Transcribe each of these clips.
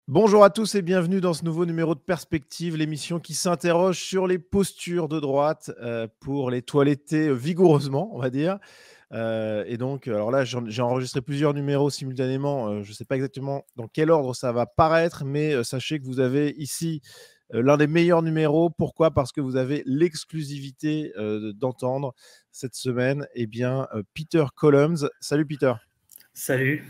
Bonjour à tous et bienvenue dans ce nouveau numéro de Perspective, l'émission qui s'interroge sur les postures de droite pour les toiletter vigoureusement, on va dire. Et donc, alors là, j'ai enregistré plusieurs numéros simultanément. Je ne sais pas exactement dans quel ordre ça va paraître, mais sachez que vous avez ici l'un des meilleurs numéros. Pourquoi? Parce que vous avez l'exclusivité d'entendre cette semaine Peter Columns. Salut Peter. Salut.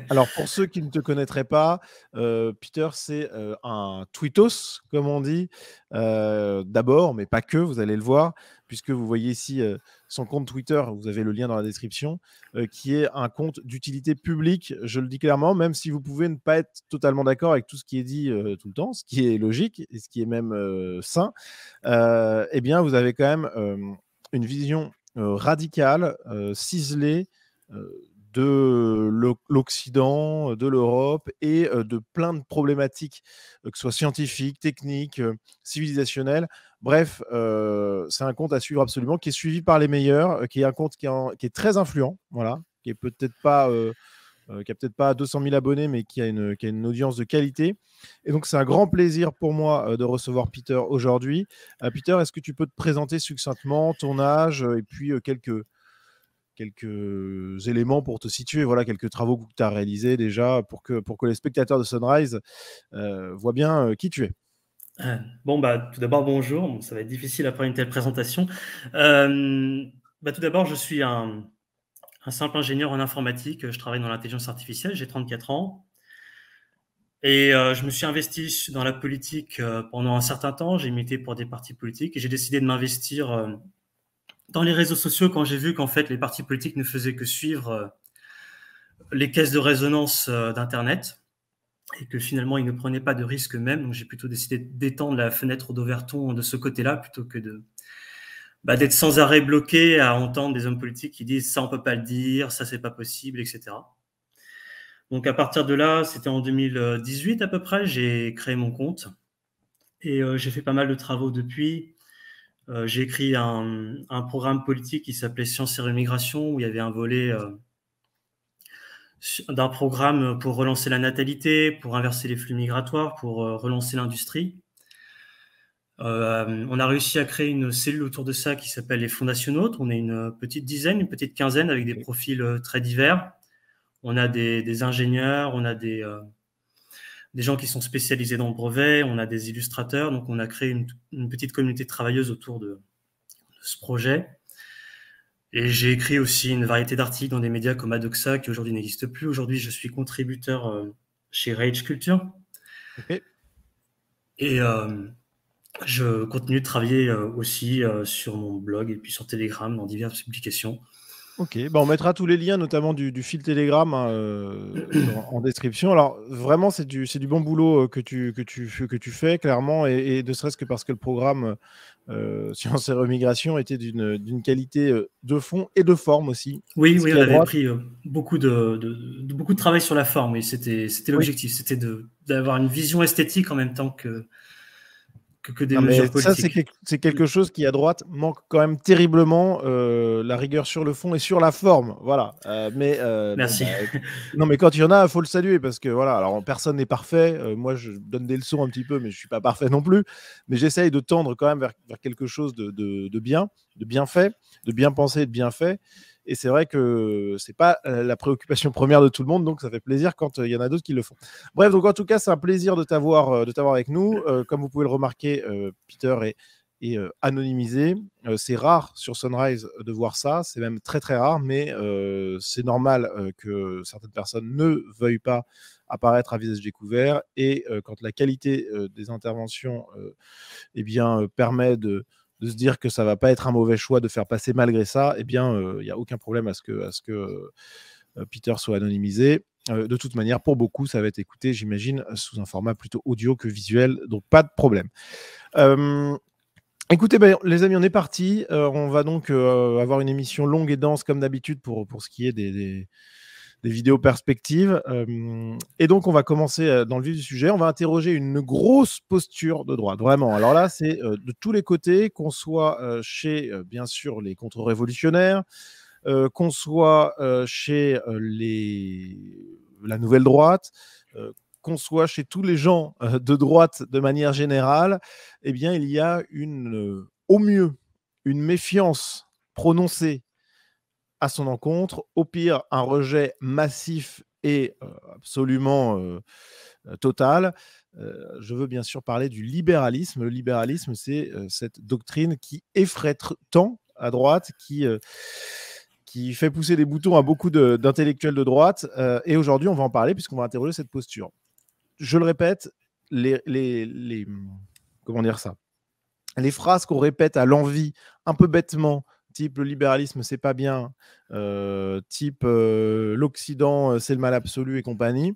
Alors, pour ceux qui ne te connaîtraient pas, Peter, c'est un tweetos, comme on dit, d'abord, mais pas que, vous allez le voir, puisque vous voyez ici son compte Twitter, vous avez le lien dans la description, qui est un compte d'utilité publique, je le dis clairement, même si vous pouvez ne pas être totalement d'accord avec tout ce qui est dit tout le temps, ce qui est logique et ce qui est même sain, eh bien, vous avez quand même une vision radicale, ciselée, de l'Occident, de l'Europe et de plein de problématiques, que ce soit scientifiques, techniques, civilisationnelles. Bref, c'est un compte à suivre absolument, qui est suivi par les meilleurs, qui est un compte qui est très influent, voilà, qui est peut-être pas, qui a peut-être pas 200 000 abonnés, mais qui a une audience de qualité. Et donc, c'est un grand plaisir pour moi de recevoir Peter aujourd'hui. Peter, est-ce que tu peux te présenter succinctement, ton âge, et puis quelques éléments pour te situer, voilà, quelques travaux que tu as réalisés déjà pour que les spectateurs de Sunrise voient bien qui tu es. Tout d'abord, bonjour. Bon, ça va être difficile après une telle présentation. Tout d'abord, je suis un simple ingénieur en informatique. Je travaille dans l'intelligence artificielle. J'ai 34 ans. Et je me suis investi dans la politique pendant un certain temps. J'ai milité pour des partis politiques et j'ai décidé de m'investir dans les réseaux sociaux quand j'ai vu qu'en fait, les partis politiques ne faisaient que suivre les caisses de résonance d'Internet, et que finalement, ils ne prenaient pas de risques eux-mêmes. Donc, j'ai plutôt décidé d'étendre la fenêtre d'Overton de ce côté-là, plutôt que d'être sans arrêt bloqué à entendre des hommes politiques qui disent « ça, on peut pas le dire, ça, c'est pas possible », etc. Donc, à partir de là, c'était en 2018 à peu près, j'ai créé mon compte et j'ai fait pas mal de travaux depuis. J'ai écrit un programme politique qui s'appelait Sciences et Remigration, où il y avait un volet d'un programme pour relancer la natalité, pour inverser les flux migratoires, pour relancer l'industrie. On a réussi à créer une cellule autour de ça qui s'appelle les Fondationnautes. On est une petite dizaine, une petite quinzaine avec des profils très divers. On a des ingénieurs, on a des gens qui sont spécialisés dans le brevet, on a des illustrateurs. Donc, on a créé une petite communauté de travailleuses autour de ce projet. Et j'ai écrit aussi une variété d'articles dans des médias comme Adoxa, qui aujourd'hui n'existe plus. Aujourd'hui, je suis contributeur chez Rage Culture. Ok. Et je continue de travailler aussi sur mon blog et puis sur Telegram dans diverses publications. Ok, bah on mettra tous les liens, notamment du fil Telegram, hein, en description. Alors, vraiment, c'est du bon boulot que tu fais, clairement, et ne serait-ce que parce que le programme Sciences et Remigration était d'une qualité de fond et de forme aussi. Oui, Ce oui, qui on à avait droite, pris beaucoup beaucoup de travail sur la forme. Oui, c'était oui. l'objectif, c'était d'avoir une vision esthétique en même temps que des Non, mais mesures ça, politiques. c'est quelque chose qui, à droite, manque quand même terriblement, la rigueur sur le fond et sur la forme. Voilà. Bon, Merci. bah, non, mais quand il y en a, il faut le saluer parce que, voilà, alors personne n'est parfait. Moi, je donne des leçons un petit peu, mais je ne suis pas parfait non plus. Mais j'essaye de tendre quand même vers quelque chose de bien, de bien fait, de bien pensé, de bien fait. Et c'est vrai que c'est pas la préoccupation première de tout le monde, donc ça fait plaisir quand il y en a d'autres qui le font. Bref, donc en tout cas, c'est un plaisir de t'avoir avec nous. Comme vous pouvez le remarquer, Peter est anonymisé. C'est rare sur Sunrise de voir ça, c'est même très très rare, mais c'est normal que certaines personnes ne veuillent pas apparaître à visage découvert. Et quand la qualité des interventions permet de se dire que ça va pas être un mauvais choix de faire passer malgré ça, il n'y a aucun problème à ce que Peter soit anonymisé. De toute manière, pour beaucoup, ça va être écouté, j'imagine, sous un format plutôt audio que visuel, donc pas de problème. Écoutez, les amis, on est parti. On va donc avoir une émission longue et dense comme d'habitude pour ce qui est des vidéos perspectives. Et donc, on va commencer dans le vif du sujet. On va interroger une grosse posture de droite, vraiment. Alors là, c'est de tous les côtés, qu'on soit chez, bien sûr, les contre-révolutionnaires, qu'on soit chez la nouvelle droite, qu'on soit chez tous les gens de droite de manière générale, eh bien, il y a au mieux une méfiance prononcée à son encontre, au pire, un rejet massif et absolument total. Je veux bien sûr parler du libéralisme. Le libéralisme, c'est cette doctrine qui effraie tant à droite, qui fait pousser des boutons à beaucoup d'intellectuels de droite. Et aujourd'hui, on va en parler puisqu'on va interroger cette posture. Je le répète, comment dire ça, les phrases qu'on répète à l'envi, un peu bêtement, type le libéralisme, c'est pas bien, type l'Occident, c'est le mal absolu et compagnie,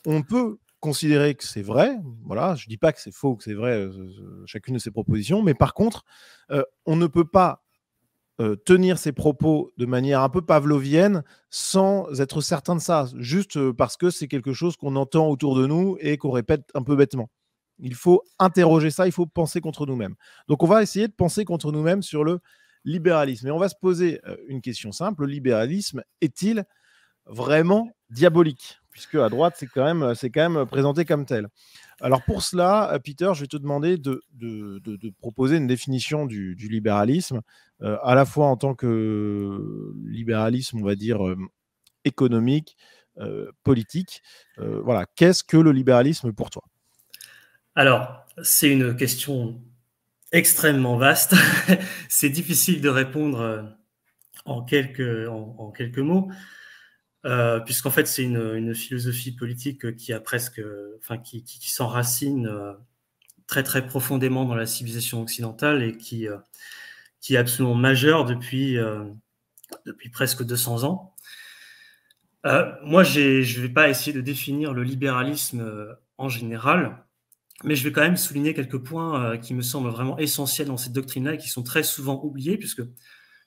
on peut considérer que c'est vrai. Voilà, je dis pas que c'est faux, que c'est vrai, chacune de ces propositions, mais par contre, on ne peut pas tenir ses propos de manière un peu pavlovienne sans être certain de ça, juste parce que c'est quelque chose qu'on entend autour de nous et qu'on répète un peu bêtement. Il faut interroger ça, il faut penser contre nous-mêmes. Donc on va essayer de penser contre nous-mêmes sur le libéralisme. Et on va se poser une question simple, le libéralisme est-il vraiment diabolique? Puisque à droite, c'est quand même présenté comme tel. Alors pour cela, Peter, je vais te demander de proposer une définition du libéralisme, à la fois en tant que libéralisme, on va dire, économique, politique. Voilà, qu'est-ce que le libéralisme pour toi? Alors, c'est une question extrêmement vaste. C'est difficile de répondre en quelques mots, puisqu'en fait, c'est une philosophie politique qui a presque, enfin, qui s'enracine très très profondément dans la civilisation occidentale et qui est absolument majeure depuis presque 200 ans. Moi, je ne vais pas essayer de définir le libéralisme en général, mais je vais quand même souligner quelques points qui me semblent vraiment essentiels dans cette doctrine-là et qui sont très souvent oubliés, puisque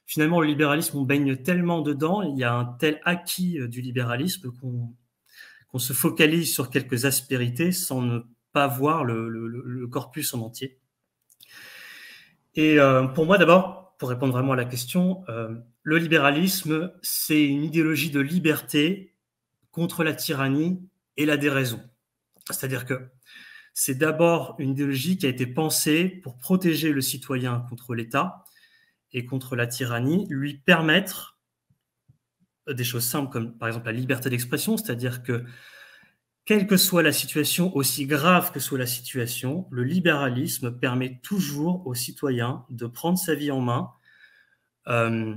finalement, le libéralisme, on baigne tellement dedans, il y a un tel acquis du libéralisme qu'on se focalise sur quelques aspérités sans ne pas voir le corpus en entier. Et pour moi, d'abord, pour répondre vraiment à la question, le libéralisme, c'est une idéologie de liberté contre la tyrannie et la déraison. C'est-à-dire que c'est d'abord une idéologie qui a été pensée pour protéger le citoyen contre l'État et contre la tyrannie, lui permettre des choses simples comme par exemple la liberté d'expression, c'est-à-dire que quelle que soit la situation, aussi grave que soit la situation, le libéralisme permet toujours aux citoyens de prendre sa vie en main, euh,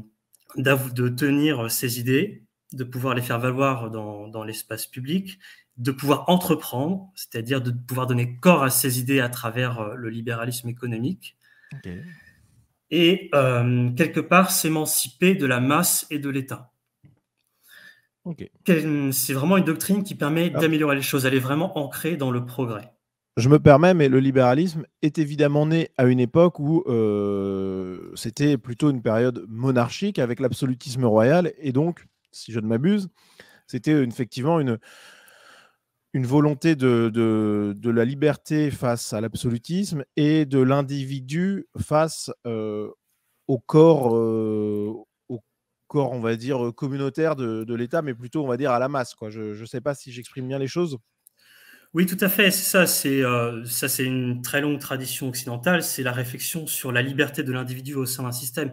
de tenir ses idées, de pouvoir les faire valoir dans l'espace public, de pouvoir entreprendre, c'est-à-dire de pouvoir donner corps à ses idées à travers le libéralisme économique, Okay. et quelque part s'émanciper de la masse et de l'État. Okay. C'est vraiment une doctrine qui permet d'améliorer les choses, elle est vraiment ancrée dans le progrès. Je me permets, mais le libéralisme est évidemment né à une époque où c'était plutôt une période monarchique avec l'absolutisme royal. Et donc, si je ne m'abuse, c'était effectivement une volonté de la liberté face à l'absolutisme et de l'individu face au corps, on va dire, communautaire de l'État, mais plutôt, on va dire, à la masse, quoi. Je ne sais pas si j'exprime bien les choses. Oui, tout à fait, c'est ça. C'est une très longue tradition occidentale. C'est la réflexion sur la liberté de l'individu au sein d'un système.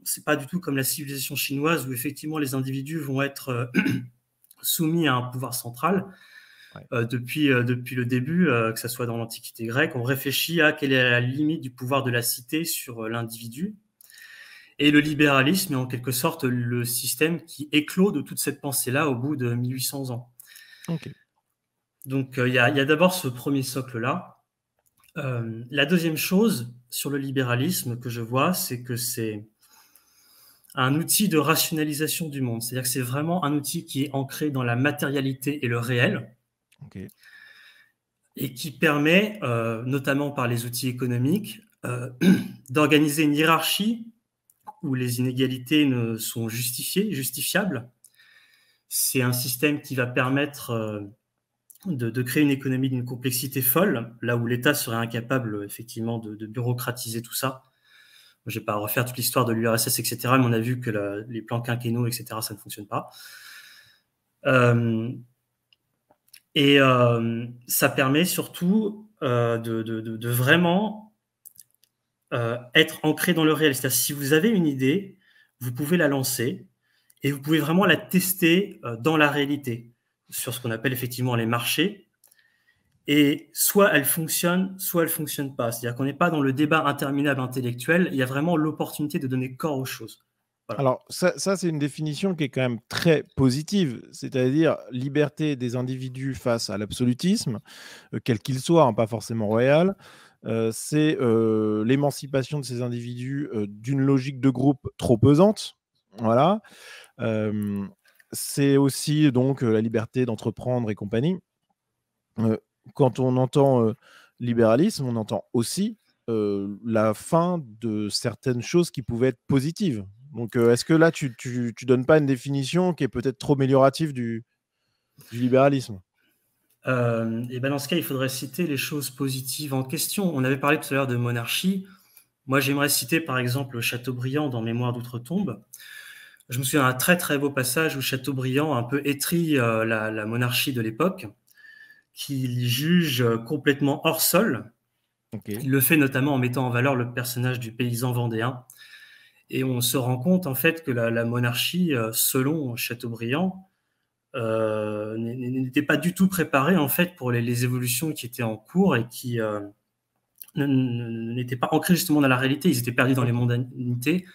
C'est pas du tout comme la civilisation chinoise où effectivement les individus vont être soumis à un pouvoir central. Ouais. Depuis le début, que ce soit dans l'Antiquité grecque, on réfléchit à quelle est la limite du pouvoir de la cité sur l'individu. Et le libéralisme est en quelque sorte le système qui éclot de toute cette pensée-là au bout de 1800 ans. Okay. Donc, il y a d'abord ce premier socle-là. La deuxième chose sur le libéralisme que je vois, c'est que c'est un outil de rationalisation du monde. C'est-à-dire que c'est vraiment un outil qui est ancré dans la matérialité et le réel, Okay. et qui permet, notamment par les outils économiques, d'organiser une hiérarchie où les inégalités ne sont justifiables. C'est un système qui va permettre de créer une économie d'une complexité folle, là où l'État serait incapable effectivement de bureaucratiser tout ça. Je ne vais pas refaire toute l'histoire de l'URSS, etc., mais on a vu que les plans quinquennaux, etc., ça ne fonctionne pas. Et ça permet surtout de vraiment être ancré dans le réel. C'est-à-dire, si vous avez une idée, vous pouvez la lancer et vous pouvez vraiment la tester dans la réalité, sur ce qu'on appelle effectivement les marchés. Et soit elle fonctionne, soit elle fonctionne pas. C'est-à-dire qu'on n'est pas dans le débat interminable intellectuel, il y a vraiment l'opportunité de donner corps aux choses. Voilà. Alors, ça c'est une définition qui est quand même très positive, c'est-à-dire liberté des individus face à l'absolutisme, quel qu'il soit, hein, pas forcément royal. C'est l'émancipation de ces individus d'une logique de groupe trop pesante. Voilà. C'est aussi donc la liberté d'entreprendre et compagnie. Quand on entend libéralisme, on entend aussi la fin de certaines choses qui pouvaient être positives. Donc, est-ce que là, tu donnes pas une définition qui est peut-être trop améliorative du libéralisme? Et ben dans ce cas, il faudrait citer les choses positives en question. On avait parlé tout à l'heure de monarchie. Moi, j'aimerais citer par exemple Chateaubriand dans Mémoire d'outre-tombe. Je me souviens d'un très très beau passage où Chateaubriand un peu étrille la monarchie de l'époque, qu'il juge complètement hors sol. Ok. Il le fait notamment en mettant en valeur le personnage du paysan vendéen. Et on se rend compte en fait que la monarchie, selon Chateaubriand, n'était pas du tout préparée en fait pour les évolutions qui étaient en cours et qui n'étaient pas ancrées justement dans la réalité. Ils étaient perdus dans les mondanités.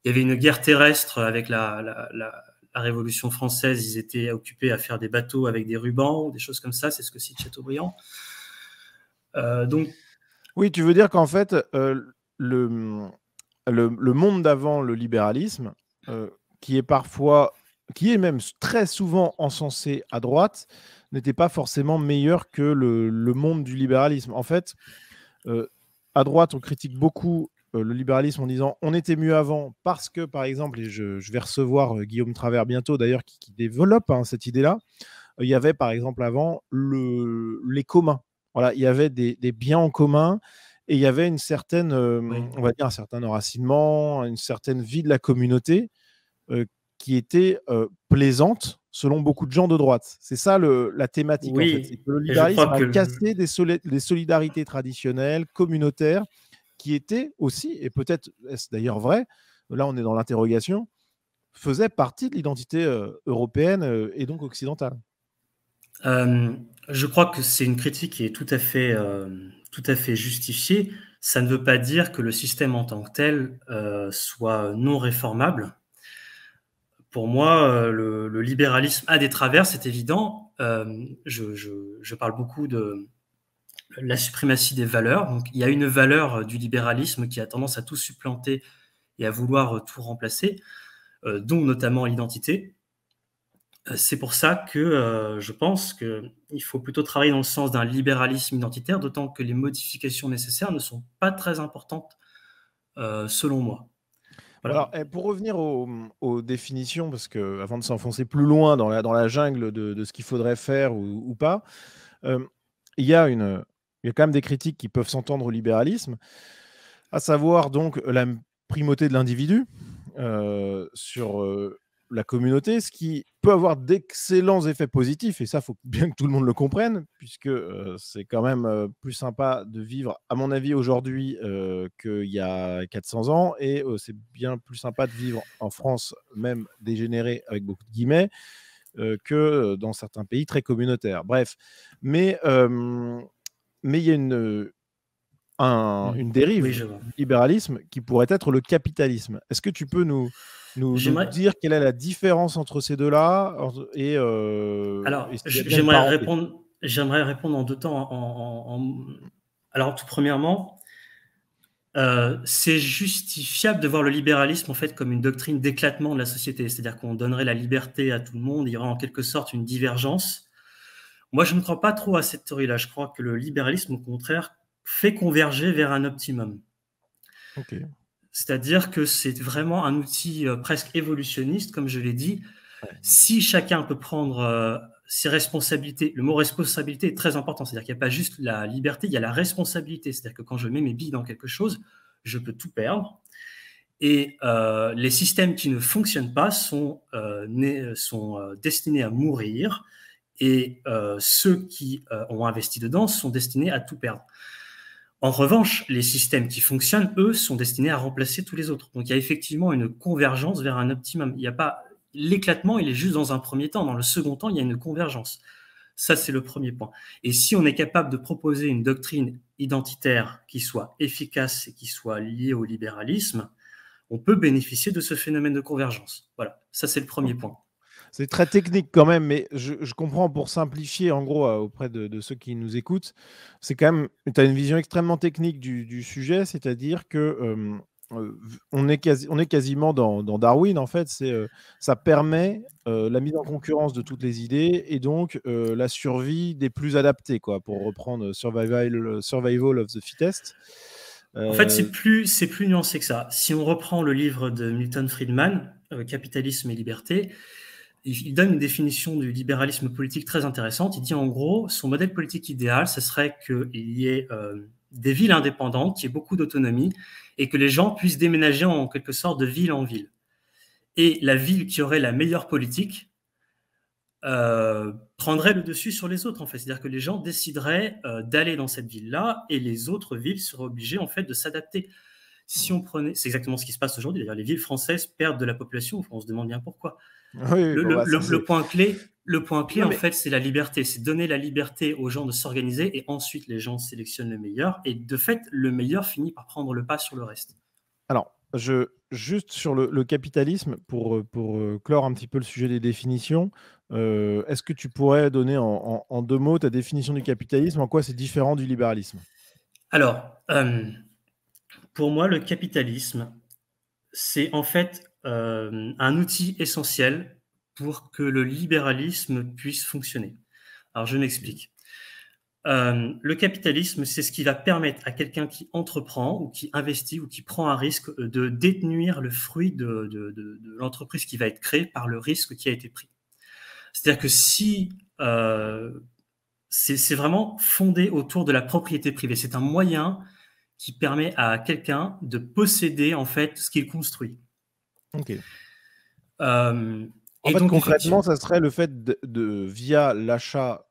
Il y avait une guerre terrestre avec la Révolution française. Ils étaient occupés à faire des bateaux avec des rubans ou des choses comme ça. C'est ce que cite Chateaubriand. Donc, Oui, tu veux dire qu'en fait, le, le monde d'avant le libéralisme, qui est parfois, qui est même très souvent encensé à droite, n'était pas forcément meilleur que le monde du libéralisme. En fait, à droite, on critique beaucoup le libéralisme en disant on était mieux avant parce que, par exemple, et je vais recevoir Guillaume Travers bientôt d'ailleurs qui développe cette idée-là, il y avait par exemple avant les communs. Voilà, il y avait des biens en commun et il y avait une certaine, oui. on va dire un certain enracinement, une certaine vie de la communauté euh, qui était plaisante selon beaucoup de gens de droite. C'est ça la thématique en fait. C'est Oui, que le et je libéralisme crois a que cassé des solidarités traditionnelles, communautaires, qui étaient aussi, et peut-être est-ce d'ailleurs vrai, là on est dans l'interrogation, faisait partie de l'identité européenne et donc occidentale. Euh, je crois que c'est une critique qui est tout à fait justifiée. Ça ne veut pas dire que le système en tant que tel soit non réformable. Pour moi, le libéralisme a des travers, c'est évident. Je parle beaucoup de la suprématie des valeurs. Donc, il y a une valeur du libéralisme qui a tendance à tout supplanter et à vouloir tout remplacer, dont notamment l'identité. C'est pour ça que je pense qu'il faut plutôt travailler dans le sens d'un libéralisme identitaire, d'autant que les modifications nécessaires ne sont pas très importantes, selon moi. Voilà. Alors, pour revenir aux définitions, parce que avant de s'enfoncer plus loin dans la jungle de ce qu'il faudrait faire ou pas, euh, il y a il y a quand même des critiques qui peuvent s'entendre au libéralisme, à savoir donc la primauté de l'individu sur la communauté, ce qui peut avoir d'excellents effets positifs, et ça, il faut bien que tout le monde le comprenne, puisque c'est quand même plus sympa de vivre, à mon avis, aujourd'hui qu'il y a 400 ans, et c'est bien plus sympa de vivre en France, même dégénéré avec beaucoup de guillemets, que dans certains pays très communautaires. Bref, mais il y a une Oui, dérive je vois. du libéralisme qui pourrait être le capitalisme. Est-ce que tu peux nous J'aimerais, dire quelle est la différence entre ces deux-là et alors, s'il y a bien une parenté? j'aimerais répondre en deux temps. Alors, tout premièrement, c'est justifiable de voir le libéralisme en fait comme une doctrine d'éclatement de la société, c'est-à-dire qu'on donnerait la liberté à tout le monde, il y aurait en quelque sorte une divergence. Moi, je ne crois pas trop à cette théorie-là. Je crois que le libéralisme, au contraire, fait converger vers un optimum. Ok. C'est-à-dire que c'est vraiment un outil presque évolutionniste, comme je l'ai dit. Ouais. Si chacun peut prendre ses responsabilités, le mot responsabilité est très important. C'est-à-dire qu'il n'y a pas juste la liberté, il y a la responsabilité. C'est-à-dire que quand je mets mes billes dans quelque chose, je peux tout perdre. Et les systèmes qui ne fonctionnent pas sont destinés à mourir. Et ceux qui ont investi dedans sont destinés à tout perdre. En revanche, les systèmes qui fonctionnent, eux, sont destinés à remplacer tous les autres. Donc il y a effectivement une convergence vers un optimum. Il n'y a pas l'éclatement, il est juste dans un premier temps. Dans le second temps, il y a une convergence. Ça, c'est le premier point. Et si on est capable de proposer une doctrine identitaire qui soit efficace et qui soit liée au libéralisme, on peut bénéficier de ce phénomène de convergence. Voilà, ça c'est le premier point. C'est très technique quand même, mais je comprends pour simplifier en gros auprès de ceux qui nous écoutent. C'est quand même, tu as une vision extrêmement technique du sujet, c'est-à-dire que on est quasiment dans Darwin en fait. Ça permet la mise en concurrence de toutes les idées et donc la survie des plus adaptés, quoi, pour reprendre Survival of the Fittest. En fait, c'est plus nuancé que ça. Si on reprend le livre de Milton Friedman, Capitalisme et liberté, il donne une définition du libéralisme politique très intéressante. Il dit en gros, son modèle politique idéal, ce serait qu'il y ait des villes indépendantes, qu'il y ait beaucoup d'autonomie et que les gens puissent déménager en quelque sorte de ville en ville. Et la ville qui aurait la meilleure politique prendrait le dessus sur les autres, en fait. C'est-à-dire que les gens décideraient d'aller dans cette ville-là et les autres villes seraient obligées, en fait, de s'adapter. Si on prenait, c'est exactement ce qui se passe aujourd'hui. D'ailleurs, les villes françaises perdent de la population. On se demande bien pourquoi. Oui, le point clé, Non, en mais- fait, c'est la liberté. C'est donner la liberté aux gens de s'organiser et ensuite les gens sélectionnent le meilleur. Et de fait, le meilleur finit par prendre le pas sur le reste. Alors, juste sur le capitalisme, pour clore un petit peu le sujet des définitions, est-ce que tu pourrais donner en deux mots ta définition du capitalisme, en quoi c'est différent du libéralisme? Alors, pour moi, le capitalisme, c'est en fait un outil essentiel pour que le libéralisme puisse fonctionner. Alors, je m'explique. Le capitalisme, c'est ce qui va permettre à quelqu'un qui entreprend ou qui investit ou qui prend un risque de détenir le fruit de l'entreprise qui va être créée par le risque qui a été pris. C'est-à-dire que si c'est vraiment fondé autour de la propriété privée, c'est un moyen qui permet à quelqu'un de posséder en fait ce qu'il construit. Ok. Euh, En et fait, donc concrètement, effectivement, ça serait le fait via l'achat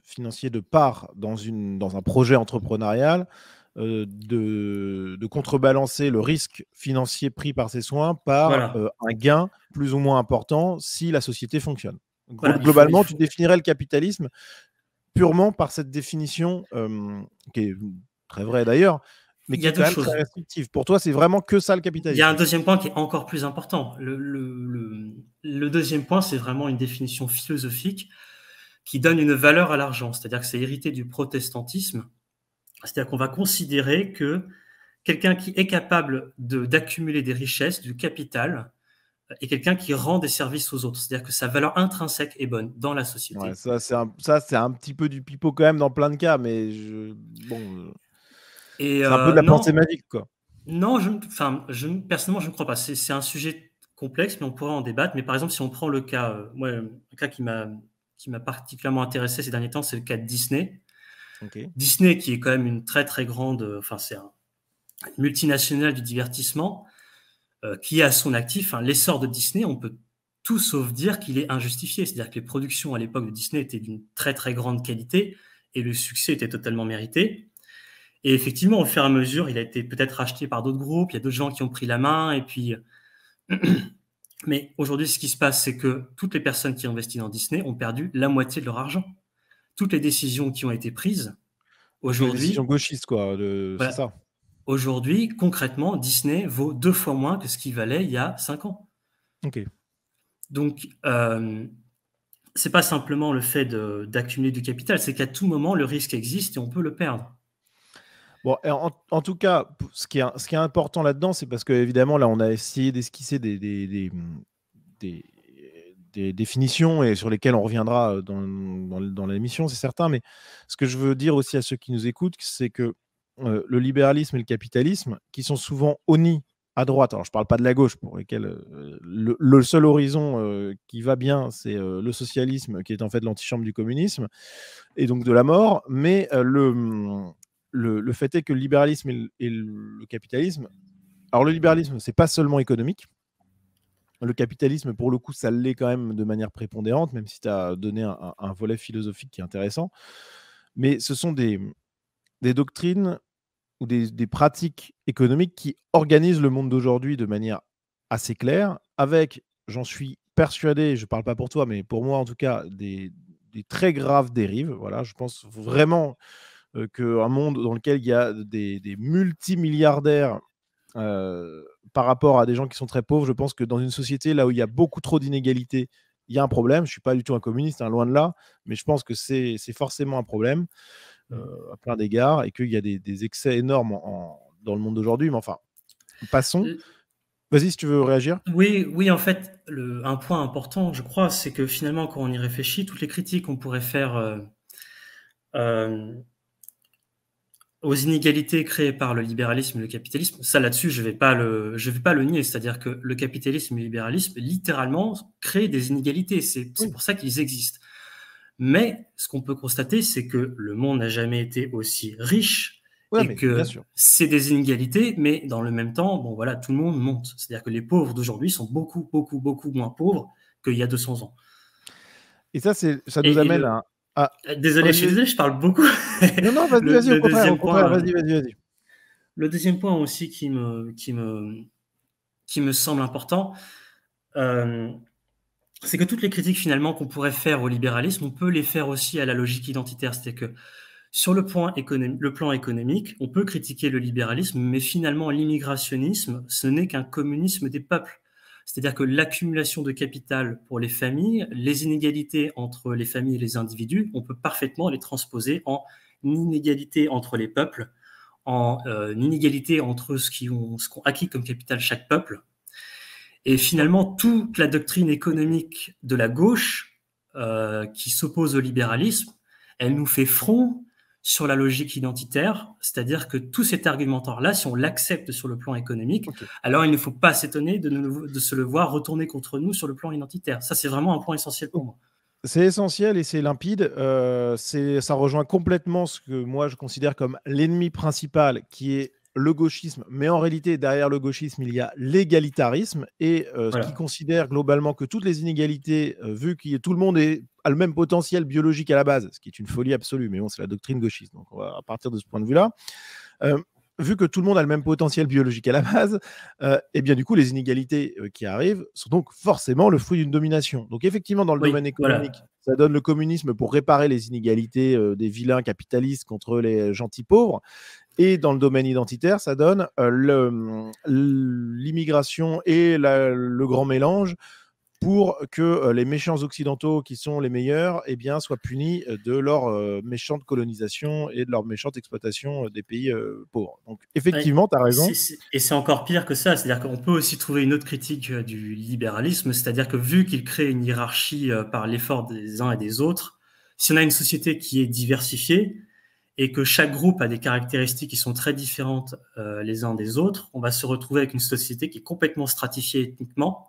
financier de parts dans un projet entrepreneurial, de contrebalancer le risque financier pris par ses soins par voilà, un gain plus ou moins important si la société fonctionne. voilà, Globalement, tu définirais le capitalisme purement par cette définition qui est très vraie d'ailleurs, mais il y qui a est quand deux même très choses. restrictive. Pour toi, c'est vraiment que ça le Il y a un capitalisme. deuxième point qui est encore plus important. Le deuxième point, c'est vraiment une définition philosophique qui donne une valeur à l'argent. C'est-à-dire que c'est hérité du protestantisme. C'est-à-dire qu'on va considérer que quelqu'un qui est capable d'accumuler des richesses, du capital, est quelqu'un qui rend des services aux autres. C'est-à-dire que sa valeur intrinsèque est bonne dans la Ouais, société. ça, c'est un petit peu du pipeau quand même dans plein de cas, mais bon, Et c'est un peu de la pensée non, magique, quoi. non, personnellement, je ne crois pas. C'est un sujet complexe, mais on pourrait en débattre. Mais par exemple, si on prend le cas, moi, un cas qui m'a particulièrement intéressé ces derniers temps, c'est le cas de Disney. Ok. Disney, qui est quand même une très très grande, enfin c'est une multinationale du divertissement, qui a à son actif l'essor de Disney. On peut tout sauf dire qu'il est injustifié. C'est-à-dire que les productions à l'époque de Disney étaient d'une très très grande qualité et le succès était totalement mérité. Et effectivement, au fur et à mesure, il a été peut-être racheté par d'autres groupes, il y a d'autres gens qui ont pris la main, et puis... Mais aujourd'hui, ce qui se passe, c'est que toutes les personnes qui ont investi dans Disney ont perdu la moitié de leur argent. Toutes les décisions qui ont été prises, Toutes les décisions aujourd'hui, gauchistes, quoi. C'est voilà, ça. aujourd'hui, concrètement, Disney vaut 2 fois moins que ce qu'il valait il y a 5 ans. Ok. Donc, c'est pas simplement le fait d'accumuler du capital, c'est qu'à tout moment, le risque existe et on peut le perdre. Bon, et en tout cas, ce qui est important là-dedans, c'est parce que évidemment, là, on a essayé d'esquisser des- des définitions et sur lesquelles on reviendra dans l'émission, c'est certain. Mais ce que je veux dire aussi à ceux qui nous écoutent, c'est que le libéralisme et le capitalisme, qui sont souvent honnis à droite, alors je ne parle pas de la gauche, pour lesquels le seul horizon qui va bien, c'est le socialisme, qui est en fait l'antichambre du communisme, et donc de la mort. Mais le fait est que le libéralisme et le capitalisme, alors le libéralisme, c'est pas seulement économique, Le capitalisme, pour le coup, ça l'est quand même de manière prépondérante, même si tu as donné un volet philosophique qui est intéressant. Mais ce sont des doctrines ou des pratiques économiques qui organisent le monde d'aujourd'hui de manière assez claire, avec, j'en suis persuadé, je ne parle pas pour toi, mais pour moi en tout cas, des très graves dérives. Voilà, je pense vraiment qu'un monde dans lequel il y a des multimilliardaires par rapport à des gens qui sont très pauvres, je pense que dans une société là où il y a beaucoup trop d'inégalités, il y a un problème. Je ne suis pas du tout un communiste, hein, loin de là, mais je pense que c'est forcément un problème à plein d'égards et qu'il y a des excès énormes dans le monde d'aujourd'hui. Mais enfin, passons. Vas-y, si tu veux réagir. Oui, oui, en fait, un point important, je crois, c'est que finalement, quand on y réfléchit, toutes les critiques qu'on pourrait faire euh, aux inégalités créées par le libéralisme et le capitalisme, ça là-dessus, je vais pas le nier. C'est-à-dire que le capitalisme et le libéralisme, littéralement, créent des inégalités. C'est Oui, pour ça qu'ils existent. Mais ce qu'on peut constater, c'est que le monde n'a jamais été aussi riche ouais, et mais bien que sûr. c'est des inégalités, mais dans le même temps, bon voilà, tout le monde monte. C'est-à-dire que les pauvres d'aujourd'hui sont beaucoup, beaucoup, beaucoup moins pauvres qu'il y a 200 ans. Et ça nous Et amène le, à... Ah, désolé, je vas-y, suis vas-y. désolé, je parle beaucoup. Non, non, vas-y, vas-y, Le au deuxième contraire, point, vas-y, vas-y, vas-y. le deuxième point aussi qui me semble important, euh, c'est que toutes les critiques finalement qu'on pourrait faire au libéralisme, on peut les faire aussi à la logique identitaire. C'est-à-dire que sur le plan économique, on peut critiquer le libéralisme, mais finalement l'immigrationnisme, ce n'est qu'un communisme des peuples. C'est-à-dire que l'accumulation de capital pour les familles, les inégalités entre les familles et les individus, on peut parfaitement les transposer en inégalité entre les peuples, en inégalité entre ce qu'ont acquis comme capital chaque peuple. Et Ouais. finalement, toute la doctrine économique de la gauche qui s'oppose au libéralisme, elle nous fait front sur la logique identitaire, c'est-à-dire que tout cet argumentaire-là, si on l'accepte sur le plan économique, Ok. alors il ne faut pas s'étonner de se le voir retourner contre nous sur le plan identitaire. Ça, c'est vraiment un point essentiel pour moi. C'est essentiel et c'est limpide. Ça rejoint complètement ce que moi je considère comme l'ennemi principal, qui est le gauchisme. Mais en réalité, derrière le gauchisme, il y a l'égalitarisme et qui Voilà. considère globalement que toutes les inégalités, vu que tout le monde a le même potentiel biologique à la base, ce qui est une folie absolue, mais bon, c'est la doctrine gauchiste. Donc, on va, à partir de ce point de vue-là, euh, vu que tout le monde a le même potentiel biologique à la base, et bien du coup, les inégalités qui arrivent sont donc forcément le fruit d'une domination. Donc effectivement, dans le Oui, domaine économique, voilà. ça donne le communisme pour réparer les inégalités des vilains capitalistes contre les gentils pauvres. Et dans le domaine identitaire, ça donne l'immigration et le grand mélange pour que les méchants occidentaux qui sont les meilleurs eh bien, soient punis de leur méchante colonisation et de leur méchante exploitation des pays pauvres. Donc Ouais. effectivement, tu as raison. Et c'est encore pire que ça, c'est-à-dire qu'on peut aussi trouver une autre critique du libéralisme, c'est-à-dire que vu qu'il crée une hiérarchie par l'effort des uns et des autres, si on a une société qui est diversifiée et que chaque groupe a des caractéristiques qui sont très différentes les uns des autres, on va se retrouver avec une société qui est complètement stratifiée ethniquement.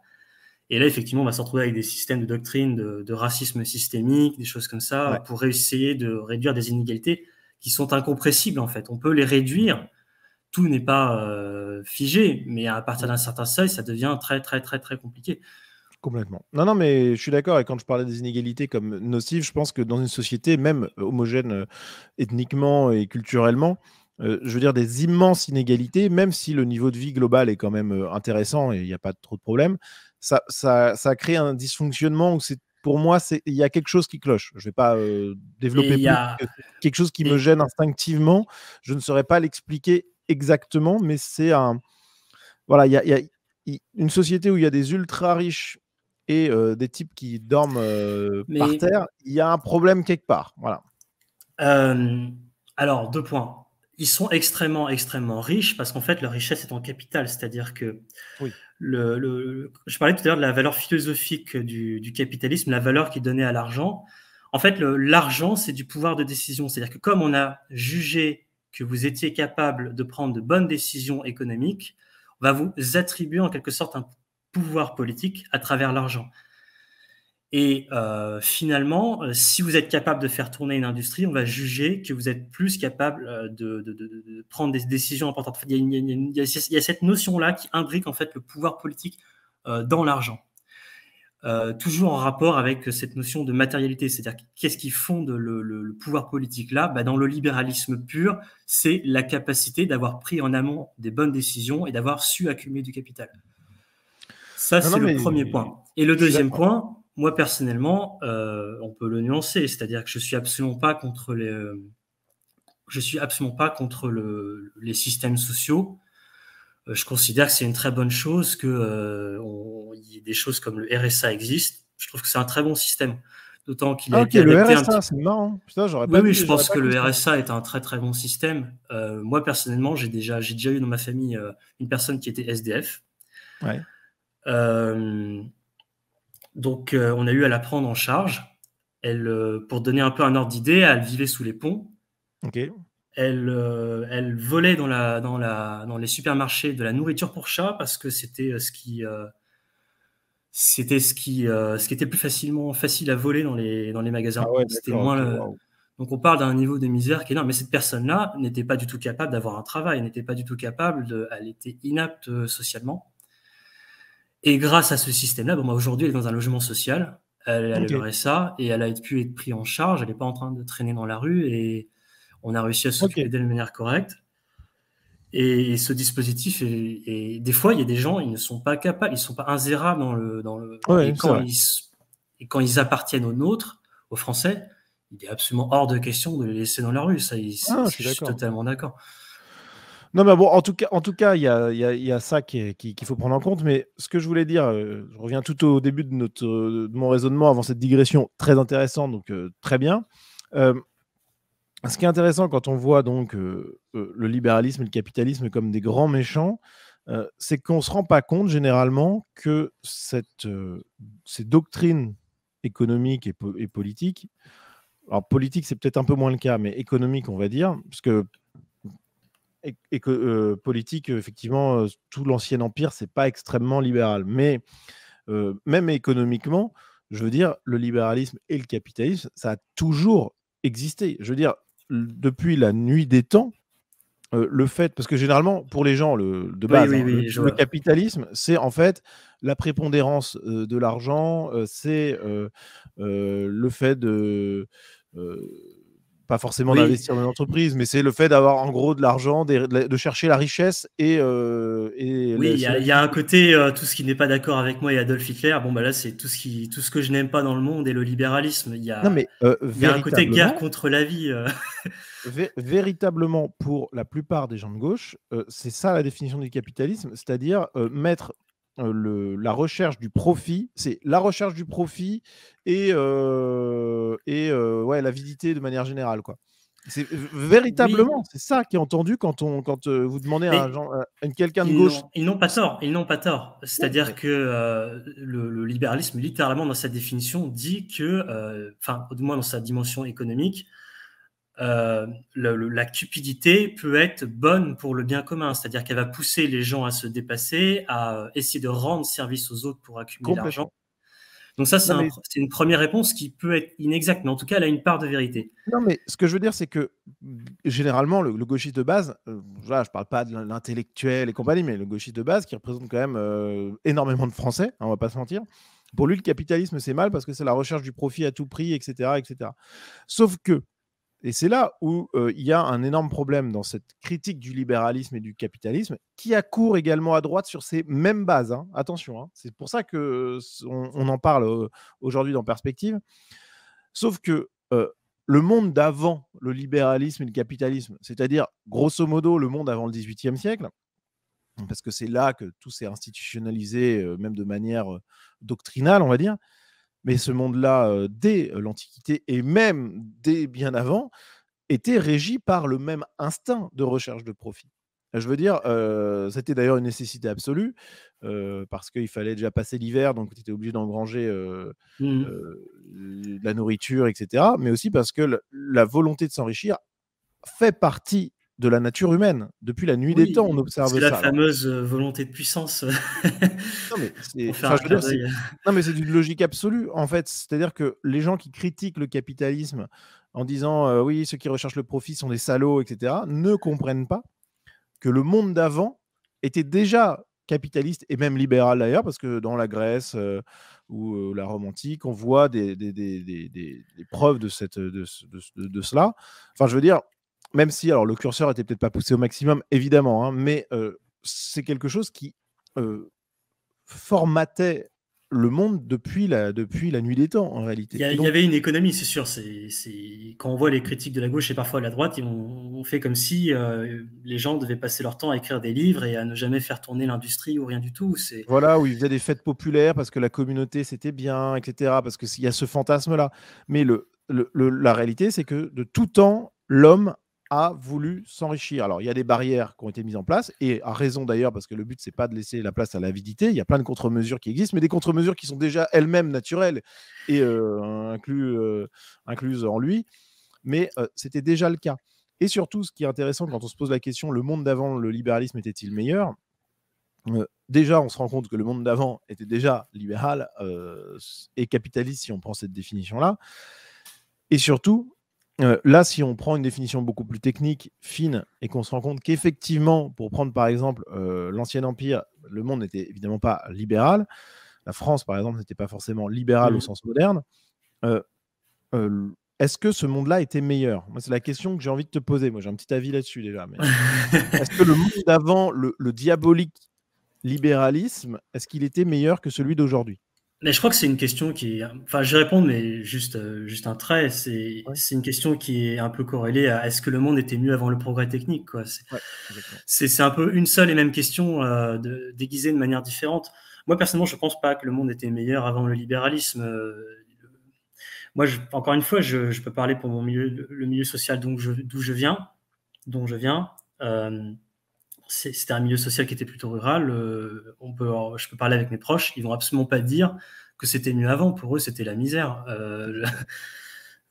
Et là, effectivement, on va se retrouver avec des systèmes de doctrine de racisme systémique, des choses comme Ouais. ça, pour essayer de réduire des inégalités qui sont incompressibles en fait. On peut les réduire, tout n'est pas figé, mais à partir d'un certain seuil, ça devient très, très, très, très compliqué. Complètement. Non, non, mais je suis d'accord. Et quand je parlais des inégalités comme nocives, je pense que dans une société, même homogène ethniquement et culturellement, je veux dire des immenses inégalités, même si le niveau de vie global est quand même intéressant et il n'y a pas trop de problèmes, ça crée un dysfonctionnement où pour moi, il y a quelque chose qui cloche. Je ne vais pas Et développer il y plus, a, parce que c'est quelque chose qui me et, gêne instinctivement. Je ne saurais pas l'expliquer exactement, mais c'est un, voilà, une société où il y a des ultra riches et des types qui dorment par mais terre, il y a un problème quelque part. Voilà. euh, alors, deux points. Ils sont extrêmement, extrêmement riches parce qu'en fait, leur richesse est en capital. C'est-à-dire que Oui, je parlais tout à l'heure de la valeur philosophique du capitalisme, la valeur qui est donnée à l'argent. En fait, l'argent, c'est du pouvoir de décision. C'est-à-dire que comme on a jugé que vous étiez capable de prendre de bonnes décisions économiques, on va vous attribuer en quelque sorte un pouvoir politique à travers l'argent. Et finalement, si vous êtes capable de faire tourner une industrie, on va juger que vous êtes plus capable de prendre des décisions importantes. Il y a cette notion-là qui imbrique en fait le pouvoir politique dans l'argent. Toujours en rapport avec cette notion de matérialité, c'est-à-dire qu'est-ce qui fonde le pouvoir politique là? Dans le libéralisme pur, c'est la capacité d'avoir pris en amont des bonnes décisions et d'avoir su accumuler du capital. Ça, Non, c'est non, le mais premier point. Et le je suis deuxième d'accord. point, moi personnellement, on peut le nuancer, c'est-à-dire que je suis absolument pas contre les systèmes sociaux. Je considère que c'est une très bonne chose que y ait des choses comme le RSA existent. Je trouve que c'est un très bon système, d'autant qu'il a Ah ok, été le adapté un RSA, petit. c'est marrant. Putain, Oui, oui, je j'aurais pense pas que cru le ça. RSA est un très très bon système. Moi personnellement, j'ai déjà eu dans ma famille une personne qui était SDF. Ouais, Euh, donc on a eu à la prendre en charge. Elle, pour donner un peu un ordre d'idée, elle vivait sous les ponts. ok. Elle volait dans les supermarchés de la nourriture pour chat parce que c'était ce qui était plus facile à voler dans les Ah magasins. ouais, C'était d'accord, ok, moins. waouh. Donc on parle d'un niveau de misère qui est énorme. Mais cette personne-là n'était pas du tout capable d'avoir un travail, n'était pas du tout capable elle était inapte socialement. Et grâce à ce système-là, aujourd'hui, elle est dans un logement social. Elle a le Ok, RSA et elle a pu être prise en charge. Elle n'est pas en train de traîner dans la rue et on a réussi à ok. s'occuper d'elle de manière correcte. Et ce dispositif des fois, il y a des gens, ils ne sont pas capables, ils ne sont pas insérables Ouais, et c'est vrai. quand ils appartiennent aux nôtres, aux Français, il est absolument hors de question de les laisser dans la rue. Ça, Ah, je je suis suis d'accord. totalement d'accord. Non, mais bon, en tout cas, il y a ça qu'il faut prendre en compte. Mais ce que je voulais dire, je reviens tout au début de mon raisonnement avant cette digression très intéressante, donc très bien. Euh, Ce qui est intéressant quand on voit donc le libéralisme et le capitalisme comme des grands méchants, c'est qu'on ne se rend pas compte généralement que ces doctrines économiques et politiques, alors politique c'est peut-être un peu moins le cas, mais économique on va dire, parce que politique, effectivement, tout l'ancien empire, c'est pas extrêmement libéral. Mais même économiquement, je veux dire, le libéralisme et le capitalisme, ça a toujours existé. Je veux dire, depuis la nuit des temps, le fait, parce que généralement, pour les gens de Oui, base, oui, hein, oui, je le vois. capitalisme, c'est en fait la prépondérance de l'argent, c'est le fait de, euh, pas forcément Oui, d'investir dans une entreprise, mais c'est le fait d'avoir en gros de l'argent, de chercher la richesse et oui, c'est la il y a un vie. côté, tout ce qui n'est pas d'accord avec moi et Adolf Hitler. Là, c'est tout ce que je n'aime pas dans le monde et le libéralisme. Non, mais Il y a un côté guerre véritablement, contre la vie. véritablement, pour la plupart des gens de gauche, c'est ça la définition du capitalisme, c'est-à-dire mettre la recherche du profit, c'est la recherche du profit et ouais, l'avidité de manière générale, quoi. C'est Oui, véritablement, c'est ça qui est entendu quand vous demandez à, mais quelqu'un de gauche. ils n'ont pas tort. Ils n'ont pas tort. Ouais, C'est-à-dire mais que le libéralisme, littéralement, dans sa définition, dit que, enfin, du moins dans sa dimension économique, la cupidité peut être bonne pour le bien commun. C'est-à-dire qu'elle va pousser les gens à se dépasser, à essayer de rendre service aux autres pour accumuler l'argent. complètement. Donc ça, Non, mais c'est une première réponse qui peut être inexacte, mais en tout cas, elle a une part de vérité. Non, mais ce que je veux dire, c'est que généralement, le gauchiste de base, voilà, je parle pas de l'intellectuel et compagnie, mais le gauchiste de base qui représente quand même énormément de Français, hein, on va pas se mentir. Pour lui, le capitalisme, c'est mal parce que c'est la recherche du profit à tout prix, etc., etc. Sauf que, et c'est là où il y a un énorme problème dans cette critique du libéralisme et du capitalisme, qui accourt également à droite sur ces mêmes bases, hein. Attention, hein. C'est pour ça que on en parle aujourd'hui dans Perspective. Sauf que le monde d'avant le libéralisme et le capitalisme, c'est-à-dire grosso modo le monde avant le XVIIIe siècle, parce que c'est là que tout s'est institutionnalisé, même de manière doctrinale, on va dire, mais ce monde-là, dès l'Antiquité et même dès bien avant, était régi par le même instinct de recherche de profit. Je veux dire, c'était d'ailleurs une nécessité absolue, parce qu'il fallait déjà passer l'hiver, donc tu étais obligé d'engranger Mhm. de la nourriture, etc. Mais aussi parce que la volonté de s'enrichir fait partie de la nature humaine. Depuis la nuit des temps, on Oui, observe c'est la ça. Alors, fameuse volonté de puissance non, mais pour c'est, faire enfin, un je veux clin dire, d'œil. non, mais c'est d'une logique absolue, en fait. C'est-à-dire que les gens qui critiquent le capitalisme en disant oui, ceux qui recherchent le profit sont des salauds, etc., ne comprennent pas que le monde d'avant était déjà capitaliste et même libéral d'ailleurs, parce que dans la Grèce ou la Rome antique, on voit des preuves de cela. Enfin, je veux dire, même si alors, le curseur était peut-être pas poussé au maximum, évidemment, hein, mais c'est quelque chose qui formatait le monde depuis la nuit des temps, en réalité. Et Il y donc, avait une économie, c'est sûr. Quand on voit les critiques de la gauche et parfois de la droite, on fait comme si les gens devaient passer leur temps à écrire des livres et à ne jamais faire tourner l'industrie ou rien du tout. voilà, où ils faisaient des fêtes populaires parce que la communauté c'était bien, etc. Parce qu'il y a ce fantasme-là. Mais la réalité, c'est que de tout temps, l'homme a voulu s'enrichir. Alors, il y a des barrières qui ont été mises en place, et à raison d'ailleurs, parce que le but, c'est pas de laisser la place à l'avidité. Il y a plein de contre-mesures qui existent, mais des contre-mesures qui sont déjà elles-mêmes naturelles et incluses en lui. Mais c'était déjà le cas. Et surtout, ce qui est intéressant quand on se pose la question, le monde d'avant, le libéralisme était-il meilleur ? Déjà, on se rend compte que le monde d'avant était déjà libéral et capitaliste, si on prend cette définition-là. Et surtout, là, si on prend une définition beaucoup plus technique, fine, et qu'on se rend compte qu'effectivement, pour prendre par exemple l'Ancien Empire, le monde n'était évidemment pas libéral. La France, par exemple, n'était pas forcément libérale au sens moderne. Est-ce que ce monde-là était meilleur ? Moi, c'est la question que j'ai envie de te poser. Moi, j'ai un petit avis là-dessus déjà. Mais est-ce que le monde d'avant, le diabolique libéralisme, est-ce qu'il était meilleur que celui d'aujourd'hui ? Mais je crois que c'est une question qui est... Enfin, je vais répondre, mais juste un trait. C'est une question qui est un peu corrélée à est-ce que le monde était mieux avant le progrès technique, quoi. C'est un peu une seule et même question déguisée de manière différente. Moi, personnellement, je ne pense pas que le monde était meilleur avant le libéralisme. Moi, encore une fois, je peux parler pour le milieu social dont je viens. C'était un milieu social qui était plutôt rural. Je peux parler avec mes proches, ils vont absolument pas dire que c'était mieux avant. Pour eux, c'était la misère.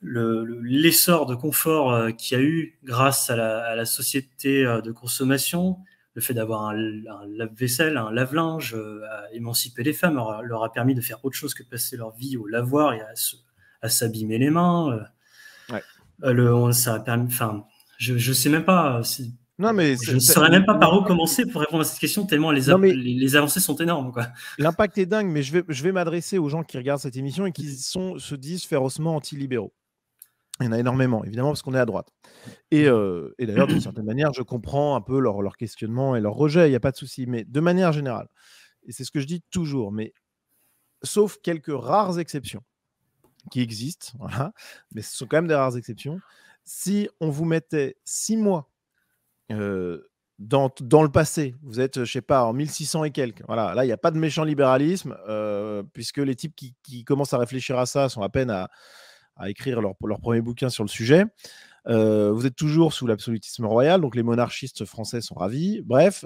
L'essor de confort qu'il y a eu grâce à la société de consommation, le fait d'avoir un lave-vaisselle, un lave-linge, a émancipé les femmes, leur a permis de faire autre chose que de passer leur vie au lavoir et à s'abîmer les mains. Ça a permis. Enfin, je sais même pas. Non, mais je ne saurais même pas par où commencer pour répondre à cette question, tellement les avancées sont énormes, quoi. L'impact est dingue, mais je vais m'adresser aux gens qui regardent cette émission et qui se disent férocement anti-libéraux. Il y en a énormément, évidemment, parce qu'on est à droite. Et d'ailleurs, d'une certaine manière, je comprends un peu leur questionnement et leur rejet, il n'y a pas de souci. Mais de manière générale, et c'est ce que je dis toujours, mais sauf quelques rares exceptions qui existent, voilà, mais ce sont quand même des rares exceptions, si on vous mettait 6 mois dans le passé, vous êtes, je sais pas, en 1600 et quelques, voilà, là, il n'y a pas de méchant libéralisme, puisque les types qui commencent à réfléchir à ça sont à peine à écrire leur premier bouquin sur le sujet. Vous êtes toujours sous l'absolutisme royal, donc les monarchistes français sont ravis. Bref,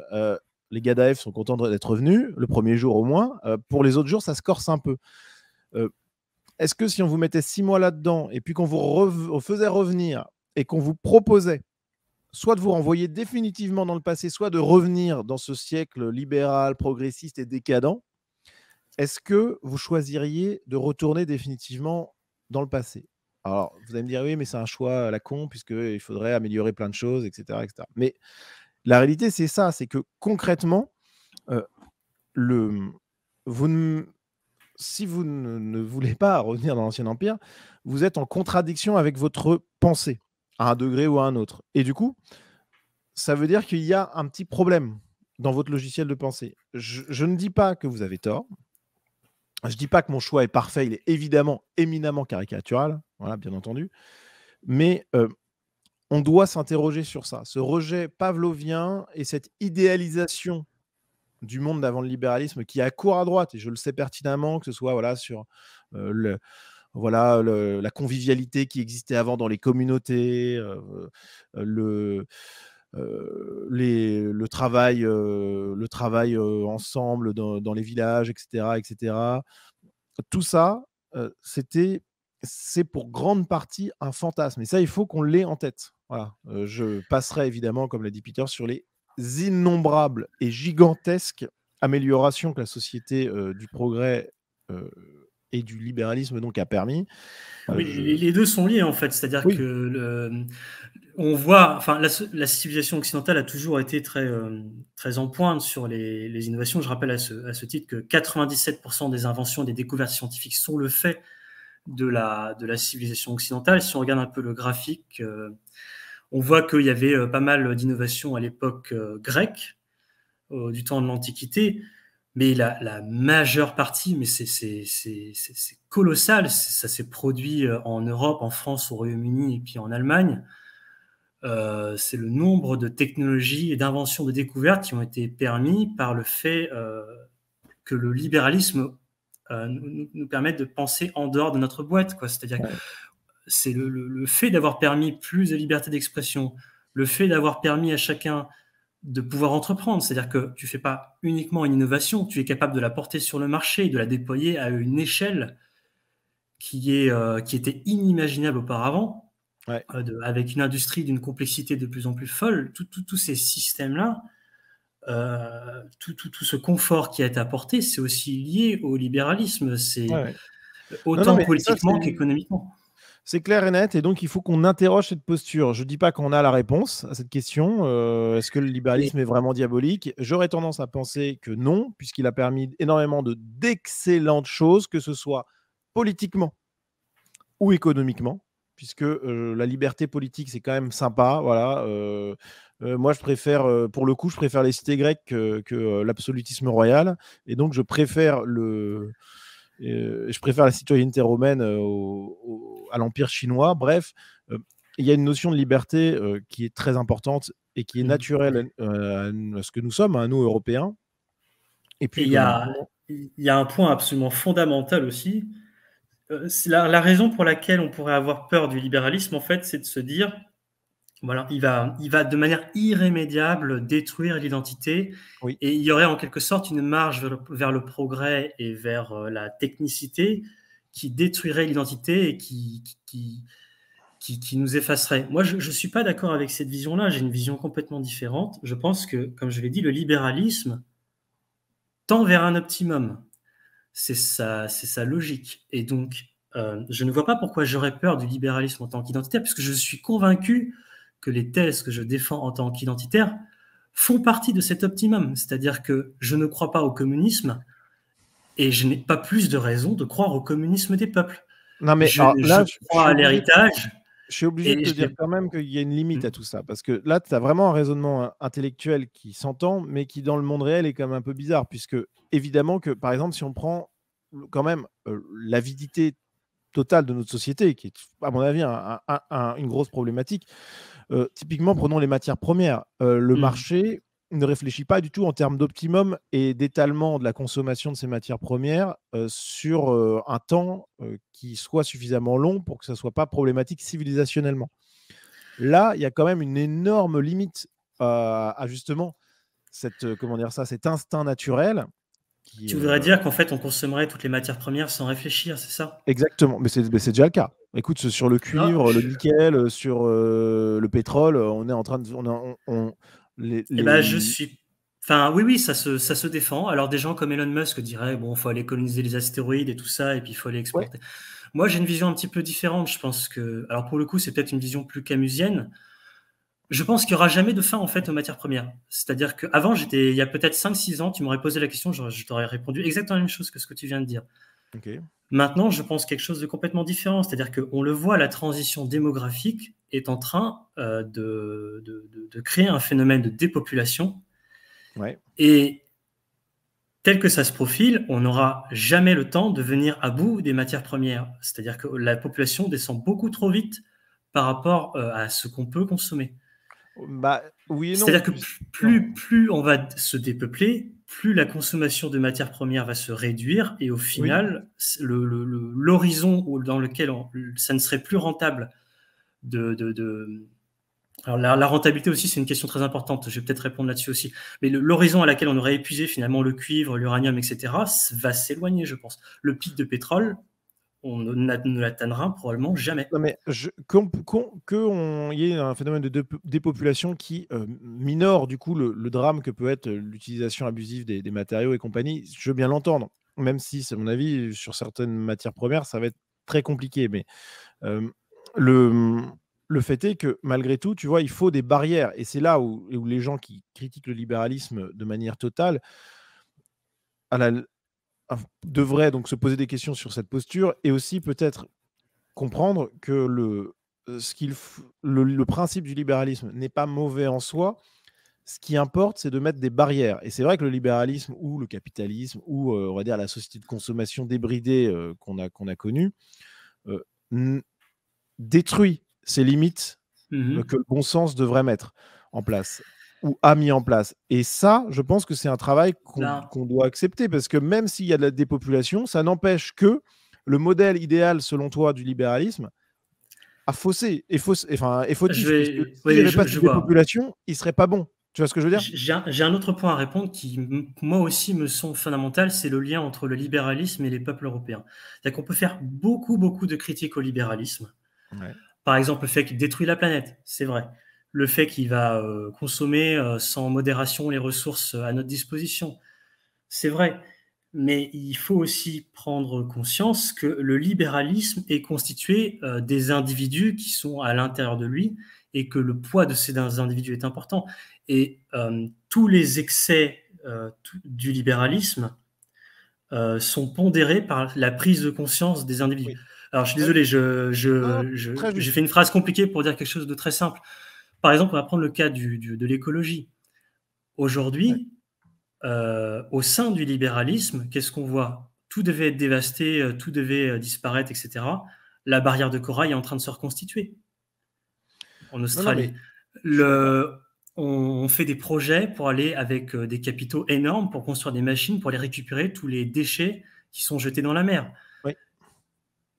les Gadaef sont contents d'être revenus, le premier jour au moins. Pour les autres jours, ça se corse un peu. Est-ce que si on vous mettait 6 mois là-dedans, et puis qu'on vous faisait revenir, et qu'on vous proposait soit de vous renvoyer définitivement dans le passé, soit de revenir dans ce siècle libéral, progressiste et décadent, est-ce que vous choisiriez de retourner définitivement dans le passé ? Alors, vous allez me dire, oui, mais c'est un choix à la con, puisqu'il faudrait améliorer plein de choses, etc. etc. Mais la réalité, c'est ça, c'est que concrètement, si vous ne voulez pas revenir dans l'Ancien Empire, vous êtes en contradiction avec votre pensée, à un degré ou à un autre. Et du coup, ça veut dire qu'il y a un petit problème dans votre logiciel de pensée. Je ne dis pas que vous avez tort. Je ne dis pas que mon choix est parfait, il est évidemment éminemment caricatural, voilà, bien entendu. Mais on doit s'interroger sur ça. Ce rejet pavlovien et cette idéalisation du monde d'avant le libéralisme qui est à court à droite, et je le sais pertinemment, que ce soit voilà, sur la convivialité qui existait avant dans les communautés, le travail ensemble dans les villages, etc., etc. Tout ça, c'est pour grande partie un fantasme. Et ça, il faut qu'on l'ait en tête. Voilà. Je passerai évidemment, comme l'a dit Peter, sur les innombrables et gigantesques améliorations que la société du progrès et du libéralisme donc a permis. Oui, les deux sont liés en fait, c'est-à-dire Oui. que on voit, enfin, la civilisation occidentale a toujours été très en pointe sur les innovations. Je rappelle à ce titre que 97% des inventions et des découvertes scientifiques sont le fait de la civilisation occidentale. Si on regarde un peu le graphique, on voit qu'il y avait pas mal d'innovations à l'époque grecque, du temps de l'Antiquité, mais la majeure partie, mais c'est colossal, ça s'est produit en Europe, en France, au Royaume-Uni et puis en Allemagne. C'est le nombre de technologies et d'inventions, de découvertes qui ont été permis par le fait que le libéralisme nous permet de penser en dehors de notre boîte, quoi. C'est-à-dire que Ouais. c'est le fait d'avoir permis plus de liberté d'expression, le fait d'avoir permis à chacun de pouvoir entreprendre. C'est-à-dire que tu ne fais pas uniquement une innovation, tu es capable de la porter sur le marché, de la déployer à une échelle qui était inimaginable auparavant, Ouais. avec une industrie d'une complexité de plus en plus folle. Tous ces systèmes-là, tout ce confort qui a été apporté, c'est aussi lié au libéralisme. C'est Ouais. Non, non, autant mais ça, politiquement qu'économiquement. c'est clair et net, et donc il faut qu'on interroge cette posture. Je ne dis pas qu'on a la réponse à cette question. Est-ce que le Et, libéralisme est vraiment diabolique? J'aurais tendance à penser que non, puisqu'il a permis énormément d'excellentes choses, que ce soit politiquement ou économiquement, puisque la liberté politique, c'est quand même sympa. Voilà. Moi, je préfère, pour le coup, je préfère les cités grecques que l'absolutisme royal, et donc je préfère la citoyenneté romaine à l'Empire chinois. Bref, il y a une notion de liberté qui est très importante et qui est naturelle à ce que nous sommes, à nous, Européens, et puis et économiquement. il y a un point absolument fondamental aussi. C'est la raison pour laquelle on pourrait avoir peur du libéralisme, en fait, c'est de se dire, voilà, il va de manière irrémédiable détruire l'identité, Oui. et il y aurait en quelque sorte une marge vers le progrès et vers la technicité qui détruirait l'identité et qui nous effacerait. Moi, je ne suis pas d'accord avec cette vision-là, j'ai une vision complètement différente. Je pense que, comme je l'ai dit, le libéralisme tend vers un optimum. C'est sa logique. Et donc, je ne vois pas pourquoi j'aurais peur du libéralisme en tant qu'identitaire, puisque je suis convaincu que les thèses que je défends en tant qu'identitaire font partie de cet optimum. C'est-à-dire que je ne crois pas au communisme et je n'ai pas plus de raison de croire au communisme des peuples. Non, mais alors, Je là, crois à l'héritage je suis obligé de et te je dire n'ai... quand même qu'il y a une limite Hmm. à tout ça. Parce que là, tu as vraiment un raisonnement intellectuel qui s'entend, mais qui, dans le monde réel, est quand même un peu bizarre. Puisque, évidemment, que par exemple, si on prend quand même l'avidité totale de notre société, qui est, à mon avis, une grosse problématique, typiquement, prenons les matières premières. Le Hmm. marché ne réfléchit pas du tout en termes d'optimum et d'étalement de la consommation de ces matières premières sur un temps qui soit suffisamment long pour que ça ne soit pas problématique civilisationnellement. Là, il y a quand même une énorme limite à justement comment dire ça, cet instinct naturel qui, Tu voudrais dire qu'en fait, on consommerait toutes les matières premières sans réfléchir, c'est ça? exactement, mais c'est déjà le cas. Écoute, sur le Non, cuivre, le nickel, sur le pétrole, on est en train de, eh ben, je suis. Enfin, oui, oui, ça se défend. Alors, des gens comme Elon Musk diraient, bon, il faut aller coloniser les astéroïdes et tout ça, et puis il faut aller ouais, exporter. Moi, j'ai une vision un petit peu différente. Je pense que, alors pour le coup, c'est peut-être une vision plus camusienne. Je pense qu'il n'y aura jamais de fin, en fait, aux matières premières. C'est-à-dire qu'avant, il y a peut-être 5 6 ans, tu m'aurais posé la question, je t'aurais répondu exactement la même chose que ce que tu viens de dire. ok. Maintenant, je pense quelque chose de complètement différent. C'est-à-dire qu'on le voit, la transition démographique est en train de créer un phénomène de dépopulation. Ouais. Et tel que ça se profile, on n'aura jamais le temps de venir à bout des matières premières. C'est-à-dire que la population descend beaucoup trop vite par rapport à ce qu'on peut consommer. Bah, oui et non. C'est-à-dire que plus on va se dépeupler, plus la consommation de matières premières va se réduire et au Oui, final, l'horizon dans lequel ça ne serait plus rentable de... Alors la rentabilité aussi, c'est une question très importante. Je vais peut-être répondre là-dessus aussi. Mais l'horizon à laquelle on aurait épuisé finalement le cuivre, l'uranium, etc., va s'éloigner, je pense. Le pic de pétrole, on ne l'atteindra probablement jamais. non, mais qu'il y ait un phénomène de dépopulation qui minore du coup le drame que peut être l'utilisation abusive des matériaux et compagnie, je veux bien l'entendre. même si, c'est mon avis, sur certaines matières premières, ça va être très compliqué. Mais le, le fait est que malgré tout, tu vois, il faut des barrières. Et c'est là où les gens qui critiquent le libéralisme de manière totale à la, devraient donc se poser des questions sur cette posture et aussi peut-être comprendre que le principe du libéralisme n'est pas mauvais en soi. Ce qui importe, c'est de mettre des barrières. Et c'est vrai que le libéralisme ou le capitalisme ou, on va dire, la société de consommation débridée qu'on a connue détruit ces limites que le bon sens devrait mettre en place ou a mis en place. Et ça, je pense que c'est un travail qu'on doit accepter parce que même s'il y a de la dépopulation, ça n'empêche que le modèle idéal, selon toi, du libéralisme a faussé et fautif. Puisque s'il n'y avait pas cette dépopulation, il ne serait pas bon. Tu vois ce que je veux dire? J'ai un autre point à répondre qui, moi aussi, me semble fondamental, c'est le lien entre le libéralisme et les peuples européens. C'est-à-dire qu'on peut faire beaucoup de critiques au libéralisme. Ouais. Par exemple, le fait qu'il détruit la planète, c'est vrai. Le fait qu'il va consommer sans modération les ressources à notre disposition, c'est vrai. Mais il faut aussi prendre conscience que le libéralisme est constitué des individus qui sont à l'intérieur de lui et que le poids de ces individus est important. Et tous les excès du libéralisme sont pondérés par la prise de conscience des individus. Oui. Alors, je suis désolé, Très j'ai juste. fait une phrase compliquée pour dire quelque chose de très simple. Par exemple, on va prendre le cas de l'écologie. Aujourd'hui, au sein du libéralisme, qu'est-ce qu'on voit? Tout devait être dévasté, tout devait disparaître, etc. La barrière de corail est en train de se reconstituer en Non, mais Australie. je suis d'accord. On fait des projets pour aller avec des capitaux énormes pour construire des machines pour aller récupérer tous les déchets qui sont jetés dans la mer. Oui.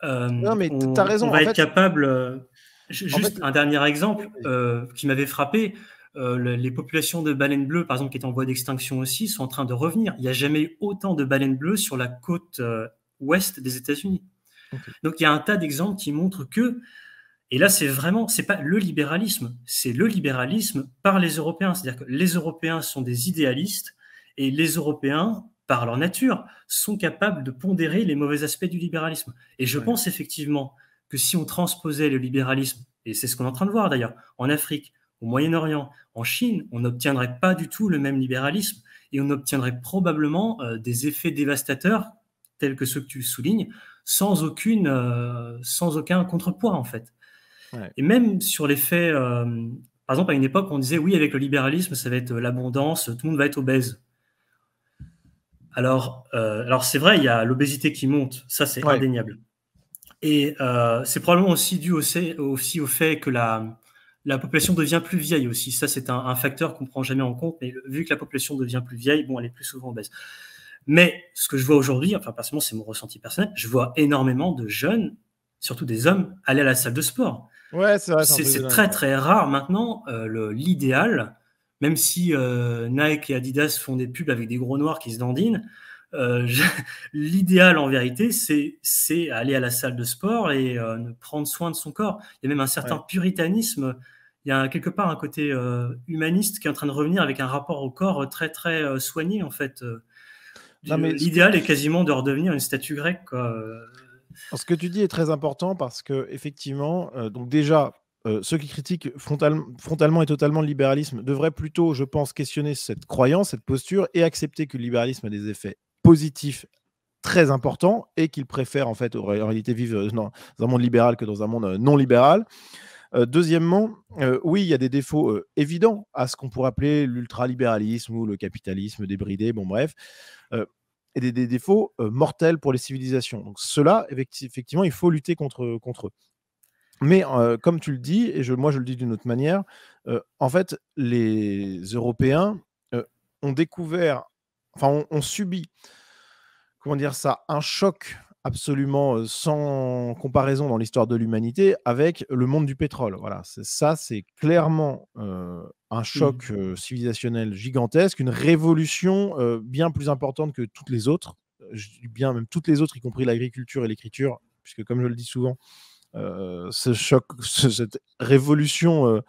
Non, mais tu as On raison. va En être fait, capable. Juste un dernier exemple vas-y. qui m'avait frappé. Les populations de baleines bleues, par exemple, qui étaient en voie d'extinction aussi, sont en train de revenir. Il n'y a jamais eu autant de baleines bleues sur la côte ouest des États-Unis. Okay. Donc il y a un tas d'exemples qui montrent que, et là c'est pas le libéralisme, c'est le libéralisme par les Européens. C'est-à-dire que les Européens sont des idéalistes et les Européens, par leur nature, sont capables de pondérer les mauvais aspects du libéralisme. Et je pense effectivement que si on transposait le libéralisme, et c'est ce qu'on est en train de voir d'ailleurs, en Afrique, au Moyen-Orient, en Chine, on n'obtiendrait pas du tout le même libéralisme et on obtiendrait probablement des effets dévastateurs tels que ceux que tu soulignes, sans aucun contrepoids en fait. Ouais. Et même sur les faits, par exemple à une époque on disait oui avec le libéralisme ça va être l'abondance, tout le monde va être obèse. Alors c'est vrai, il y a l'obésité qui monte, ça c'est indéniable. Et c'est probablement aussi dû aussi au fait que la population devient plus vieille aussi. Ça, c'est un facteur qu'on ne prend jamais en compte, mais vu que la population devient plus vieille, bon, elle est plus souvent obèse. Mais ce que je vois aujourd'hui, enfin, personnellement, c'est mon ressenti personnel, je vois énormément de jeunes, surtout des hommes, aller à la salle de sport. Ouais, c'est vrai, c'est très, très rare maintenant. L'idéal, même si Nike et Adidas font des pubs avec des gros noirs qui se dandinent, l'idéal en vérité, c'est aller à la salle de sport et prendre soin de son corps. Il y a même un certain puritanisme. Il y a quelque part un côté humaniste qui est en train de revenir avec un rapport au corps très très soigné en fait. L'idéal est quasiment de redevenir une statue grecque. Ce que tu dis est très important parce que effectivement, donc déjà, ceux qui critiquent frontalement et totalement le libéralisme devraient plutôt, je pense, questionner cette croyance, cette posture et accepter que le libéralisme a des effets positifs très importants et qu'ils préfèrent en fait en réalité vivre dans un monde libéral que dans un monde non libéral. Deuxièmement, oui, il y a des défauts évidents à ce qu'on pourrait appeler l'ultralibéralisme ou le capitalisme débridé, bon bref, et des défauts mortels pour les civilisations. Donc cela, effectivement, il faut lutter contre eux. Mais comme tu le dis, et moi je le dis d'une autre manière, en fait, les Européens ont découvert, enfin ont subi, comment dire ça, un choc absolument sans comparaison dans l'histoire de l'humanité avec le monde du pétrole. Voilà, c'est clairement un choc civilisationnel gigantesque, une révolution bien plus importante que toutes les autres. Je dis bien même toutes les autres, y compris l'agriculture et l'écriture, puisque comme je le dis souvent, ce choc, cette révolution,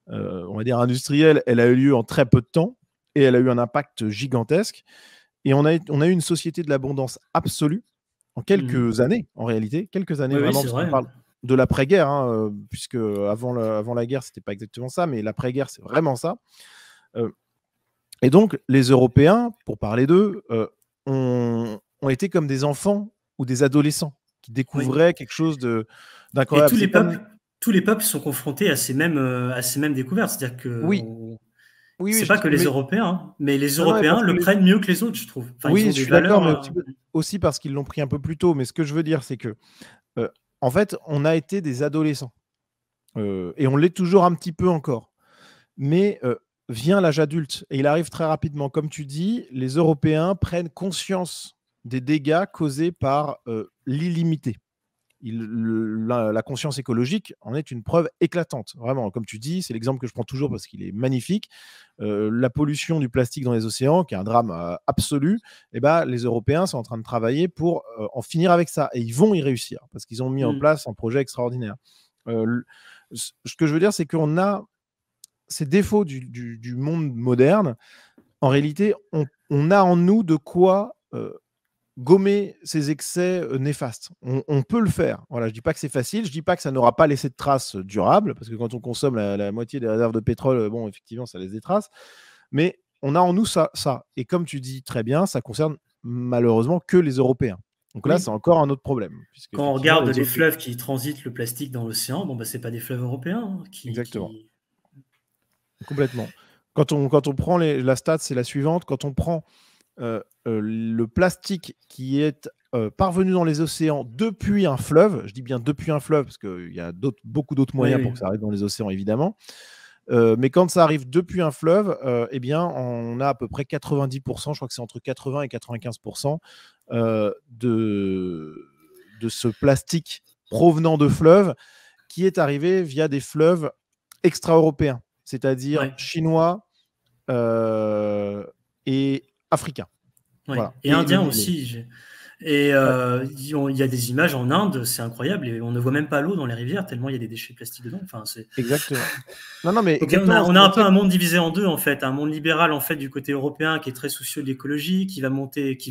on va dire industrielle, elle a eu lieu en très peu de temps et elle a eu un impact gigantesque. Et on a eu une société de l'abondance absolue en quelques années, en réalité, quelques années Oui, oui, vraiment, c'est parce vrai. qu'on parle de l'après-guerre, hein, puisque avant la guerre, c'était pas exactement ça, mais l'après-guerre, c'est vraiment ça. Et donc, les Européens, pour parler d'eux, ont été comme des enfants ou des adolescents qui Oui. découvraient quelque chose Et d'incroyable. C'est comme... tous les peuples sont confrontés à ces mêmes découvertes. C'est-à-dire que Oui, oui, c'est oui, pas que les mais Européens, hein, mais les non, non, mais Européens parce que le prennent mieux que les autres, je trouve. Enfin, ils oui, ont je des suis d'accord, mais valeurs. aussi parce qu'ils l'ont pris un peu plus tôt. Mais ce que je veux dire, c'est que, en fait, on a été des adolescents. Et on l'est toujours un petit peu encore. Mais vient l'âge adulte et il arrive très rapidement. Comme tu dis, les Européens prennent conscience des dégâts causés par l'illimité. La conscience écologique en est une preuve éclatante. Vraiment, comme tu dis, c'est l'exemple que je prends toujours parce qu'il est magnifique. La pollution du plastique dans les océans, qui est un drame absolu, eh ben, les Européens sont en train de travailler pour en finir avec ça. Et ils vont y réussir parce qu'ils ont mis en place un projet extraordinaire. Ce que je veux dire, c'est qu'on a ces défauts du monde moderne. En réalité, on a en nous de quoi gommer ces excès néfastes. On peut le faire. Voilà, je ne dis pas que c'est facile, je ne dis pas que ça n'aura pas laissé de traces durables, parce que quand on consomme la moitié des réserves de pétrole, bon, effectivement, ça laisse des traces. Mais on a en nous ça. Et comme tu dis très bien, ça concerne malheureusement que les Européens. Donc là, c'est Oui. encore un autre problème. Quand on regarde les fleuves qui transitent le plastique dans l'océan, bon, bah, c'est pas des fleuves européens Exactement. Complètement. Quand on prend la stat, c'est la suivante. Quand on prend le plastique qui est parvenu dans les océans depuis un fleuve, je dis bien depuis un fleuve, parce qu'il y a beaucoup d'autres moyens pour que ça arrive dans les océans, évidemment. Mais quand ça arrive depuis un fleuve, eh bien, on a à peu près 90%, je crois que c'est entre 80 et 95% de ce plastique provenant de fleuves qui est arrivé via des fleuves extra-européens, c'est-à-dire chinois et africains. Oui. Voilà. Et indien aussi. Et il y a des images en Inde, c'est incroyable, et on ne voit même pas l'eau dans les rivières, tellement il y a des déchets plastiques dedans. Enfin, exactement. Non, mais donc exactement. on a un peu un monde divisé en deux, en fait. Un monde libéral, en fait, du côté européen, qui est très soucieux de l'écologie, qui va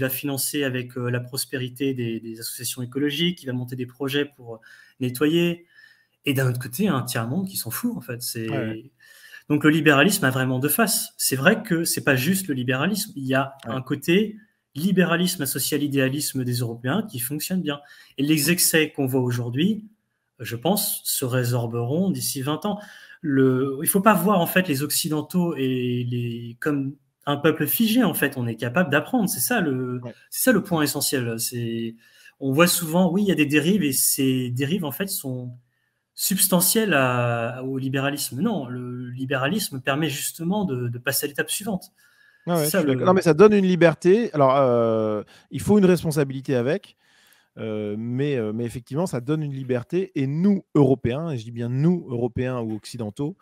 financer avec la prospérité des associations écologiques, qui va monter des projets pour nettoyer. Et d'un autre côté, un tiers-monde qui s'en fout, en fait. Donc le libéralisme a vraiment deux faces. C'est vrai que c'est pas juste le libéralisme. Il y a un côté libéralisme social idéalisme des Européens qui fonctionne bien. Et les excès qu'on voit aujourd'hui, je pense, se résorberont d'ici 20 ans. Il ne faut pas voir en fait les Occidentaux comme un peuple figé. En fait, on est capable d'apprendre. C'est ça le point essentiel. On voit souvent, oui, il y a des dérives et ces dérives en fait sont substantielles au libéralisme. Non, le libéralisme permet justement de passer à l'étape suivante. Je suis d'accord. Non, mais ça donne une liberté. Alors, il faut une responsabilité avec, mais effectivement, ça donne une liberté. Et nous, Européens, et je dis bien nous, Européens ou Occidentaux,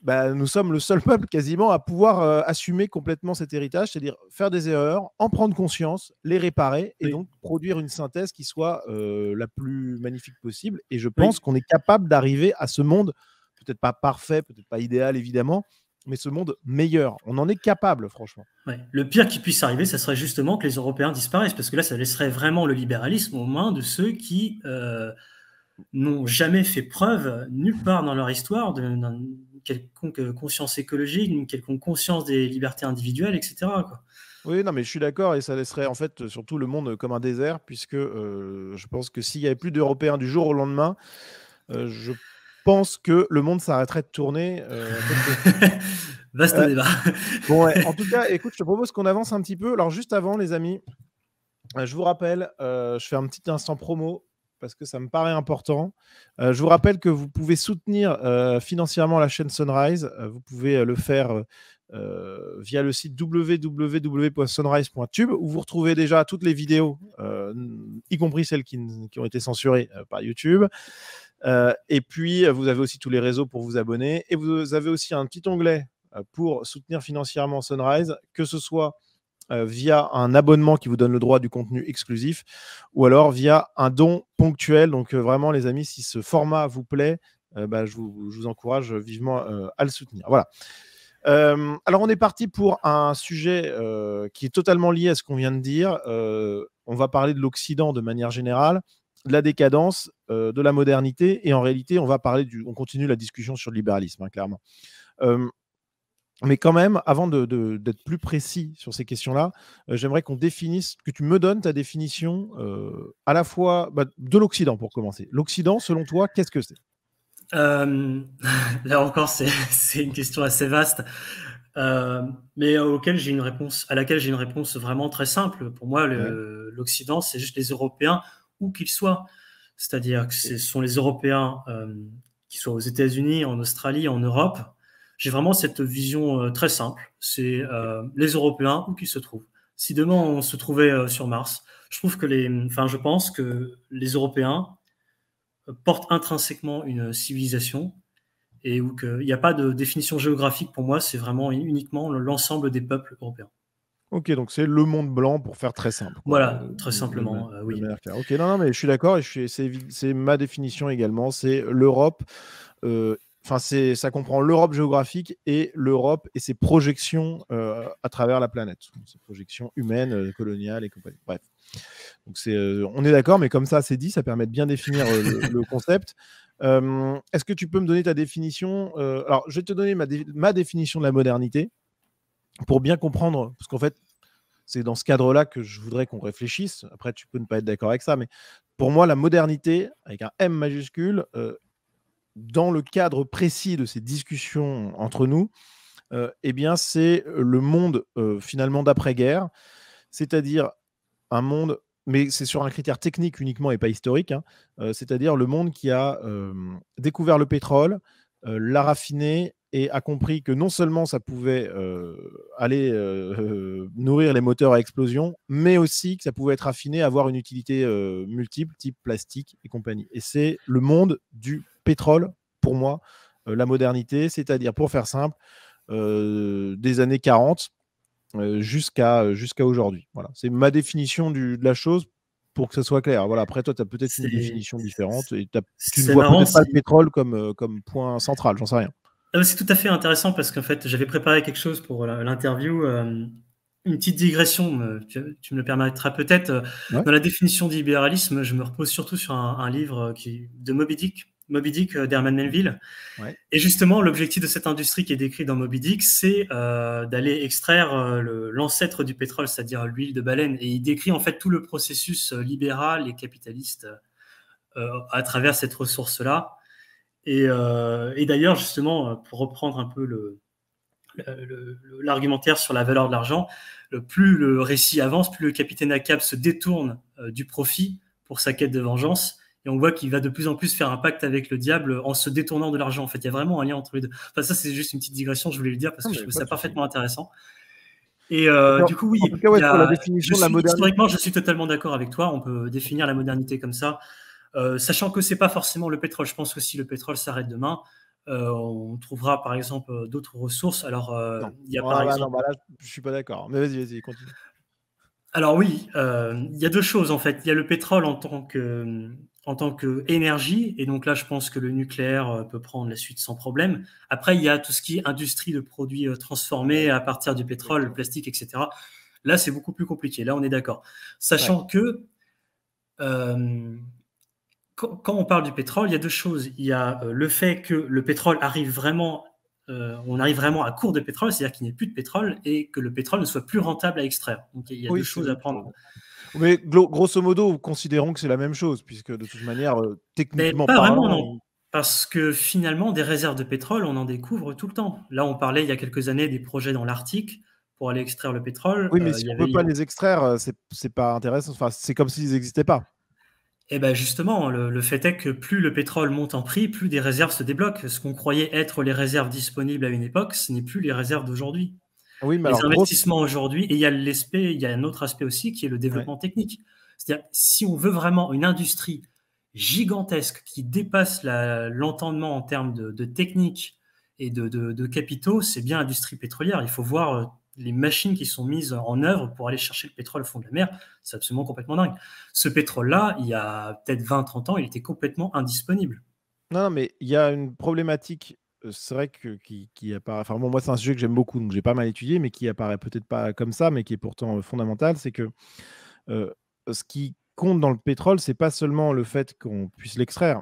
bah, nous sommes le seul peuple quasiment à pouvoir assumer complètement cet héritage, c'est-à-dire faire des erreurs, en prendre conscience, les réparer et donc produire une synthèse qui soit la plus magnifique possible. Et je pense qu'on est capable d'arriver à ce monde, peut-être pas parfait, peut-être pas idéal évidemment, mais ce monde meilleur. On en est capable, franchement. Ouais. Le pire qui puisse arriver, ça serait justement que les Européens disparaissent, parce que là, ça laisserait vraiment le libéralisme aux mains de ceux qui n'ont jamais fait preuve, nulle part dans leur histoire, d'une quelconque conscience écologique, d'une quelconque conscience des libertés individuelles, etc., quoi. Oui, non, mais je suis d'accord, et ça laisserait en fait surtout le monde comme un désert, puisque je pense que s'il n'y avait plus d'Européens du jour au lendemain, je pense que le monde s'arrêterait de tourner. Vaste débat. Bon, ouais. En tout cas, écoute, je te propose qu'on avance un petit peu. Alors, juste avant, les amis, je vous rappelle, je fais un petit instant promo parce que ça me paraît important. Je vous rappelle que vous pouvez soutenir financièrement la chaîne Sunrise. Vous pouvez le faire via le site www.sunrise.tube où vous retrouvez déjà toutes les vidéos, y compris celles qui ont été censurées par YouTube. Et puis, vous avez aussi tous les réseaux pour vous abonner. Et vous avez aussi un petit onglet pour soutenir financièrement Sunrise, que ce soit via un abonnement qui vous donne le droit du contenu exclusif ou alors via un don ponctuel. Donc vraiment les amis, si ce format vous plaît, je vous encourage vivement à le soutenir. Voilà. Alors, on est parti pour un sujet qui est totalement lié à ce qu'on vient de dire. On va parler de l'Occident de manière générale, de la décadence, de la modernité, et en réalité, on continue la discussion sur le libéralisme, hein, clairement. Mais quand même, avant d'être plus précis sur ces questions-là, j'aimerais que tu me donnes ta définition à la fois de l'Occident pour commencer. L'Occident, selon toi, qu'est-ce que c'est? Là encore, c'est une question assez vaste, mais à laquelle j'ai une réponse vraiment très simple. Pour moi, Ouais. l'Occident, c'est juste les Européens, où qu'ils soient. C'est-à-dire que ce sont les Européens, qui soient aux États-Unis, en Australie, en Europe. J'ai vraiment cette vision très simple. C'est les Européens, où qu'ils se trouvent. Si demain on se trouvait sur Mars, je pense que les Européens portent intrinsèquement une civilisation et où il n'y a pas de définition géographique pour moi, c'est vraiment uniquement l'ensemble des peuples européens. Ok, donc c'est le monde blanc pour faire très simple, quoi, Voilà, très simplement, de oui. manière claire. Ok, non, non, mais je suis d'accord et c'est ma définition également. C'est l'Europe. Enfin, ça comprend l'Europe géographique et l'Europe et ses projections à travers la planète, ses projections humaines, coloniales et compagnie. Bref. Donc on est d'accord, mais comme ça, c'est dit, ça permet de bien définir le concept. Est-ce que tu peux me donner ta définition Alors, je vais te donner ma définition de la modernité pour bien comprendre, parce qu'en fait, c'est dans ce cadre-là que je voudrais qu'on réfléchisse. Après, tu peux ne pas être d'accord avec ça, mais pour moi, la modernité, avec un M majuscule, dans le cadre précis de ces discussions entre nous, eh bien, c'est le monde finalement d'après-guerre, c'est-à-dire un monde, mais c'est sur un critère technique uniquement et pas historique, hein, c'est-à-dire le monde qui a découvert le pétrole, l'a raffiné et a compris que non seulement ça pouvait aller nourrir les moteurs à explosion, mais aussi que ça pouvait être raffiné, avoir une utilité multiple, type plastique et compagnie. Et c'est le monde du pétrole, pour moi, la modernité, c'est-à-dire, pour faire simple, des années 40 jusqu'à aujourd'hui. Voilà. C'est ma définition de la chose pour que ça soit clair. Voilà. Après, toi, tu as peut-être une C'est définition différente et tu ne c'est vois marrant, peut-être pas le pétrole comme point central, j'en sais rien. c'est tout à fait intéressant parce qu'en fait, j'avais préparé quelque chose pour l'interview, une petite digression, tu me le permettras peut-être. Ouais. Dans la définition du libéralisme, je me repose surtout sur un livre de Moby Dick d'Herman Melville. Ouais. Et justement, l'objectif de cette industrie qui est décrite dans Moby Dick, c'est d'aller extraire l'ancêtre du pétrole, c'est-à-dire l'huile de baleine. Et il décrit en fait tout le processus libéral et capitaliste à travers cette ressource-là. Et d'ailleurs, justement, pour reprendre un peu l'argumentaire sur la valeur de l'argent, plus le récit avance, plus le capitaine Ahab se détourne du profit pour sa quête de vengeance. Et on voit qu'il va de plus en plus faire un pacte avec le diable en se détournant de l'argent. En fait, il y a vraiment un lien entre les deux. Enfin, ça, c'est juste une petite digression, je voulais le dire parce Non, que je mais trouve pas ça de souci. parfaitement intéressant. Et D'accord. du coup, En oui, tout cas, ouais, sur la définition de la modernité. historiquement, je suis totalement d'accord avec toi. On peut définir la modernité comme ça. Sachant que c'est pas forcément le pétrole. Je pense que si le pétrole s'arrête demain, on trouvera par exemple d'autres ressources. Alors, Non. il y a par Non, exemple. là, je suis pas d'accord. Mais vas-y, continue. Alors oui, il y a deux choses en fait. Il y a le pétrole en tant que énergie, et donc là, je pense que le nucléaire peut prendre la suite sans problème. Après, il y a tout ce qui est industrie de produits transformés à partir du pétrole, le Exactement. plastique, etc. Là, c'est beaucoup plus compliqué. Là, on est d'accord. Ouais. Sachant que euh, quand on parle du pétrole, il y a deux choses. Il y a le fait que le pétrole arrive vraiment, on arrive vraiment à court de pétrole, c'est-à-dire qu'il n'y ait plus de pétrole et que le pétrole ne soit plus rentable à extraire. Donc il y a deux Oui, c'est choses à l'autre prendre. chose. Mais grosso modo, considérons que c'est la même chose, puisque de toute manière, Mais techniquement pas vraiment, parlant, non. Parce que finalement, des réserves de pétrole, on en découvre tout le temps. Là, on parlait il y a quelques années des projets dans l'Arctique pour aller extraire le pétrole. oui, mais si Il y on peut avait, pas les extraire, c'est pas intéressant. Enfin, c'est comme s'ils n'existaient pas. Et ben justement, le fait est que plus le pétrole monte en prix, plus des réserves se débloquent. Ce qu'on croyait être les réserves disponibles à une époque, ce n'est plus les réserves d'aujourd'hui. Oui, mais Les alors, grosse. investissements aujourd'hui, et il y a un autre aspect aussi qui est le Ouais. développement technique. C'est-à-dire, si on veut vraiment une industrie gigantesque qui dépasse l'entendement en termes de technique et de capitaux, c'est bien l'industrie pétrolière. Il faut voir les machines qui sont mises en œuvre pour aller chercher le pétrole au fond de la mer. C'est absolument complètement dingue. Ce pétrole-là, il y a peut-être 20-30 ans, il était complètement indisponible. Non, non, mais il y a une problématique c'est vrai que qui apparaît, enfin bon, moi c'est un sujet que j'aime beaucoup, donc j'ai pas mal étudié, mais qui apparaît peut-être pas comme ça, mais qui est pourtant, fondamental, c'est que, heu, ce qui compte dans le pétrole, c'est pas seulement le fait qu'on puisse l'extraire,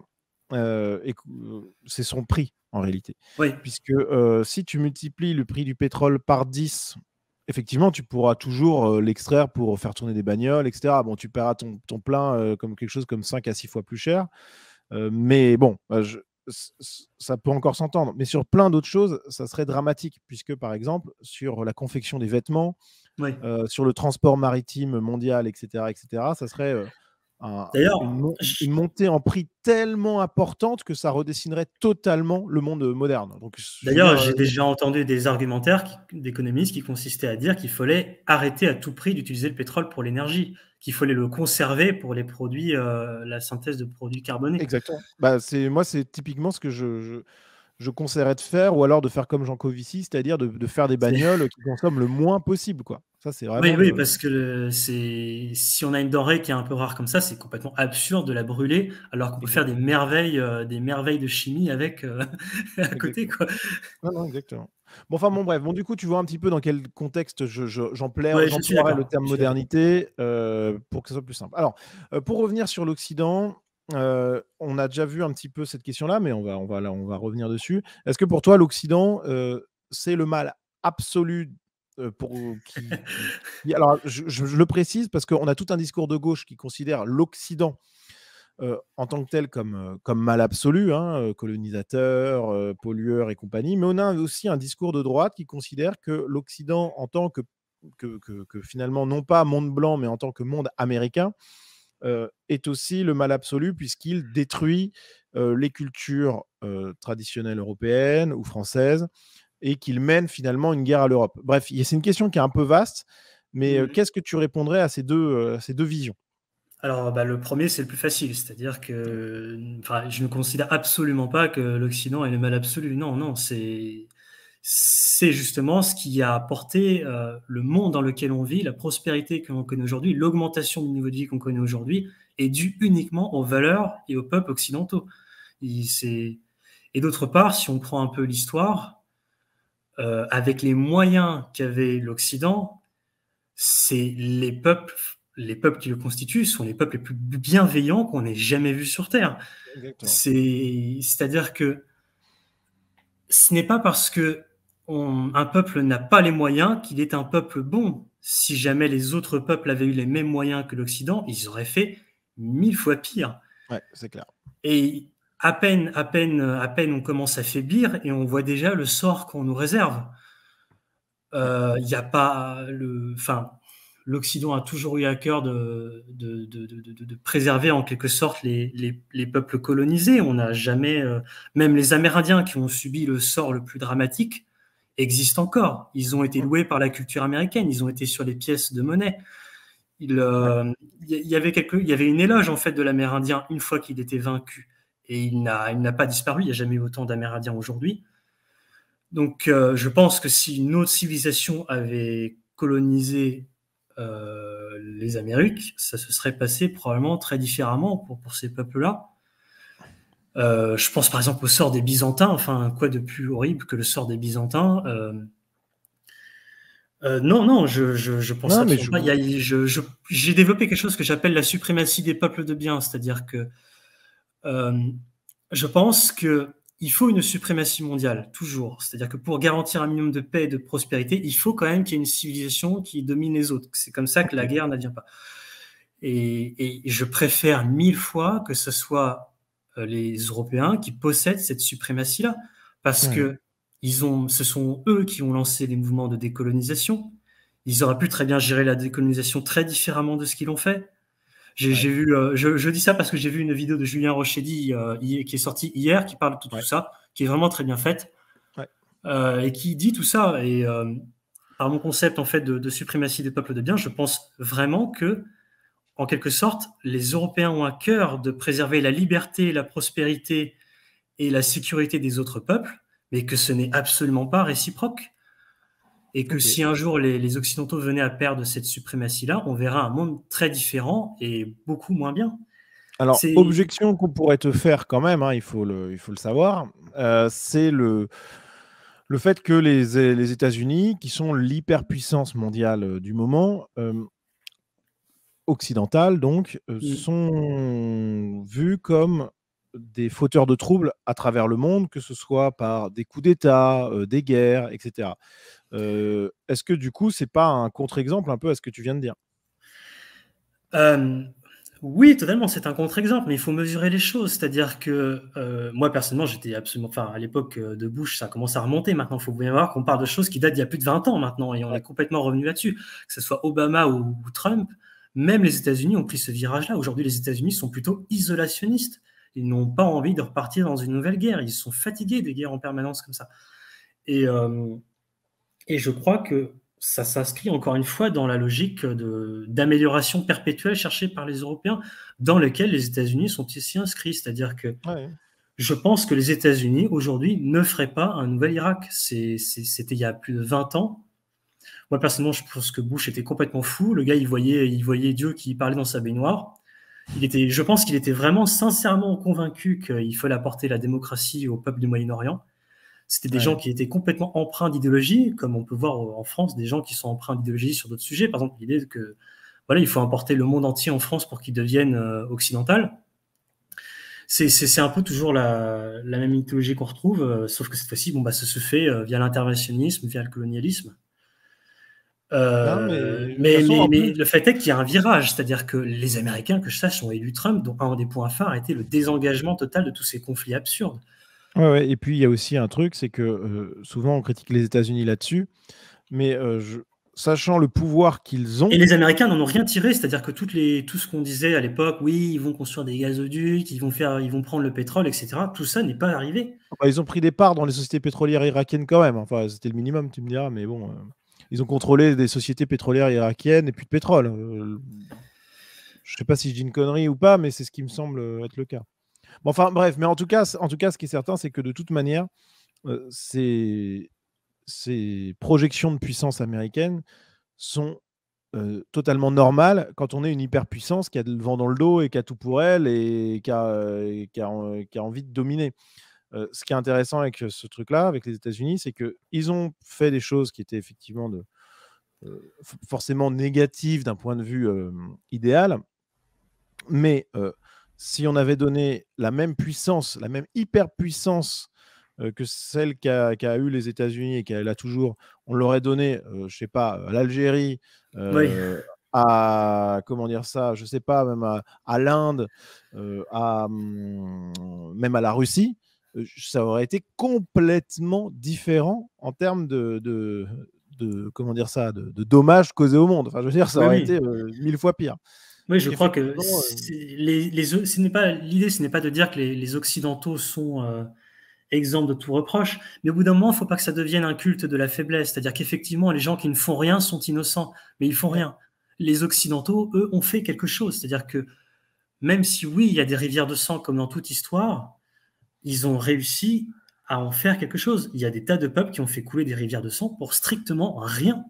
et que c'est son prix en réalité. Oui, Puisque, si tu multiplies le prix du pétrole par 10, effectivement, tu pourras toujours, l'extraire pour faire tourner des bagnoles et cetera. Bon, tu paieras ton plein, comme quelque chose comme 5 à 6 fois plus cher. Mais bon, ça peut encore s'entendre. Mais sur plein d'autres choses, ça serait dramatique puisque, par exemple, sur la confection des vêtements, oui. sur le transport maritime mondial et cetera, ça serait, un D'ailleurs, une montée en prix tellement importante que ça redessinerait totalement le monde, moderne. Donc je veux dire, J'ai déjà entendu des argumentaires d'économistes qui consistaient à dire qu'il fallait arrêter à tout prix d'utiliser le pétrole pour l'énergie, qu'il fallait le conserver pour les produits, la synthèse de produits carbonés. exactement. Bah, c'est typiquement ce que je conseillerais de faire, ou alors de faire comme Jean Covici, c'est-à-dire de faire des C'est- bagnoles qui consomment le moins possible, quoi. Ça, c'est Oui, vraiment oui, le parce que si on a une denrée qui est un peu rare comme ça, c'est complètement absurde de la brûler, alors qu'on peut faire exactement, des merveilles de chimie avec à côté, exactement. quoi. Non, non, exactement. Bon, enfin, bon, bref. Bon, du coup, tu vois un petit peu dans quel contexte Ouais, je suis j'emploierais le d'accord. terme Je suis d'accord. modernité, pour que ce soit plus simple. Alors, pour revenir sur l'Occident, on a déjà vu un petit peu cette question-là, mais on va revenir dessus. Est-ce que pour toi, l'Occident, c'est le mal absolu, pour alors je le précise parce qu'on a tout un discours de gauche qui considère l'Occident, en tant que tel comme mal absolu, hein, colonisateur, pollueur et compagnie. Mais on a aussi un discours de droite qui considère que l'Occident en tant que finalement non pas monde blanc, mais en tant que monde américain, est aussi le mal absolu puisqu'il détruit, les cultures, traditionnelles européennes ou françaises et qu'il mène finalement une guerre à l'Europe. Bref, c'est une question qui est un peu vaste, mais, Mmh. qu'est-ce que tu répondrais à ces 2 visions? Alors, bah, le premier, c'est le plus facile, c'est-à-dire que, enfin, je ne considère absolument pas que l'Occident est le mal absolu. Non, non, c'est justement ce qui a apporté, le monde dans lequel on vit, la prospérité que l'on connaît aujourd'hui, l'augmentation du niveau de vie qu'on connaît aujourd'hui est due uniquement aux valeurs et aux peuples occidentaux. Il c'est et d'autre part, si on prend un peu l'histoire, avec les moyens qu'avait l'Occident, c'est les peuples qui le constituent sont les peuples les plus bienveillants qu'on ait jamais vus sur terre. Exactement. C'est-à-dire que ce n'est pas parce que un peuple n'a pas les moyens qu'il est un peuple bon. Si jamais les autres peuples avaient eu les mêmes moyens que l'Occident, ils auraient fait 1000 fois pire. Ouais, c'est clair. Et à peine on commence à faiblir et on voit déjà le sort qu'on nous réserve. Ouais. Il y a pas le, enfin, l'Occident a toujours eu à cœur de préserver en quelque sorte les peuples colonisés. On n'a jamais, même les Amérindiens qui ont subi le sort le plus dramatique existent encore. Ils ont été Mmh. loués par la culture américaine. Ils ont été sur les pièces de monnaie. Ouais. Il y avait une éloge en fait de l'Amérindien une fois qu'il était vaincu. Et il n'a pas disparu. Il n'y a jamais eu autant d'Amérindiens aujourd'hui. Donc, je pense que si une autre civilisation avait colonisé les Amériques, ça se serait passé probablement très différemment pour ces peuples-là. Je pense par exemple au sort des Byzantins. Enfin, quoi de plus horrible que le sort des Byzantins? Non, non, je pense Non, mais absolument pas. J'ai développé quelque chose que j'appelle la suprématie des peuples de bien, c'est-à-dire que euh, je pense que il faut une suprématie mondiale, toujours. C'est-à-dire que pour garantir un minimum de paix et de prospérité, il faut quand même qu'il y ait une civilisation qui domine les autres. C'est comme ça que la OK. guerre n'advient pas. Et je préfère 1000 fois que ce soit les Européens qui possèdent cette suprématie-là, parce Mmh. que ce sont eux qui ont lancé les mouvements de décolonisation. Ils auraient pu très bien gérer la décolonisation très différemment de ce qu'ils ont fait. Ouais. Je dis ça parce que j'ai vu une vidéo de Julien Rochedi qui est sortie hier, qui parle de tout Ouais. ça, qui est vraiment très bien faite, Ouais. et qui dit tout ça. Et par mon concept en fait de suprématie des peuples de bien, je pense vraiment que, en quelque sorte, les Européens ont à cœur de préserver la liberté, la prospérité et la sécurité des autres peuples, mais que ce n'est absolument pas réciproque. Et que OK. si un jour les Occidentaux venaient à perdre cette suprématie-là, on verra un monde très différent et beaucoup moins bien. Alors, C'est objection qu'on pourrait te faire quand même, hein, il faut le savoir, c'est le fait que les États-Unis, qui sont l'hyperpuissance mondiale du moment, occidentale donc, mmh, sont vus comme des fauteurs de troubles à travers le monde, que ce soit par des coups d'État, des guerres, et cetera. Est-ce que du coup, c'est pas un contre-exemple un peu à ce que tu viens de dire? hem, oui, totalement, c'est un contre-exemple, mais il faut mesurer les choses. C'est-à-dire que, moi, personnellement, j'étais absolument enfin, à l'époque, de Bush, ça commence à remonter maintenant. Il faut bien voir qu'on parle de choses qui datent d'il y a plus de 20 ans maintenant et on Ouais, est complètement revenu là-dessus. Que ce soit Obama ou Trump, même les États-Unis ont pris ce virage-là. Aujourd'hui, les États-Unis sont plutôt isolationnistes. Ils n'ont pas envie de repartir dans une nouvelle guerre. Ils sont fatigués des guerres en permanence comme ça et hem et je crois que ça s'inscrit encore une fois dans la logique d'amélioration perpétuelle cherchée par les Européens, dans lequel les États-Unis sont ici inscrits. C'est-à-dire que ouais, je pense que les États-Unis, aujourd'hui, ne feraient pas un nouvel Irak. C'était il y a plus de 20 ans. Moi, personnellement, je pense que Bush était complètement fou. Le gars, il voyait Dieu qui parlait dans sa baignoire. Je pense qu'il était vraiment sincèrement convaincu qu'il fallait apporter la démocratie au peuple du Moyen-Orient. C'était des gens ouais, qui étaient complètement empreints d'idéologie, comme on peut voir en France, des gens qui sont empreints d'idéologie sur d'autres sujets. Par exemple, l'idée que voilà, il faut importer le monde entier en France pour qu'il devienne occidental. C'est un peu toujours la même mythologie qu'on retrouve, sauf que cette fois-ci, bon, bah, ça se fait via l'interventionnisme, via le colonialisme. non, mais de toute façon, en Mais plus, le fait est qu'il y a un virage, c'est-à-dire que les Américains, que je sache, ont élu Trump, dont un des points phares était le désengagement total de tous ces conflits absurdes. ouais, ouais, et puis il y a aussi un truc, c'est que, souvent on critique les États-Unis là-dessus, mais, je sachant le pouvoir qu'ils Et ont, les Américains n'en ont rien tiré, c'est-à-dire que tout ce qu'on disait à l'époque, oui, ils vont construire des gazoducs, ils vont prendre le pétrole, etc. Tout ça n'est pas arrivé. bah, ils ont pris des parts dans les sociétés pétrolières irakiennes quand même. Enfin, c'était le minimum, tu me diras, mais bon, ils ont contrôlé des sociétés pétrolières irakiennes et plus de pétrole. Je sais pas si je dis une connerie ou pas, mais c'est ce qui me semble être le cas. Bon, enfin, bref, mais en tout cas, ce qui est certain, c'est que de toute manière, ces projections de puissance américaine sont totalement normales quand on est une hyperpuissance qui a le vent dans le dos et qui a tout pour elle et qui a envie de dominer. Ce qui est intéressant avec ce truc-là, avec les États-Unis, c'est qu'ils ont fait des choses qui étaient effectivement forcément négatives d'un point de vue idéal, mais si on avait donné la même puissance, la même hyperpuissance que celle qu'a eu les États-Unis et qu'elle a toujours, on l'aurait donné, je sais pas, à l'Algérie, Oui, à comment dire ça, je sais pas, même à l'Inde, même à la Russie, ça aurait été complètement différent en termes de comment dire ça, de dommages causés au monde. Enfin, je veux dire, ça oui, aurait été oui. 1000 fois pire. Oui, je Donc crois que effectivement, ce n'est pas l'idée, ce n'est pas de dire que les Occidentaux sont exempts de tout reproche, mais au bout d'un moment, il ne faut pas que ça devienne un culte de la faiblesse. C'est-à-dire qu'effectivement, les gens qui ne font rien sont innocents, mais ils font ouais. rien. Les Occidentaux, eux, ont fait quelque chose. C'est-à-dire que même si oui, il y a des rivières de sang comme dans toute histoire, ils ont réussi à en faire quelque chose. Il y a des tas de peuples qui ont fait couler des rivières de sang pour strictement rien.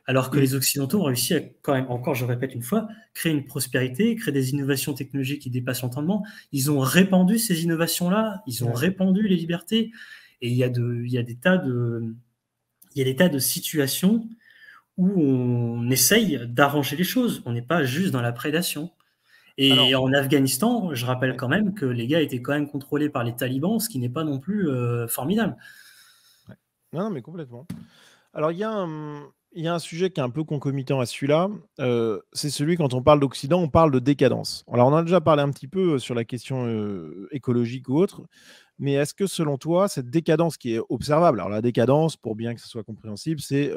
Alors que Et les Occidentaux ont réussi à, quand même, encore je répète une fois, créer une prospérité, créer des innovations technologiques qui dépassent l'entendement. Ils ont répandu ces innovations-là, ils ont ouais. répandu les libertés. Et il y a des tas de, il y a des tas de situations où on essaye d'arranger les choses. On n'est pas juste dans la prédation. Et Alors, en Afghanistan, je rappelle ouais, quand même que les gars étaient quand même contrôlés par les talibans, ce qui n'est pas non plus formidable. ouais. Non, non, mais complètement. Alors, il y a un sujet qui est un peu concomitant à celui-là, c'est celui quand on parle d'Occident, on parle de décadence. Alors, on a déjà parlé un petit peu sur la question écologique ou autre, mais est-ce que selon toi, cette décadence qui est observable, alors la décadence, pour bien que ce soit compréhensible, c'est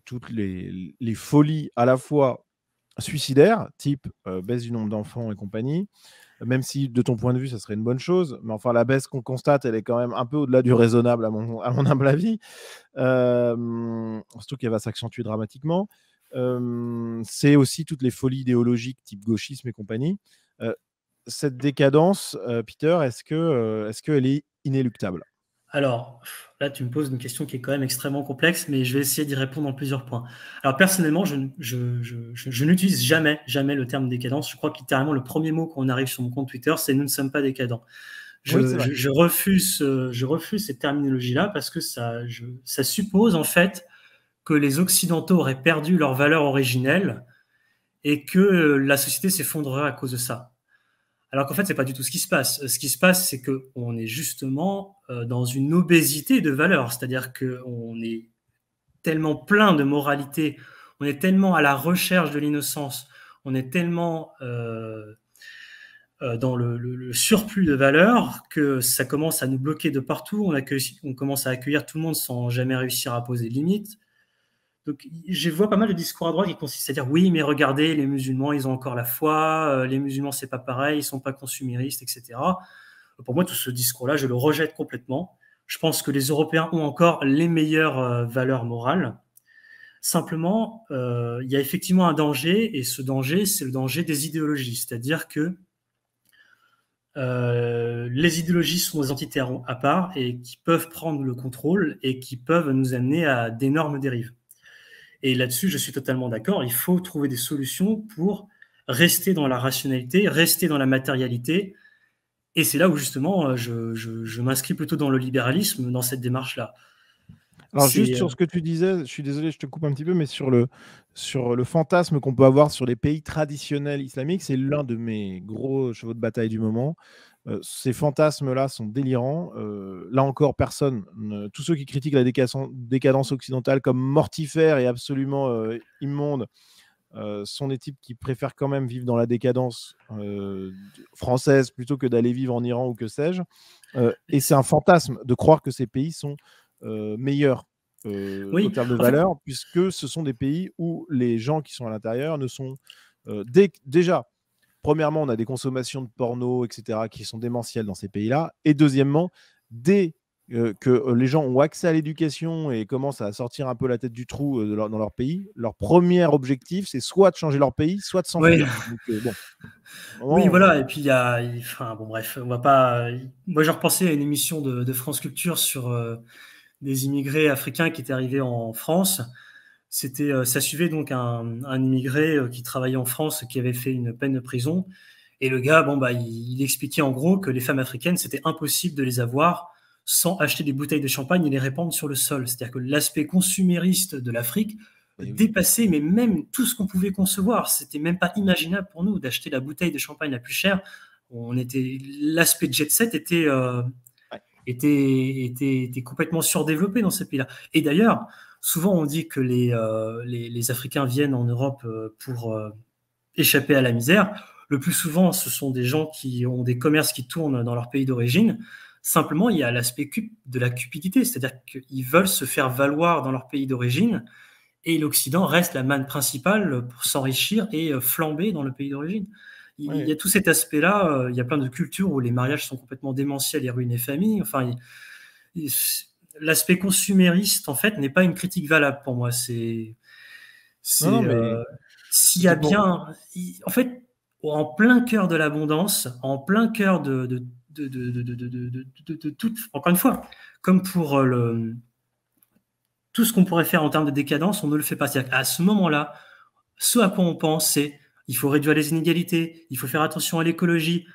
toutes les folies à la fois suicidaires, type baisse du nombre d'enfants et compagnie, même si de ton point de vue, ça serait une bonne chose, mais enfin, la baisse qu'on constate, elle est quand même un peu au-delà du raisonnable, à mon humble avis. Surtout qu'elle va s'accentuer dramatiquement. C'est aussi toutes les folies idéologiques, type gauchisme et compagnie. Cette décadence, Peter, est-ce qu'elle est inéluctable? Alors, là, tu me poses une question qui est quand même extrêmement complexe, mais je vais essayer d'y répondre en plusieurs points. Alors, personnellement, je n'utilise jamais, jamais le terme décadence. Je crois que littéralement, le premier mot quand on arrive sur mon compte Twitter, c'est nous ne sommes pas décadents. Oui, c'est vrai. Je refuse cette terminologie-là parce que ça suppose en fait que les Occidentaux auraient perdu leur valeur originelle et que la société s'effondrerait à cause de ça. Alors qu'en fait, c'est pas du tout ce qui se passe. Ce qui se passe, c'est qu'on est justement dans une obésité de valeurs, c'est-à-dire qu'on est tellement plein de moralité, on est tellement à la recherche de l'innocence, on est tellement dans le surplus de valeurs que ça commence à nous bloquer de partout, on commence à accueillir tout le monde sans jamais réussir à poser de limites. Donc, je vois pas mal de discours à droite qui consistent à dire oui, mais regardez, les musulmans, ils ont encore la foi, les musulmans, c'est pas pareil, ils sont pas consuméristes, etc. Pour moi, tout ce discours-là, je le rejette complètement. Je pense que les Européens ont encore les meilleures valeurs morales. Simplement, il y a effectivement un danger, et ce danger, c'est le danger des idéologies. C'est-à-dire que les idéologies sont des entités à part et qui peuvent prendre le contrôle et qui peuvent nous amener à d'énormes dérives. Et là-dessus, je suis totalement d'accord. Il faut trouver des solutions pour rester dans la rationalité, rester dans la matérialité. Et c'est là où justement, je m'inscris plutôt dans le libéralisme, dans cette démarche-là. Alors juste sur ce que tu disais, je suis désolé, je te coupe un petit peu, mais sur le fantasme qu'on peut avoir sur les pays traditionnels islamiques, c'est l'un de mes gros chevaux de bataille du moment. Ces fantasmes-là sont délirants. Là encore, tous ceux qui critiquent la décadence occidentale comme mortifère et absolument immonde, sont des types qui préfèrent quand même vivre dans la décadence française plutôt que d'aller vivre en Iran ou que sais-je. Et c'est un fantasme de croire que ces pays sont meilleurs Oui, au terme de en fait, valeur, puisque ce sont des pays où les gens qui sont à l'intérieur ne sont déjà. Premièrement, on a des consommations de porno, etc., qui sont démentielles dans ces pays-là. Et deuxièmement, dès que les gens ont accès à l'éducation et commencent à sortir un peu la tête du trou dans leur pays, leur premier objectif, c'est soit de changer leur pays, soit de oui, s'enfuir. Donc, bon, oui, vraiment, voilà. Et puis enfin, bon, bref, on va pas. Moi, j'ai repensé à une émission de France Culture sur des immigrés africains qui étaient arrivés en France. Ça suivait donc un immigré qui travaillait en France, qui avait fait une peine de prison. Et le gars, bon, bah, il expliquait en gros que les femmes africaines, c'était impossible de les avoir sans acheter des bouteilles de champagne et les répandre sur le sol. C'est-à-dire que l'aspect consumériste de l'Afrique eh oui. dépassait, mais même tout ce qu'on pouvait concevoir. C'était même pas imaginable pour nous d'acheter la bouteille de champagne la plus chère. L'aspect jet set Ouais. était complètement surdéveloppé dans ces pays-là. Et d'ailleurs, souvent on dit que les Africains viennent en Europe pour échapper à la misère. Le plus souvent, ce sont des gens qui ont des commerces qui tournent dans leur pays d'origine. Simplement, il y a l'aspect de la cupidité, c'est-à-dire qu'ils veulent se faire valoir dans leur pays d'origine et l'Occident reste la manne principale pour s'enrichir et flamber dans le pays d'origine. Il y Ouais. a tout cet aspect-là. Il y a plein de cultures où les mariages sont complètement démentiels et ruinent les familles. Enfin, l'aspect consumériste, en fait, n'est pas une critique valable pour moi. Non, non, C'est mais s'il y a c'était pour. bien, en fait, en plein cœur de l'abondance, en plein cœur de tout, encore une fois, comme pour tout ce qu'on pourrait faire en termes de décadence, on ne le fait pas. C'est-à-dire qu'à ce moment-là, ce à quoi on pense, c'est il faut réduire les inégalités, il faut faire attention à l'écologie,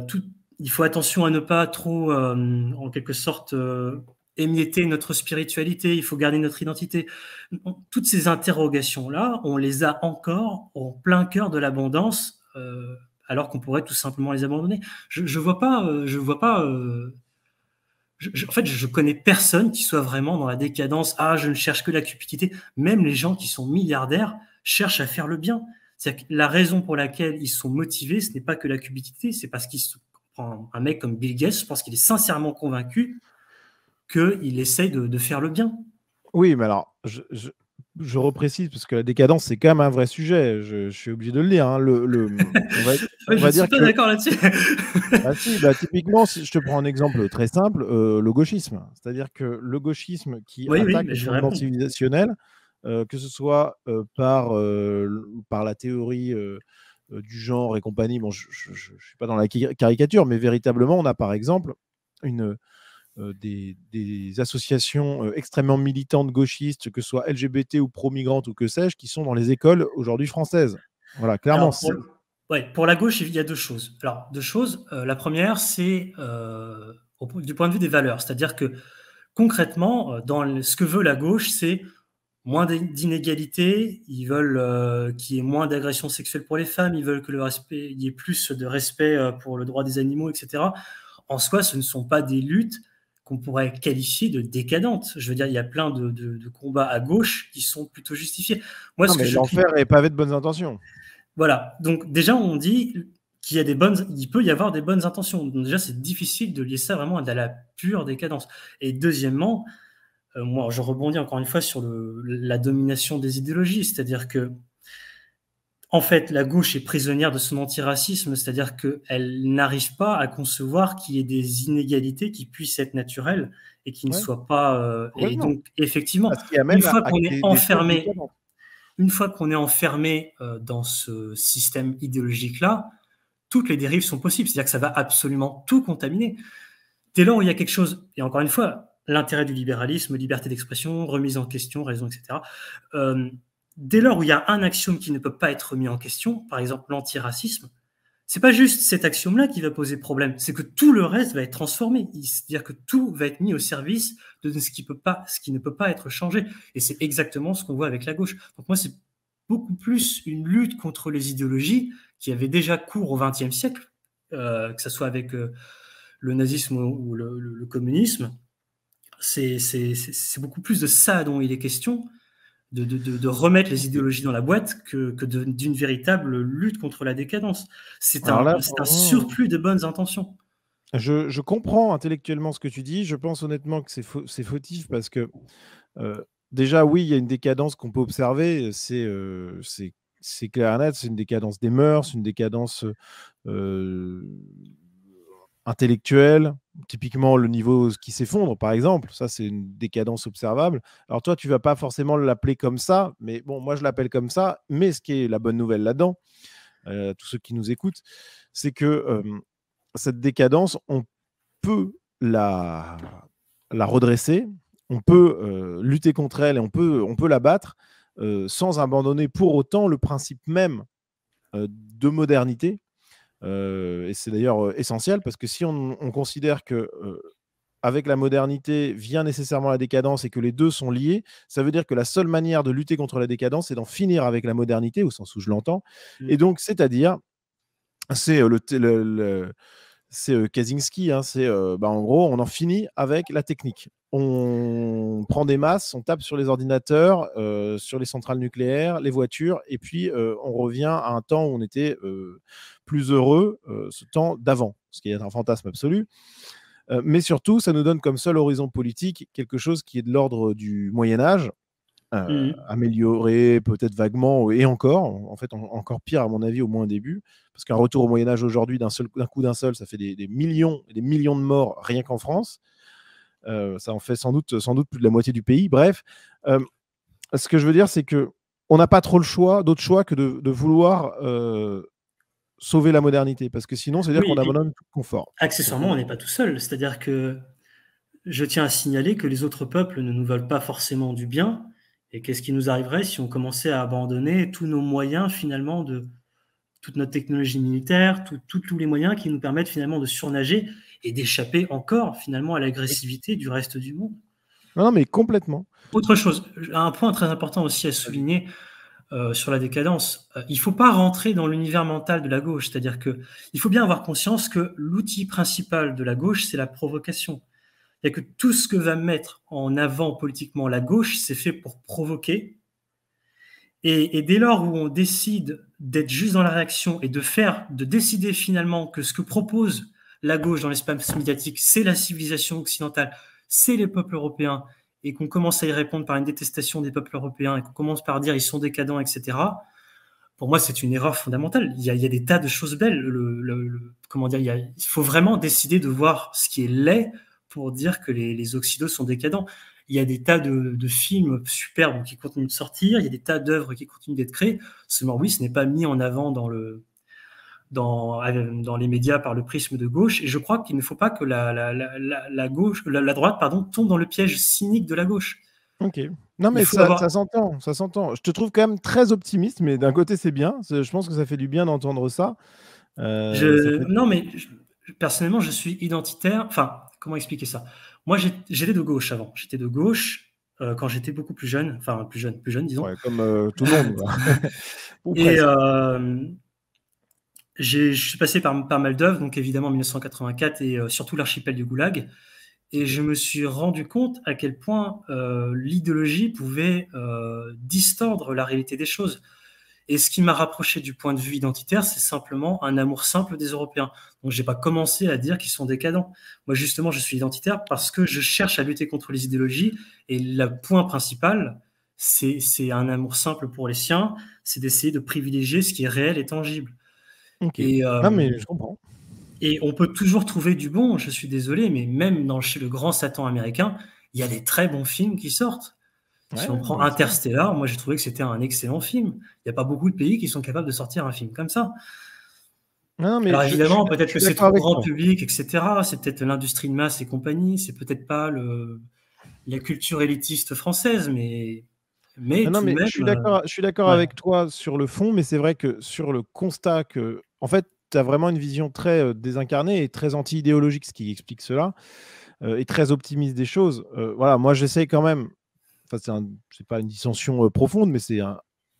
tout, il faut attention à ne pas trop, en quelque sorte, émietter notre spiritualité, il faut garder notre identité. Toutes ces interrogations-là, on les a encore en plein cœur de l'abondance, alors qu'on pourrait tout simplement les abandonner. Je vois pas, en fait, je connais personne qui soit vraiment dans la décadence. Ah, je ne cherche que la cupidité. Même les gens qui sont milliardaires cherchent à faire le bien. C'est-à-dire que la raison pour laquelle ils sont motivés, ce n'est pas que la cupidité, c'est parce qu'ils se prend un mec comme Bill Gates, je pense qu'il est sincèrement convaincu qu'il essaye de faire le bien. Oui, mais alors, je reprécise, parce que la décadence, c'est quand même un vrai sujet. Je suis obligé de le dire, hein. On Ouais, je va ne suis dire pas que. d'accord là-dessus. Ah si, bah, typiquement, si je te prends un exemple très simple, le gauchisme. C'est-à-dire que le gauchisme qui Oui, oui, attaque mais les je vais fondements répondre. civilisationnels, que ce soit par la théorie du genre et compagnie, bon, je ne suis pas dans la caricature, mais véritablement, on a par exemple une, des associations extrêmement militantes gauchistes, que ce soit LGBT ou pro-migrantes ou que sais-je, qui sont dans les écoles aujourd'hui françaises. Voilà, clairement. Alors, pour la gauche, il y a deux choses. Alors, deux choses. La première, c'est du point de vue des valeurs. C'est-à-dire que concrètement, dans ce que veut la gauche, c'est moins d'inégalités, ils veulent qu'il y ait moins d'agressions sexuelles pour les femmes, ils veulent que il y ait plus de respect pour le droit des animaux, etc. En soi, ce ne sont pas des luttes qu'on pourrait qualifier de décadentes. Je veux dire, il y a plein de combats à gauche qui sont plutôt justifiés. Moi, non, mais l'enfer est pavé de bonnes intentions. Voilà. Donc déjà, on dit il peut y avoir des bonnes intentions. Donc déjà, c'est difficile de lier ça vraiment à la pure décadence. Et deuxièmement, moi, je rebondis encore une fois sur la domination des idéologies, c'est-à-dire que, en fait, la gauche est prisonnière de son antiracisme, c'est-à-dire qu'elle n'arrive pas à concevoir qu'il y ait des inégalités qui puissent être naturelles et qui ne soient pas. Et donc, effectivement, une fois qu'on est enfermé, dans ce système idéologique-là, toutes les dérives sont possibles, c'est-à-dire que ça va absolument tout contaminer. Dès lors où il y a quelque chose, et encore une fois, l'intérêt du libéralisme, liberté d'expression, remise en question, raison, etc. Dès lors où il y a un axiome qui ne peut pas être remis en question, par exemple l'antiracisme, c'est pas juste cet axiome-là qui va poser problème, c'est que tout le reste va être transformé. C'est-à-dire que tout va être mis au service de ce qui ne peut pas être changé. Et c'est exactement ce qu'on voit avec la gauche. Donc moi, c'est beaucoup plus une lutte contre les idéologies qui avaient déjà cours au XXe siècle, que ce soit avec le nazisme ou le communisme. C'est beaucoup plus de ça dont il est question, de remettre les idéologies dans la boîte que d'une véritable lutte contre la décadence. C'est un surplus de bonnes intentions. Je comprends intellectuellement ce que tu dis. Je pense honnêtement que c'est fautif parce que déjà, oui, il y a une décadence qu'on peut observer. C'est clair et net. C'est une décadence des mœurs, une décadence intellectuelle. Typiquement, le niveau qui s'effondre, par exemple. Ça, c'est une décadence observable. Alors toi, tu ne vas pas forcément l'appeler comme ça, mais bon, moi, je l'appelle comme ça. Mais ce qui est la bonne nouvelle là-dedans, tous ceux qui nous écoutent, c'est que cette décadence, on peut la redresser, on peut lutter contre elle et on peut la battre sans abandonner pour autant le principe même de modernité. Et c'est d'ailleurs essentiel parce que si on considère que avec la modernité vient nécessairement la décadence et que les deux sont liés, ça veut dire que la seule manière de lutter contre la décadence, c'est d'en finir avec la modernité, au sens où je l'entends. Et donc, c'est-à-dire, c'est c'est Kaczynski, hein, en gros, on en finit avec la technique. On prend des masses, on tape sur les ordinateurs, sur les centrales nucléaires, les voitures, et puis on revient à un temps où on était plus heureux, ce temps d'avant, ce qui est un fantasme absolu. Mais surtout, ça nous donne comme seul horizon politique quelque chose qui est de l'ordre du Moyen-Âge, amélioré peut-être vaguement, et encore, en fait, encore pire à mon avis, au moins au début, parce qu'un retour au Moyen-Âge aujourd'hui, d'un coup d'un seul, ça fait des millions et des millions de morts rien qu'en France. Ça en fait sans doute plus de la moitié du pays. Bref, ce que je veux dire, c'est qu'on n'a pas trop d'autre choix que de vouloir sauver la modernité, parce que sinon, c'est-à-dire qu'on abandonne tout le confort. Accessoirement, on n'est pas tout seul. C'est-à-dire que je tiens à signaler que les autres peuples ne nous veulent pas forcément du bien. Et qu'est-ce qui nous arriverait si on commençait à abandonner tous nos moyens, finalement, toute notre technologie militaire, tous les moyens qui nous permettent finalement de surnager et d'échapper encore, finalement, à l'agressivité du reste du monde. Non, mais complètement. Autre chose, un point très important aussi à souligner sur la décadence, il ne faut pas rentrer dans l'univers mental de la gauche, c'est-à-dire qu'il faut bien avoir conscience que l'outil principal de la gauche, c'est la provocation. Et que tout ce que va mettre en avant politiquement la gauche, c'est fait pour provoquer. Et dès lors où on décide d'être juste dans la réaction et de décider finalement que ce que propose la gauche dans l'espace médiatique, c'est la civilisation occidentale, c'est les peuples européens, et qu'on commence à y répondre par une détestation des peuples européens, et qu'on commence par dire ils sont décadents, etc., pour moi, c'est une erreur fondamentale. Il y a des tas de choses belles. Comment dire, il faut vraiment décider de voir ce qui est laid pour dire que les Occidentaux sont décadents. Il y a des tas de films superbes qui continuent de sortir, il y a des tas d'œuvres qui continuent d'être créées. Seulement, oui, ce n'est pas mis en avant dans dans les médias par le prisme de gauche. Et je crois qu'il ne faut pas que la droite, pardon, tombe dans le piège cynique de la gauche. Ok. Non, Il mais faut ça, avoir. ça s'entend, ça s'entend. Je te trouve quand même très optimiste, mais d'un côté, c'est bien. Je pense que ça fait du bien d'entendre ça. Ça fait... Non, mais personnellement, je suis identitaire. Enfin, comment expliquer ça? Moi, j'étais de gauche avant. J'étais de gauche quand j'étais beaucoup plus jeune. Enfin, plus jeune, disons. Ouais, comme tout le monde, quoi. Ou Et presque. je suis passé par pas mal d'œuvres, donc évidemment 1984 et surtout l'archipel du Goulag. Et je me suis rendu compte à quel point l'idéologie pouvait distordre la réalité des choses. Et ce qui m'a rapproché du point de vue identitaire, c'est simplement un amour simple des Européens. Donc, j'ai pas commencé à dire qu'ils sont décadents. Moi, justement, je suis identitaire parce que je cherche à lutter contre les idéologies. Et le point principal, c'est un amour simple pour les siens, c'est d'essayer de privilégier ce qui est réel et tangible. Ok. Et, Non, mais je comprends. et on peut toujours trouver du bon, je suis désolé, mais même chez le grand Satan américain, il y a des très bons films qui sortent. Si Ouais, on ouais, prend bien sûr. Interstellar, moi j'ai trouvé que c'était un excellent film. Il n'y a pas beaucoup de pays qui sont capables de sortir un film comme ça. Non, mais Alors évidemment, peut-être je que suis c'est d'accord trop avec grand toi. public, etc. C'est peut-être l'industrie de masse et compagnie. C'est peut-être pas la culture élitiste française, mais Non, non, tout de mais même, je suis d'accord ouais. avec toi sur le fond, mais c'est vrai que sur le constat que, en fait, tu as vraiment une vision très désincarnée et très anti-idéologique, ce qui explique cela, et très optimiste des choses. Voilà, moi, j'essaie quand même, enfin, c'est pas une dissension profonde, mais c'est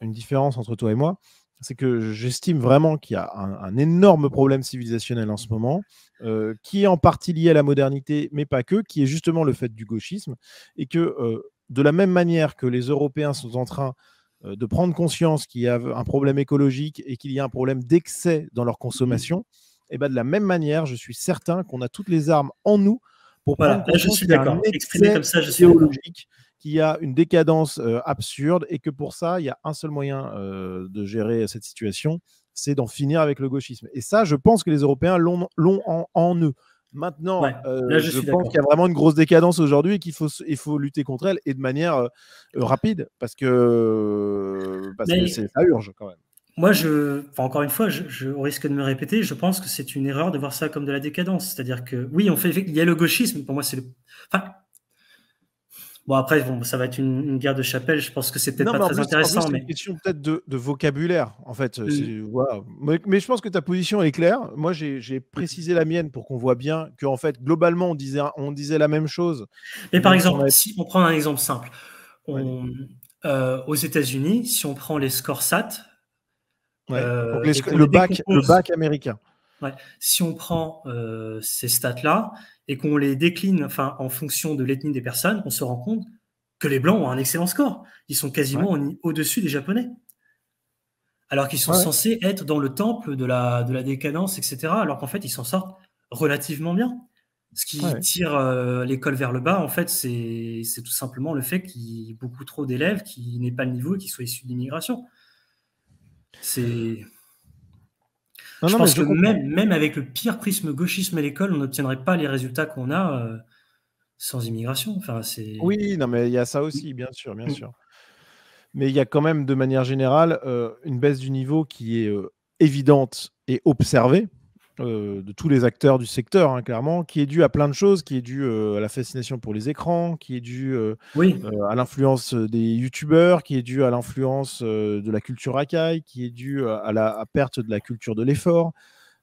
une différence entre toi et moi. C'est que j'estime vraiment qu'il y a un énorme problème civilisationnel en ce moment, qui est en partie lié à la modernité, mais pas que, qui est justement le fait du gauchisme, et que de la même manière que les Européens sont en train de prendre conscience qu'il y a un problème écologique et qu'il y a un problème d'excès dans leur Mhm. consommation, et ben de la même manière, je suis certain qu'on a toutes les armes en nous pour prendre Voilà, là je conscience suis qu'il y a un d'accord. Exprimé excès comme ça, je suis d'accord. idéologique, qu'il y a une décadence absurde et que pour ça, il y a un seul moyen de gérer cette situation, c'est d'en finir avec le gauchisme. Et ça, je pense que les Européens l'ont en eux. Maintenant, Ouais, là je je suis pense qu'il y d'accord. a vraiment une grosse décadence aujourd'hui et il faut lutter contre elle et de manière rapide parce que Mais ça urge quand même. moi, enfin, encore une fois, au risque de me répéter, je pense que c'est une erreur de voir ça comme de la décadence. C'est-à-dire que oui, il y a le gauchisme. Pour moi, c'est le. Enfin, bon, après, bon, ça va être une guerre de chapelle. Je pense que c'est peut-être Non, pas mais très en plus intéressant, c'est une mais question peut-être de vocabulaire, en fait. euh, Voilà. Mais je pense que ta position est claire. Moi, j'ai précisé la mienne pour qu'on voit bien qu'en fait, globalement, on disait la même chose, mais par même si on exemple, avait... si on prend un exemple simple, Vas-y. on, aux États-Unis, si on prend les scores SAT Ouais. Donc et qu'on le les bac, le décompose, bac américain. ouais, si on prend ces stats-là et qu'on les décline, enfin, en fonction de l'ethnie des personnes, on se rend compte que les Blancs ont un excellent score. Ils sont Ouais. quasiment au-dessus des Japonais. Alors qu'ils sont Ouais. censés être dans le temple de la décadence, etc. Alors qu'en fait, ils s'en sortent relativement bien. Ce Ouais. qui Ouais. tire l'école vers le bas, en fait, c'est tout simplement le fait qu'il y ait beaucoup trop d'élèves qui n'aient pas le niveau et qui soient issus de l'immigration. C'est, Non, je non, mais pense je que comprends. même avec le pire prisme gauchisme à l'école, on n'obtiendrait pas les résultats qu'on a sans immigration. Enfin, c'est. Oui, non, mais il y a ça aussi, bien sûr, bien sûr. Mais il y a quand même, de manière générale, une baisse du niveau qui est évidente et observée de tous les acteurs du secteur, hein, clairement, qui est due à plein de choses, qui est due à la fascination pour les écrans, qui est due Oui. à l'influence des youtubeurs, qui est due à l'influence de la culture racaille, qui est due à la perte de la culture de l'effort,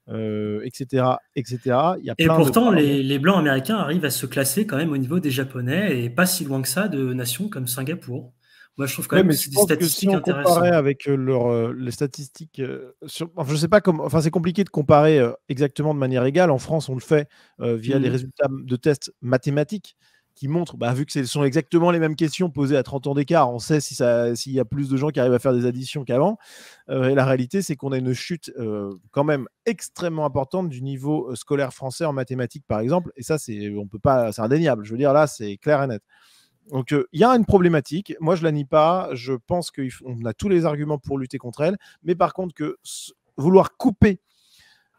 etc., etc. Il y a Et plein de pourtant, paramètres. les Blancs américains arrivent à se classer quand même au niveau des Japonais et pas si loin que ça de nations comme Singapour. Moi, je trouve quand Ouais, même que mais je c'est des pense que si statistiques on comparait intéressantes. avec les statistiques, enfin, je sais pas comment, enfin, c'est compliqué de comparer exactement de manière égale. En France, on le fait via les Mhm. résultats de tests mathématiques qui montrent, bah, vu que ce sont exactement les mêmes questions posées à 30 ans d'écart, on sait s'il y a plus de gens qui arrivent à faire des additions qu'avant. Et la réalité, c'est qu'on a une chute quand même extrêmement importante du niveau scolaire français en mathématiques, par exemple. Et ça, on peut pas, c'est indéniable. Je veux dire, là, c'est clair et net. Donc, il y a une problématique. Moi, je ne la nie pas. Je pense qu'on a tous les arguments pour lutter contre elle. Mais par contre, vouloir couper,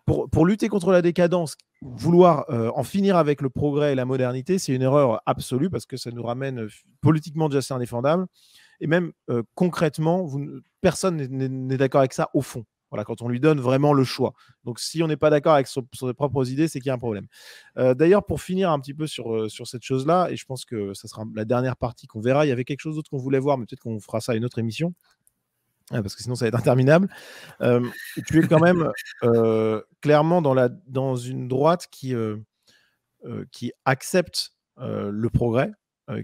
pour lutter contre la décadence, vouloir en finir avec le progrès et la modernité, c'est une erreur absolue parce que ça nous ramène politiquement déjà c'est indéfendable. Et même concrètement, personne n'est d'accord avec ça au fond. Voilà, quand on lui donne vraiment le choix. Donc, si on n'est pas d'accord avec ses propres idées, c'est qu'il y a un problème. D'ailleurs, pour finir un petit peu sur cette chose-là, et je pense que ça sera la dernière partie qu'on verra, il y avait quelque chose d'autre qu'on voulait voir, mais peut-être qu'on fera ça à une autre émission, parce que sinon ça va être interminable. Tu es quand même clairement dans une droite qui accepte le progrès,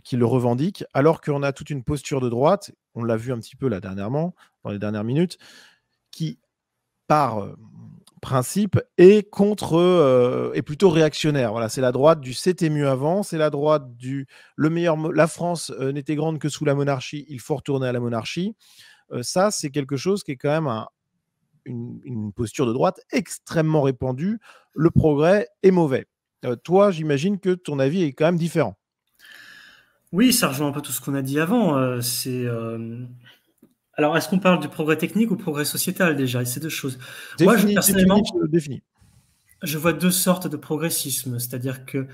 qui le revendique, alors qu'on a toute une posture de droite, on l'a vu un petit peu là dernièrement, dans les dernières minutes, qui, par principe, est plutôt réactionnaire. Voilà, c'est la droite du c'était mieux avant, c'est la droite du la France n'était grande que sous la monarchie, il faut retourner à la monarchie. Ça, c'est quelque chose qui est quand même une posture de droite extrêmement répandue. Le progrès est mauvais. Toi, j'imagine que ton avis est quand même différent. Oui, ça rejoint un peu tout ce qu'on a dit avant. Alors, est-ce qu'on parle du progrès technique ou progrès sociétal déjà? C'est deux choses. Moi, personnellement, Défini. je vois deux sortes de progressisme. C'est-à-dire que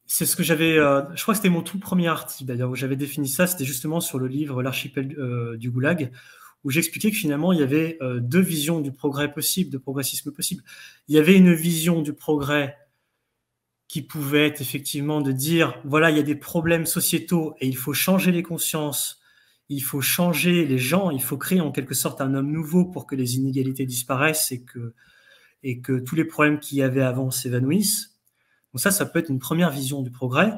c'est ce que j'avais. Je crois que c'était mon tout premier article d'ailleurs où j'avais défini ça. C'était justement sur le livre L'archipel du Goulag, où j'expliquais que finalement il y avait deux visions du progrès possible, de progressisme possible. Il y avait une vision du progrès qui pouvait être effectivement de dire voilà, il y a des problèmes sociétaux et il faut changer les consciences, il faut changer les gens, il faut créer en quelque sorte un homme nouveau pour que les inégalités disparaissent et que tous les problèmes qu'il y avait avant s'évanouissent. Donc ça peut être une première vision du progrès,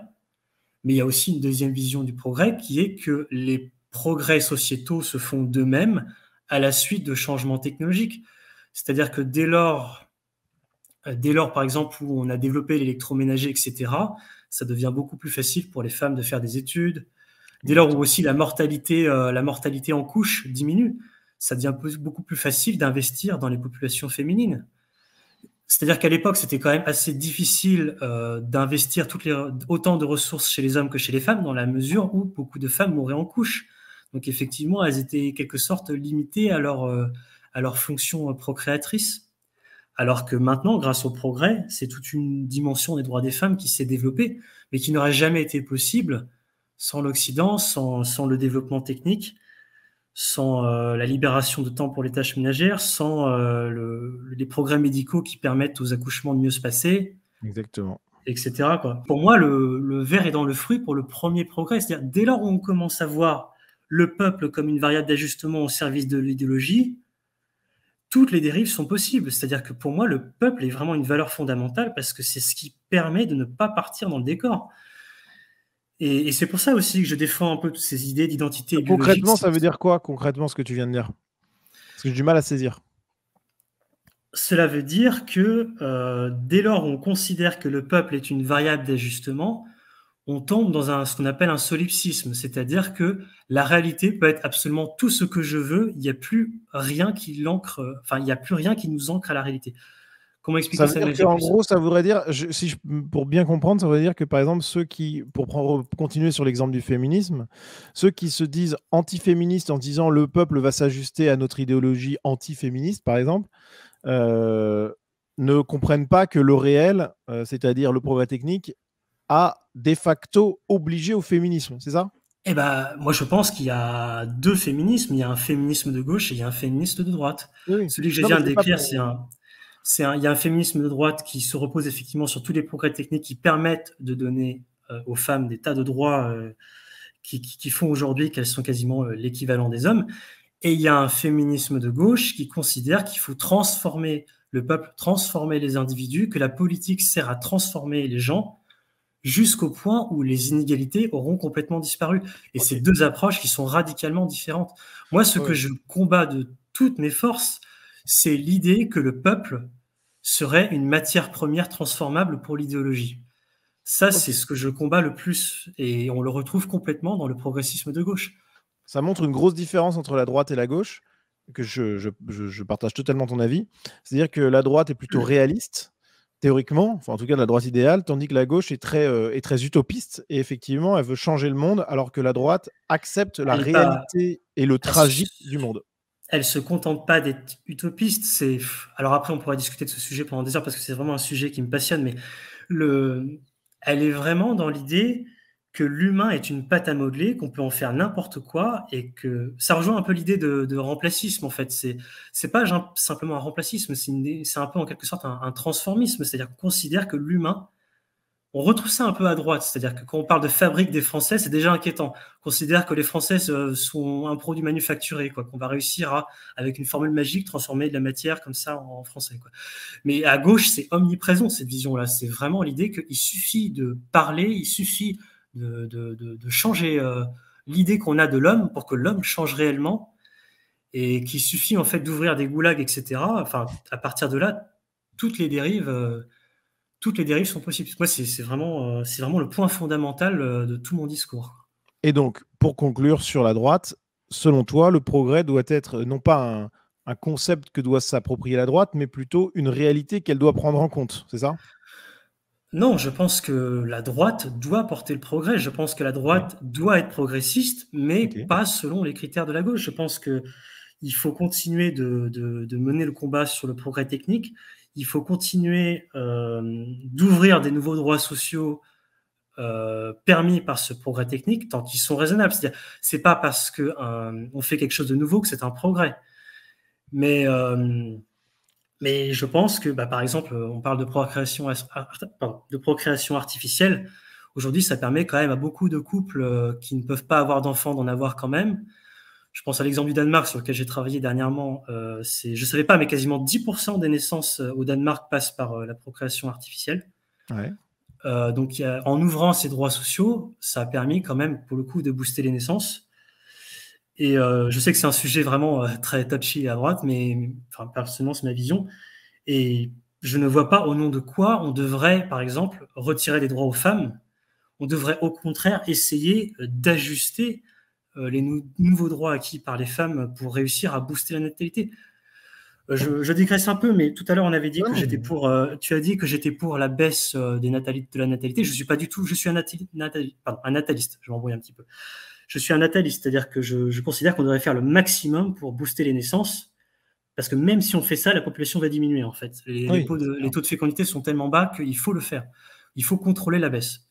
mais il y a aussi une deuxième vision du progrès qui est que les progrès sociétaux se font d'eux-mêmes à la suite de changements technologiques. C'est-à-dire que dès lors, par exemple, où on a développé l'électroménager, etc., ça devient beaucoup plus facile pour les femmes de faire des études. Dès lors où aussi la mortalité en couche diminue, ça devient beaucoup plus facile d'investir dans les populations féminines. C'est-à-dire qu'à l'époque, c'était quand même assez difficile d'investir autant de ressources chez les hommes que chez les femmes, dans la mesure où beaucoup de femmes mouraient en couche. Donc effectivement, elles étaient quelque sorte limitées à leur fonction procréatrice. Alors que maintenant, grâce au progrès, c'est toute une dimension des droits des femmes qui s'est développée, mais qui n'aurait jamais été possible sans l'Occident, sans le développement technique, sans la libération de temps pour les tâches ménagères, sans les progrès médicaux qui permettent aux accouchements de mieux se passer, Exactement. etc. Quoi. Pour moi, le verre est dans le fruit pour le premier progrès. C'est-à-dire, dès lors où on commence à voir le peuple comme une variable d'ajustement au service de l'idéologie, toutes les dérives sont possibles. C'est-à-dire que pour moi, le peuple est vraiment une valeur fondamentale parce que c'est ce qui permet de ne pas partir dans le décor. Et c'est pour ça aussi que je défends un peu toutes ces idées d'identité biologique. Concrètement, ça veut dire quoi, concrètement, ce que tu viens de dire? Parce que j'ai du mal à saisir. Cela veut dire que dès lors où on considère que le peuple est une variable d'ajustement, on tombe dans ce qu'on appelle un solipsisme, c'est-à-dire que la réalité peut être absolument tout ce que je veux, il n'y a plus rien qui l'ancre, enfin il n'y a plus rien qui nous ancre à la réalité. Comment expliquer ça? Ça veut dire qu'en gros, ça voudrait dire, pour bien comprendre, ça voudrait dire que par exemple, pour continuer sur l'exemple du féminisme, ceux qui se disent antiféministes en disant le peuple va s'ajuster à notre idéologie antiféministe, par exemple, ne comprennent pas que le réel, c'est-à-dire le progrès technique, a de facto obligé au féminisme, c'est ça? Eh ben, moi je pense qu'il y a deux féminismes, il y a un féminisme de gauche et il y a un féminisme de droite. Oui. Celui que je viens de décrire, il y a un féminisme de droite qui se repose effectivement sur tous les progrès techniques qui permettent de donner aux femmes des tas de droits qui font aujourd'hui qu'elles sont quasiment l'équivalent des hommes. Et il y a un féminisme de gauche qui considère qu'il faut transformer le peuple, transformer les individus, que la politique sert à transformer les gens jusqu'au point où les inégalités auront complètement disparu. Et c'est deux approches qui sont radicalement différentes. Moi, ce que je combats de toutes mes forces, c'est l'idée que le peuple serait une matière première transformable pour l'idéologie. Ça, c'est ce que je combats le plus, et on le retrouve complètement dans le progressisme de gauche. Ça montre une grosse différence entre la droite et la gauche, que je partage totalement ton avis. C'est-à-dire que la droite est plutôt réaliste, théoriquement, enfin en tout cas la droite idéale, tandis que la gauche est très utopiste, et effectivement, elle veut changer le monde, alors que la droite accepte la réalité et le tragique du monde. Elle se contente pas d'être utopiste. Alors après, on pourrait discuter de ce sujet pendant des heures, parce que c'est vraiment un sujet qui me passionne, mais elle est vraiment dans l'idée que l'humain est une pâte à modeler, qu'on peut en faire n'importe quoi, et que ça rejoint un peu l'idée de remplacisme, en fait. C'est pas simplement un remplacisme, c'est un peu en quelque sorte un transformisme, c'est-à-dire qu'on considère que l'humain, on retrouve ça un peu à droite, c'est-à-dire que quand on parle de fabrique des Français, c'est déjà inquiétant. On considère que les Français sont un produit manufacturé, quoi, qu'on va réussir à, avec une formule magique, transformer de la matière comme ça en français, quoi. Mais à gauche, c'est omniprésent, cette vision-là. C'est vraiment l'idée qu'il suffit de parler, il suffit de changer l'idée qu'on a de l'homme pour que l'homme change réellement, et qu'il suffit en fait d'ouvrir des goulags, etc. Enfin, à partir de là, toutes les dérives, euh, toutes les dérives sont possibles. Moi, c'est vraiment le point fondamental de tout mon discours. Et donc, pour conclure sur la droite, selon toi, le progrès doit être non pas un concept que doit s'approprier la droite, mais plutôt une réalité qu'elle doit prendre en compte, c'est ça? Non, je pense que la droite doit porter le progrès. Je pense que la Ok. droite doit être progressiste, mais Ok. pas selon les critères de la gauche. Je pense qu'il faut continuer de mener le combat sur le progrès technique. Il faut continuer d'ouvrir des nouveaux droits sociaux permis par ce progrès technique, tant qu'ils sont raisonnables. C'est-à-dire, c'est pas parce que on fait quelque chose de nouveau que c'est un progrès. Mais mais je pense que, bah, par exemple, on parle de procréation artificielle. Aujourd'hui, ça permet quand même à beaucoup de couples qui ne peuvent pas avoir d'enfants d'en avoir quand même. Je pense à l'exemple du Danemark sur lequel j'ai travaillé dernièrement. Je ne savais pas, mais quasiment 10% des naissances au Danemark passent par la procréation artificielle. Ouais. Donc, en ouvrant ces droits sociaux, ça a permis quand même, pour le coup, de booster les naissances. Et je sais que c'est un sujet vraiment très touchy à droite, mais enfin, personnellement, c'est ma vision. Et je ne vois pas au nom de quoi on devrait, par exemple, retirer les droits aux femmes. On devrait au contraire essayer d'ajuster les nouveaux droits acquis par les femmes pour réussir à booster la natalité. Je digresse un peu, mais tout à l'heure on avait dit que j'étais Non. pour. Tu as dit que j'étais pour la baisse de la natalité. Je suis pas du tout. Je suis un nataliste. Je m'embrouille un petit peu. Je suis un nataliste, c'est-à-dire que je considère qu'on devrait faire le maximum pour booster les naissances. Parce que même si on fait ça, la population va diminuer en fait. Oui, c'est Les clair. taux de fécondité sont tellement bas qu'il faut le faire. Il faut contrôler la baisse.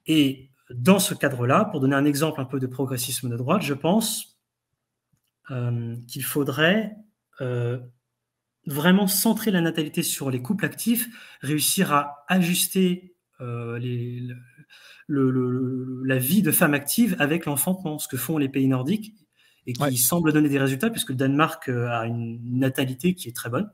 Et dans ce cadre-là, pour donner un exemple un peu de progressisme de droite, je pense qu'il faudrait euh, vraiment centrer la natalité sur les couples actifs, réussir à ajuster la vie de femmes actives avec l'enfantement, ce que font les pays nordiques et Ouais. qui semble donner des résultats, puisque le Danemark a une natalité qui est très bonne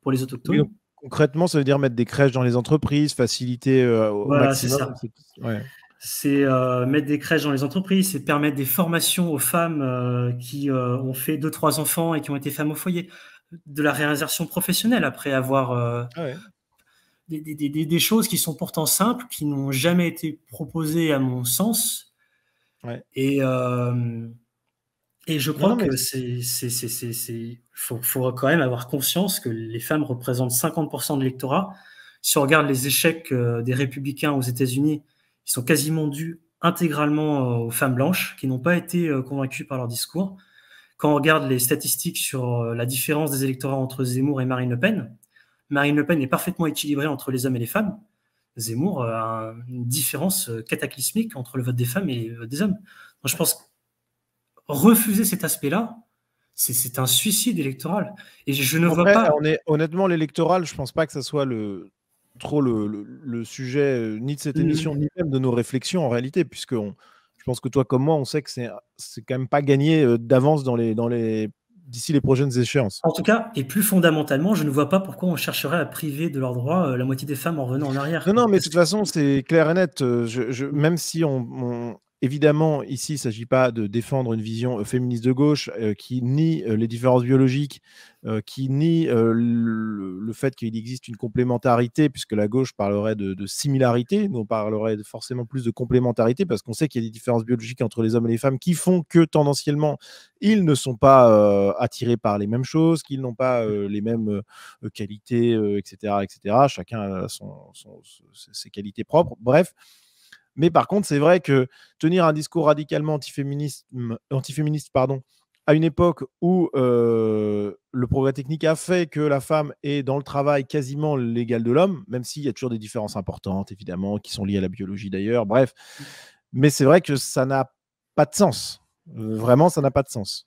pour les Oui, donc, autochtones. concrètement, ça veut dire mettre des crèches dans les entreprises, faciliter au Voilà, c'est maximum. ça. Ouais. C'est mettre des crèches dans les entreprises, c'est permettre des formations aux femmes qui ont fait 2, 3 enfants et qui ont été femmes au foyer, de la réinsertion professionnelle après avoir Ah ouais. des choses qui sont pourtant simples, qui n'ont jamais été proposées à mon sens. Ouais. Et, euh, et je Non, crois non, mais que faut quand même avoir conscience que les femmes représentent 50% de l'électorat. Si on regarde les échecs des républicains aux États-Unis, ils sont quasiment dus intégralement aux femmes blanches qui n'ont pas été convaincues par leur discours. Quand on regarde les statistiques sur la différence des électorats entre Zemmour et Marine Le Pen est parfaitement équilibrée entre les hommes et les femmes. Zemmour a une différence cataclysmique entre le vote des femmes et le vote des hommes. Donc, je pense que refuser cet aspect-là, c'est un suicide électoral. Et je ne vois après, pas. honnêtement, l'électoral, je pense pas que ça soit trop le sujet ni de cette émission, ni même de nos réflexions en réalité, puisque je pense que toi comme moi, on sait que c'est quand même pas gagné d'avance d'ici les prochaines échéances. En tout cas, et plus fondamentalement, je ne vois pas pourquoi on chercherait à priver de leurs droits la moitié des femmes en revenant en arrière, Non, quoi. non, mais de toute façon, c'est clair et net. Même si évidemment, ici, il ne s'agit pas de défendre une vision féministe de gauche qui nie les différences biologiques, qui nie le fait qu'il existe une complémentarité, puisque la gauche parlerait de similarité, nous on parlerait forcément plus de complémentarité, parce qu'on sait qu'il y a des différences biologiques entre les hommes et les femmes qui font que tendanciellement, ils ne sont pas attirés par les mêmes choses, qu'ils n'ont pas les mêmes qualités, etc., etc. Chacun a ses qualités propres. Bref. Mais par contre, c'est vrai que tenir un discours radicalement antiféministe, pardon, à une époque où le progrès technique a fait que la femme est dans le travail quasiment l'égal de l'homme, même s'il y a toujours des différences importantes, évidemment, qui sont liées à la biologie d'ailleurs, bref. Mais c'est vrai que ça n'a pas de sens. Vraiment, ça n'a pas de sens.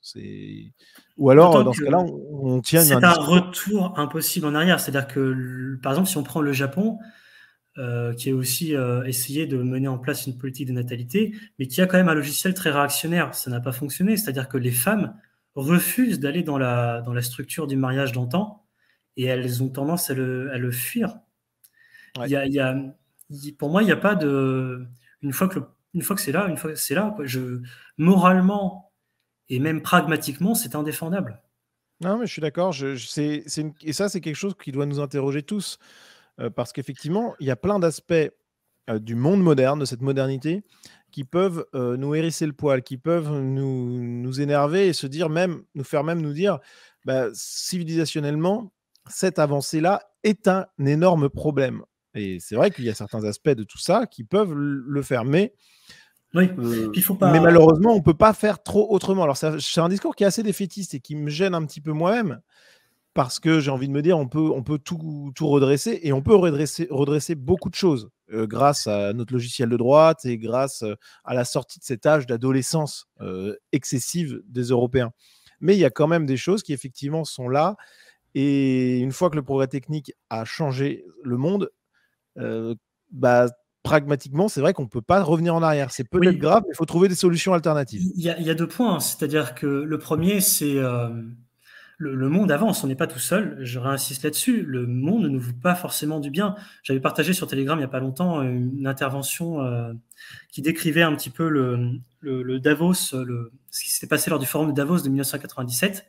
Ou alors, D'autant dans ce que cas-là, on tient un c'est un discours. retour impossible en arrière. C'est-à-dire que, par exemple, si on prend le Japon, qui a aussi essayé de mener en place une politique de natalité, mais qui a quand même un logiciel très réactionnaire. Ça n'a pas fonctionné. C'est-à-dire que les femmes refusent d'aller dans la structure du mariage d'antan et elles ont tendance à le fuir. Ouais. Il y a, il y a- pour moi, il n'y a pas de. Une fois que c'est là, quoi. Moralement et même pragmatiquement, c'est indéfendable. Non, mais je suis d'accord. Et ça, c'est quelque chose qui doit nous interroger tous. Parce qu'effectivement, il y a plein d'aspects du monde moderne, de cette modernité, qui peuvent nous hérisser le poil, qui peuvent nous énerver et nous faire même nous dire, bah, civilisationnellement, cette avancée-là est un énorme problème. Et c'est vrai qu'il y a certains aspects de tout ça qui peuvent le faire. Oui, puis il faut Mais pas. malheureusement, on ne peut pas faire trop autrement. Alors, c'est un discours qui est assez défaitiste et qui me gêne un petit peu moi-même, parce que j'ai envie de me dire, on peut tout redresser, et on peut redresser beaucoup de choses grâce à notre logiciel de droite et grâce à la sortie de cet âge d'adolescence excessive des Européens. Mais il y a quand même des choses qui effectivement sont là, et une fois que le progrès technique a changé le monde, bah, pragmatiquement, c'est vrai qu'on ne peut pas revenir en arrière. C'est peut-être Oui, grave, mais il faut trouver des solutions alternatives. il y a deux points, hein. C'est-à-dire que le premier, c'est le monde avance, on n'est pas tout seul. Je réinsiste là-dessus. Le monde ne nous veut pas forcément du bien. J'avais partagé sur Telegram il n'y a pas longtemps une intervention qui décrivait un petit peu le Davos, ce qui s'était passé lors du forum de Davos de 1997.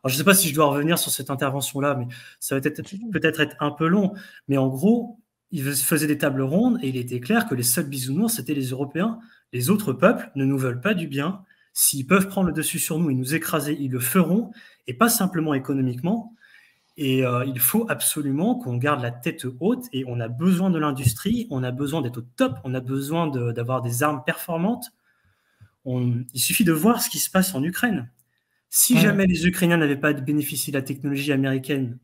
Alors, je ne sais pas si je dois revenir sur cette intervention-là, mais ça va peut-être être un peu long. Mais en gros, il faisait des tables rondes et il était clair que les seuls bisounours, c'était les Européens. Les autres peuples ne nous veulent pas du bien. S'ils peuvent prendre le dessus sur nous et nous écraser, ils le feront, et pas simplement économiquement. Et il faut absolument qu'on garde la tête haute, et on a besoin de l'industrie, on a besoin d'être au top, on a besoin d'avoir des armes performantes. Il suffit de voir ce qui se passe en Ukraine. Si Ouais. jamais les Ukrainiens n'avaient pas bénéficié de la technologie américaine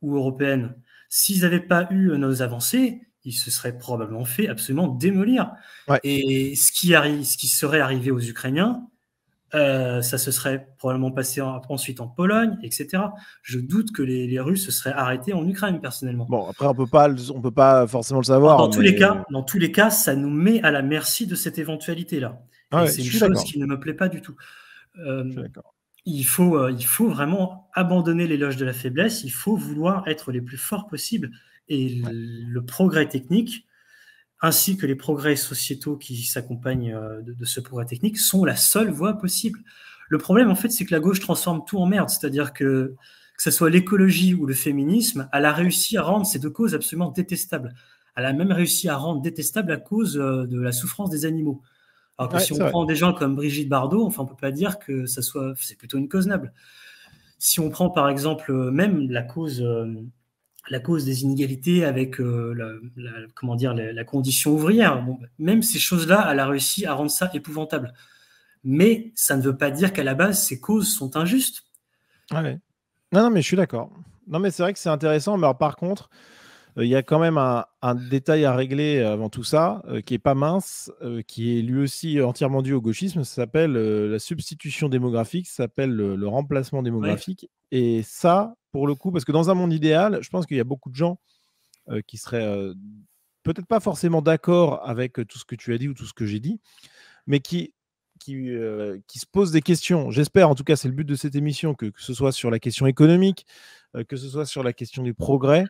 ou européenne, s'ils n'avaient pas eu nos avancées, ils se seraient probablement fait absolument démolir. Ouais. Et ce qui serait arrivé aux Ukrainiens, ça se serait probablement passé ensuite en Pologne, etc. Je doute que les Russes se seraient arrêtés en Ukraine, personnellement. Bon, après, on peut pas forcément le Alors, savoir, mais dans tous les cas, ça nous met à la merci de cette éventualité-là. ah Et ouais, c'est je une suis chose d'accord. qui ne me plaît pas du tout. Je suis Euh, d'accord. il faut vraiment abandonner l'éloge de la faiblesse, il faut vouloir être les plus forts possibles. Et Ouais. le progrès technique, ainsi que les progrès sociétaux qui s'accompagnent de ce progrès technique, sont la seule voie possible. Le problème, en fait, c'est que la gauche transforme tout en merde. C'est-à-dire que ce soit l'écologie ou le féminisme, elle a réussi à rendre ces deux causes absolument détestables. Elle a même réussi à rendre détestable la cause de la souffrance des animaux. Alors que Ouais, si on c'est vrai. prend des gens comme Brigitte Bardot, enfin, on peut pas dire que c'est plutôt une cause noble. Si on prend par exemple même la cause des inégalités avec comment dire, la condition ouvrière, bon, même ces choses-là, elle a réussi à rendre ça épouvantable. Mais ça ne veut pas dire qu'à la base, ces causes sont injustes. Ouais. Non, non, mais je suis d'accord. Non, mais c'est vrai que c'est intéressant. Mais alors, par contre, il y a quand même un détail à régler avant tout ça, qui est pas mince, qui est lui aussi entièrement dû au gauchisme. Ça s'appelle la substitution démographique, ça s'appelle le remplacement Ouais. démographique. Et ça, pour le coup, parce que dans un monde idéal, je pense qu'il y a beaucoup de gens qui seraient peut-être pas forcément d'accord avec tout ce que tu as dit ou tout ce que j'ai dit, mais qui se posent des questions. J'espère, en tout cas, c'est le but de cette émission, que ce soit sur la question économique, que ce soit sur la question du progrès.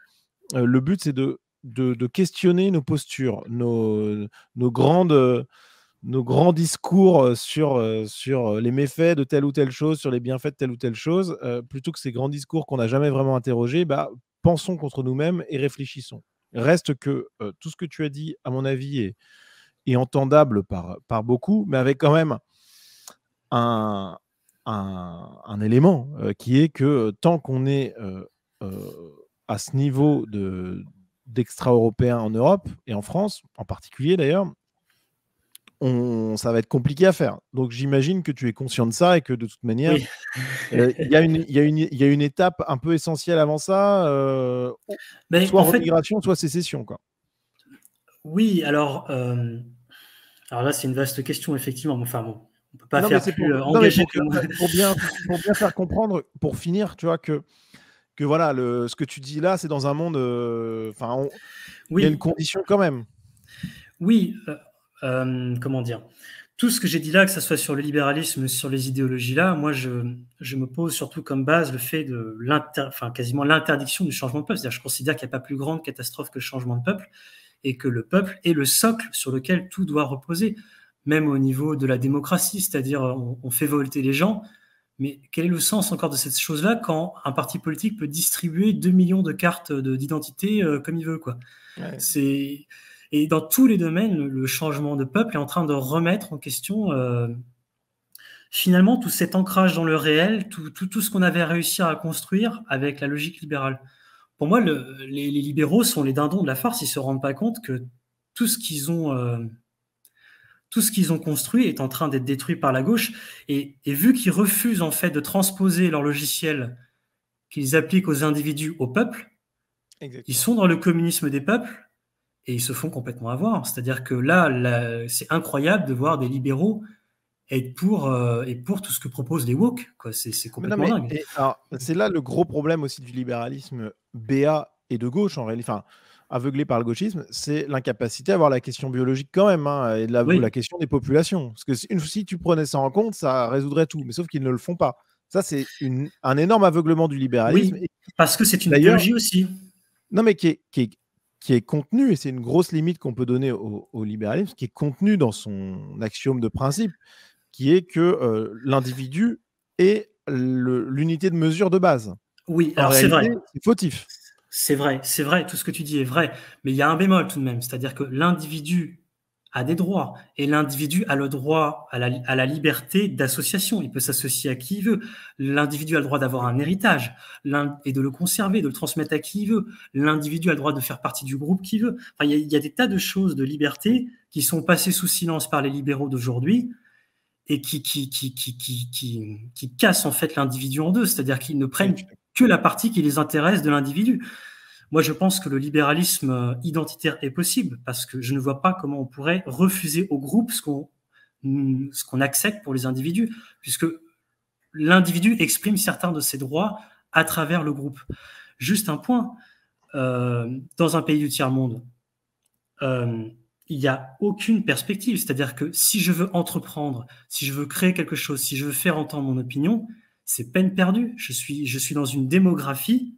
Le but, c'est de questionner nos postures, nos nos grands discours sur les méfaits de telle ou telle chose, sur les bienfaits de telle ou telle chose, plutôt que ces grands discours qu'on n'a jamais vraiment interrogés, bah, pensons contre nous-mêmes et réfléchissons. Reste que tout ce que tu as dit, à mon avis, est entendable par beaucoup, mais avec quand même un, un élément qui est que tant qu'on est à ce niveau d'extra-européen en Europe et en France en particulier d'ailleurs, ça va être compliqué à faire. Donc j'imagine que tu es conscient de ça et que de toute manière, Oui. il y a une étape un peu essentielle avant ça, Mais soit en fait, remigration, soit sécession, quoi. oui, alors là, c'est une vaste question, effectivement. Enfin bon, on ne peut pas Non, mais faire c'est plus non, mais engagé que moi. pour bien faire comprendre, pour finir, tu vois, que voilà, ce que tu dis là, c'est dans un monde. Enfin, il y a une Oui, condition quand même. oui, comment dire? Tout ce que j'ai dit là, que ça soit sur le libéralisme, sur les idéologies là, moi je me pose surtout comme base le fait de quasiment l'interdiction du changement de peuple. C'est-à-dire, je considère qu'il n'y a pas plus grande catastrophe que le changement de peuple et que le peuple est le socle sur lequel tout doit reposer, même au niveau de la démocratie, c'est-à-dire on fait voter les gens, mais quel est le sens encore de cette chose-là quand un parti politique peut distribuer 2 millions de cartes d'identité comme il veut, quoi. Ouais. C'est Et dans tous les domaines, le changement de peuple est en train de remettre en question finalement tout cet ancrage dans le réel, tout ce qu'on avait réussi à construire avec la logique libérale. Pour moi, les libéraux sont les dindons de la farce. Ils se rendent pas compte que tout ce qu'ils ont, euh, tout ce qu'ils ont construit est en train d'être détruit par la gauche. Et vu qu'ils refusent en fait de transposer leur logiciel qu'ils appliquent aux individus, au peuple, ils Exactement. sont dans le communisme des peuples. Et ils se font complètement avoir. C'est-à-dire que là, c'est incroyable de voir des libéraux être pour tout ce que proposent les woke, quoi. C'est Mais non, complètement dingue. alors, c'est là le gros problème aussi du libéralisme BA et de gauche, en réalité, enfin, aveuglé par le gauchisme, c'est l'incapacité à voir la question biologique quand même, hein, et la Oui, question des populations. Parce que si tu prenais ça en compte, ça résoudrait tout, mais sauf qu'ils ne le font pas. Ça, c'est un énorme aveuglement du libéralisme. oui, Et parce que c'est une d'ailleurs, idéologie aussi. non, mais qui est contenu, et c'est une grosse limite qu'on peut donner au libéralisme, qui est contenu dans son axiome de principe, qui est que l'individu est l'unité de mesure de base. Oui, En alors c'est vrai. réalité, c'est fautif. C'est vrai, tout ce que tu dis est vrai, mais il y a un bémol tout de même, c'est-à-dire que l'individu a des droits et l'individu a le droit à la liberté d'association. Il peut s'associer à qui il veut. L'individu a le droit d'avoir un héritage et de le conserver, de le transmettre à qui il veut. L'individu a le droit de faire partie du groupe qu'il veut. Enfin, il y a des tas de choses de liberté qui sont passées sous silence par les libéraux d'aujourd'hui et qui cassent en fait l'individu en deux, c'est-à-dire qu'ils ne Oui, prennent que la partie qui les intéresse de l'individu. Moi, je pense que le libéralisme identitaire est possible parce que je ne vois pas comment on pourrait refuser au groupe ce qu'on accepte pour les individus, puisque l'individu exprime certains de ses droits à travers le groupe. Juste un point, dans un pays du tiers-monde, il n'y a aucune perspective. C'est-à-dire que si je veux entreprendre, si je veux créer quelque chose, si je veux faire entendre mon opinion, c'est peine perdue. Je suis dans une démographie,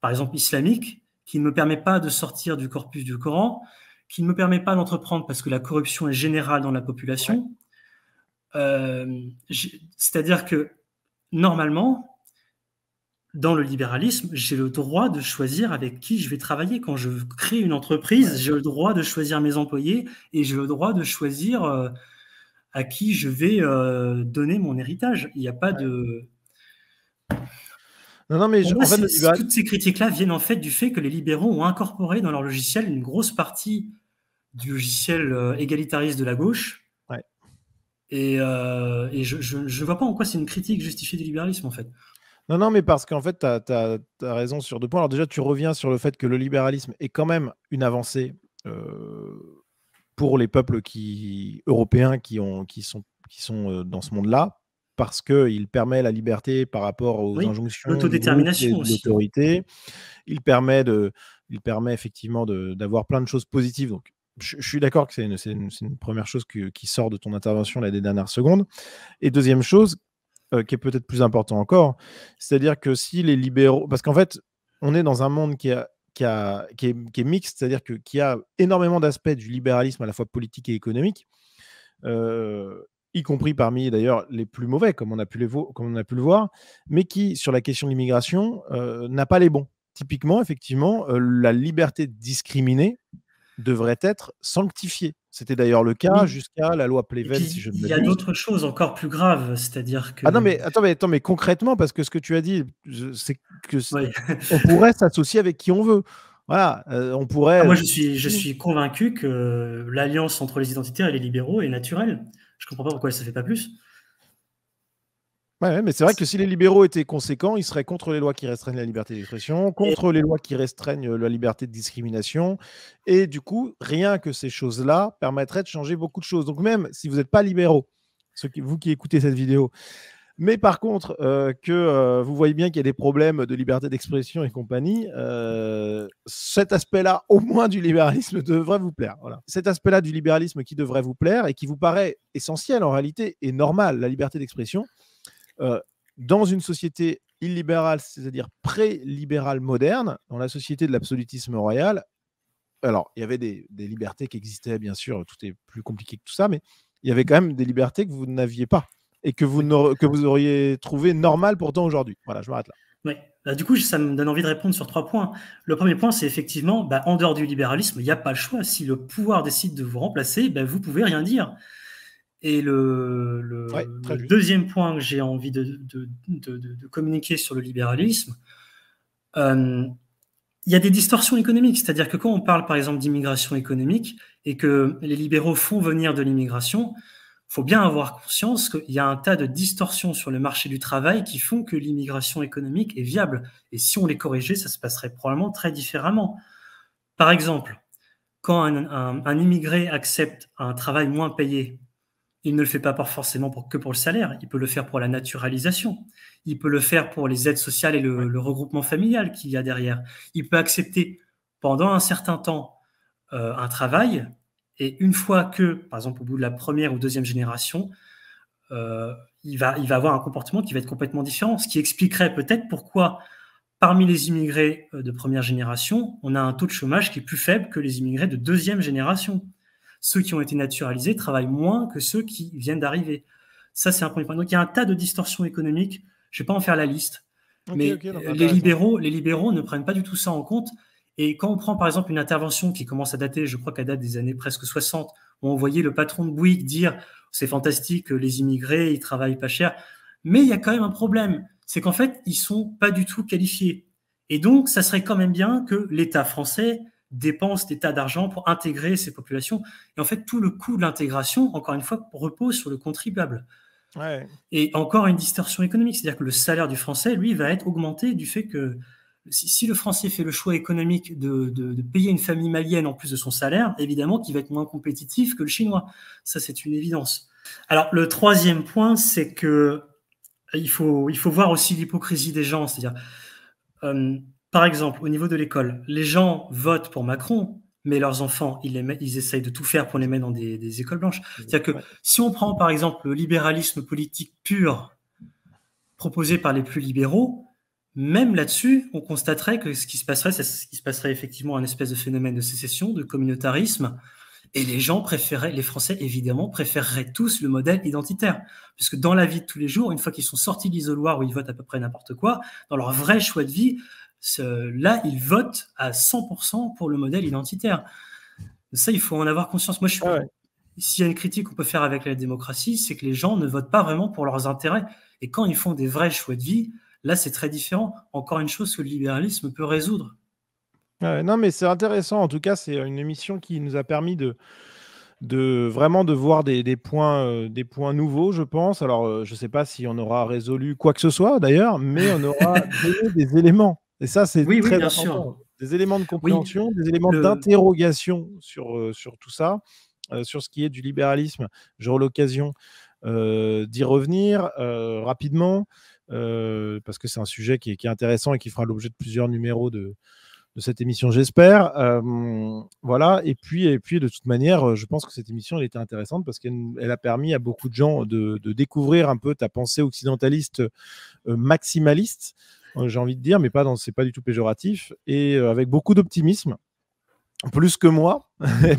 par exemple islamique, qui ne me permet pas de sortir du corpus du Coran, qui ne me permet pas d'entreprendre parce que la corruption est générale dans la ouais. population. C'est-à-dire que normalement, dans le libéralisme, j'ai le droit de choisir avec qui je vais travailler. Quand je crée une entreprise, Ouais. j'ai le droit de choisir mes employés et j'ai le droit de choisir à qui je vais donner mon héritage. Il n'y a pas Ouais. de... Non, non, mais Pour moi, en fait, le toutes ces critiques-là viennent en fait du fait que les libéraux ont incorporé dans leur logiciel une grosse partie du logiciel égalitariste de la gauche. ouais. Et je ne vois pas en quoi c'est une critique justifiée du libéralisme, en fait. Non, non, mais parce qu'en fait, tu as raison sur deux points. Alors déjà, tu reviens sur le fait que le libéralisme est quand même une avancée pour les peuples européens qui sont dans ce monde-là, parce qu'il permet la liberté par rapport aux Oui, injonctions du groupe et l'autodétermination de aussi. l'autorité. Il il permet effectivement d'avoir plein de choses positives. Donc, je suis d'accord que c'est une première chose qui sort de ton intervention là, des dernières secondes. Et deuxième chose, qui est peut-être plus important encore, c'est-à-dire que si les libéraux... Parce qu'en fait, on est dans un monde qui est mixte, c'est-à-dire qui a énormément d'aspects du libéralisme à la fois politique et économique, y compris parmi d'ailleurs les plus mauvais, comme on a pu le voir, mais qui, sur la question de l'immigration, n'a pas les bons. Typiquement, effectivement, la liberté de discriminer devrait être sanctifiée. C'était d'ailleurs le cas Oui. jusqu'à la loi Et Pleven, si puis, je ne il y a m'abuse. d'autres choses encore plus graves, c'est-à-dire Ah non, que... mais attends, mais concrètement, parce que ce que tu as dit, c'est que Oui, on pourrait s'associer avec qui on veut. Voilà, on Ah, pourrait. moi, je suis convaincu que l'alliance entre les identitaires et les libéraux est naturelle. Je ne comprends pas pourquoi ça ne fait pas plus. Ouais, mais c'est vrai que si les libéraux étaient conséquents, ils seraient contre les lois qui restreignent la liberté d'expression, Et, contre les lois qui restreignent la liberté de discrimination. Et du coup, rien que ces choses-là permettraient de changer beaucoup de choses. Donc même si vous n'êtes pas libéraux, vous qui écoutez cette vidéo, mais par contre, que vous voyez bien qu'il y a des problèmes de liberté d'expression et compagnie, cet aspect-là, au moins du libéralisme, devrait vous plaire. Voilà. Cet aspect-là du libéralisme qui devrait vous plaire et qui vous paraît essentiel en réalité et normal, la liberté d'expression, dans une société illibérale, c'est-à-dire pré-libérale moderne, dans la société de l'absolutisme royal, alors il y avait des libertés qui existaient, bien sûr, tout est plus compliqué que tout ça, mais il y avait quand même des libertés que vous n'aviez pas et que vous, que vous auriez trouvé normales pourtant aujourd'hui. Voilà, je m'arrête là. ouais. Du coup, ça me donne envie de répondre sur 3 points. Le premier point, c'est effectivement, en dehors du libéralisme, il n'y a pas le choix. Si le pouvoir décide de vous remplacer, vous ne pouvez rien dire. Et Ouais, le très juste. deuxième point que j'ai envie de communiquer sur le libéralisme, il y a des distorsions économiques. C'est-à-dire que quand on parle, par exemple, d'immigration économique et que les libéraux font venir de l'immigration, il faut bien avoir conscience qu'il y a un tas de distorsions sur le marché du travail qui font que l'immigration économique est viable. Et si on les corrigeait, ça se passerait probablement très différemment. Par exemple, quand un immigré accepte un travail moins payé, il ne le fait pas forcément que pour le salaire, il peut le faire pour la naturalisation, il peut le faire pour les aides sociales et le regroupement familial qu'il y a derrière. Il peut accepter pendant un certain temps un travail, et une fois que, par exemple, au bout de la première ou deuxième génération, euh, il va avoir un comportement qui va être complètement différent, ce qui expliquerait peut-être pourquoi, parmi les immigrés de première génération, on a un taux de chômage qui est plus faible que les immigrés de deuxième génération. Ceux qui ont été naturalisés travaillent moins que ceux qui viennent d'arriver. Ça, c'est un premier point. Donc, il y a un tas de distorsions économiques. Je ne vais pas en faire la liste. Mais Non, les libéraux ne prennent pas du tout ça en compte. Et quand on prend, par exemple, une intervention qui commence à dater, je crois qu'elle date des années presque 60, où on voyait le patron de Bouygues dire « c'est fantastique, les immigrés, ils travaillent pas cher ». Mais il y a quand même un problème. C'est qu'en fait, ils sont pas du tout qualifiés. Et donc, ça serait quand même bien que l'État français dépense des tas d'argent pour intégrer ces populations. Et en fait, tout le coût de l'intégration, encore une fois, repose sur le contribuable. Ouais. Et encore une distorsion économique, c'est-à-dire que le salaire du français, lui, va être augmenté du fait que si le français fait le choix économique de payer une famille malienne en plus de son salaire, évidemment qu'il va être moins compétitif que le chinois. Ça, c'est une évidence. Alors, le troisième point, c'est que il faut voir aussi l'hypocrisie des gens. C'est-à-dire, par exemple, au niveau de l'école, les gens votent pour Macron, mais leurs enfants, ils essayent de tout faire pour les mettre dans des écoles blanches. C'est-à-dire que si on prend, par exemple, le libéralisme politique pur proposé par les plus libéraux, même là-dessus, on constaterait que ce qui se passerait, c'est ce qui se passerait effectivement un espèce de phénomène de sécession, de communautarisme, et les gens préféraient, les Français évidemment, préféreraient tous le modèle identitaire. Puisque dans la vie de tous les jours, une fois qu'ils sont sortis de l'isoloir où ils votent à peu près n'importe quoi, dans leur vrai choix de vie, là, ils votent à 100% pour le modèle identitaire. Ça, il faut en avoir conscience. Moi, s'il y a une critique qu'on peut faire avec la démocratie, c'est que les gens ne votent pas vraiment pour leurs intérêts. Et quand ils font des vrais choix de vie, là, c'est très différent. Encore une chose que le libéralisme peut résoudre. Non, mais c'est intéressant. En tout cas, c'est une émission qui nous a permis vraiment de voir des points nouveaux, je pense. Alors, je ne sais pas si on aura résolu quoi que ce soit d'ailleurs, mais on aura donné des éléments. Et ça, c'est Oui, très bien important. sûr. Des éléments de Oui, compréhension, des éléments d'interrogation sur tout ça, sur ce qui est du libéralisme. J'aurai l'occasion d'y revenir rapidement, parce que c'est un sujet qui est intéressant et qui fera l'objet de plusieurs numéros de cette émission, j'espère. Voilà. Et puis, de toute manière, je pense que cette émission, elle était intéressante parce qu'elle a permis à beaucoup de gens de découvrir un peu ta pensée occidentaliste maximaliste, j'ai envie de dire, mais c'est pas du tout péjoratif, et avec beaucoup d'optimisme, plus que moi.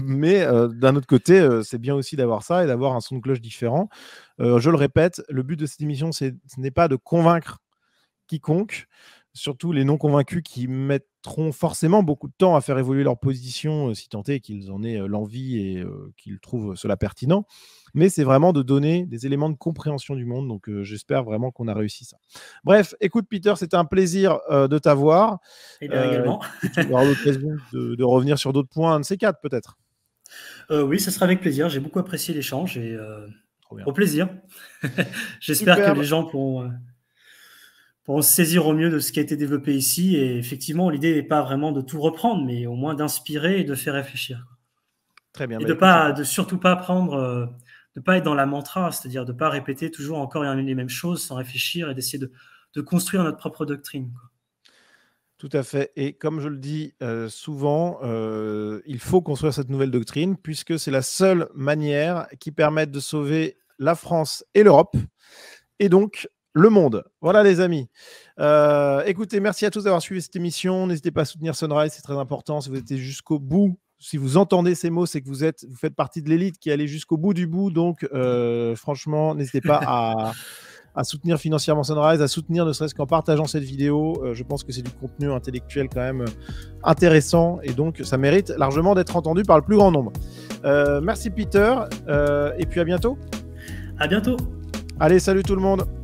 Mais d'un autre côté, c'est bien aussi d'avoir ça et d'avoir un son de cloche différent. Je le répète, le but de cette émission, ce n'est pas de convaincre quiconque. surtout les non convaincus qui mettront forcément beaucoup de temps à faire évoluer leur position, si tant est qu'ils en aient l'envie et qu'ils trouvent cela pertinent. Mais c'est vraiment de donner des éléments de compréhension du monde. Donc, j'espère vraiment qu'on a réussi ça. Bref, écoute, Peter, c'était un plaisir de t'avoir. Et bien également. Tu auras l'occasion de revenir sur d'autres points, un de ces quatre, peut-être. Oui, ce sera avec plaisir. J'ai beaucoup apprécié l'échange et au plaisir. J'espère que les gens pourront se saisir au mieux de ce qui a été développé ici. Et effectivement, l'idée n'est pas vraiment de tout reprendre, mais au moins d'inspirer et de faire réfléchir. Très bien. Et de surtout pas prendre, de pas être dans la mantra, c'est-à-dire de pas répéter toujours encore les mêmes choses sans réfléchir et d'essayer de construire notre propre doctrine, quoi. Tout à fait. Et comme je le dis souvent, il faut construire cette nouvelle doctrine puisque c'est la seule manière qui permette de sauver la France et l'Europe et donc le monde. Voilà les amis. Écoutez, merci à tous d'avoir suivi cette émission. N'hésitez pas à soutenir Sunrise, c'est très important. Si vous êtes jusqu'au bout, si vous entendez ces mots, c'est que vous faites partie de l'élite qui est allée jusqu'au bout du bout. Donc franchement, n'hésitez pas à soutenir financièrement Sunrise, à soutenir ne serait-ce qu'en partageant cette vidéo. Je pense que c'est du contenu intellectuel quand même intéressant et donc ça mérite largement d'être entendu par le plus grand nombre. Merci Peter et puis à bientôt. À bientôt. Allez, salut tout le monde.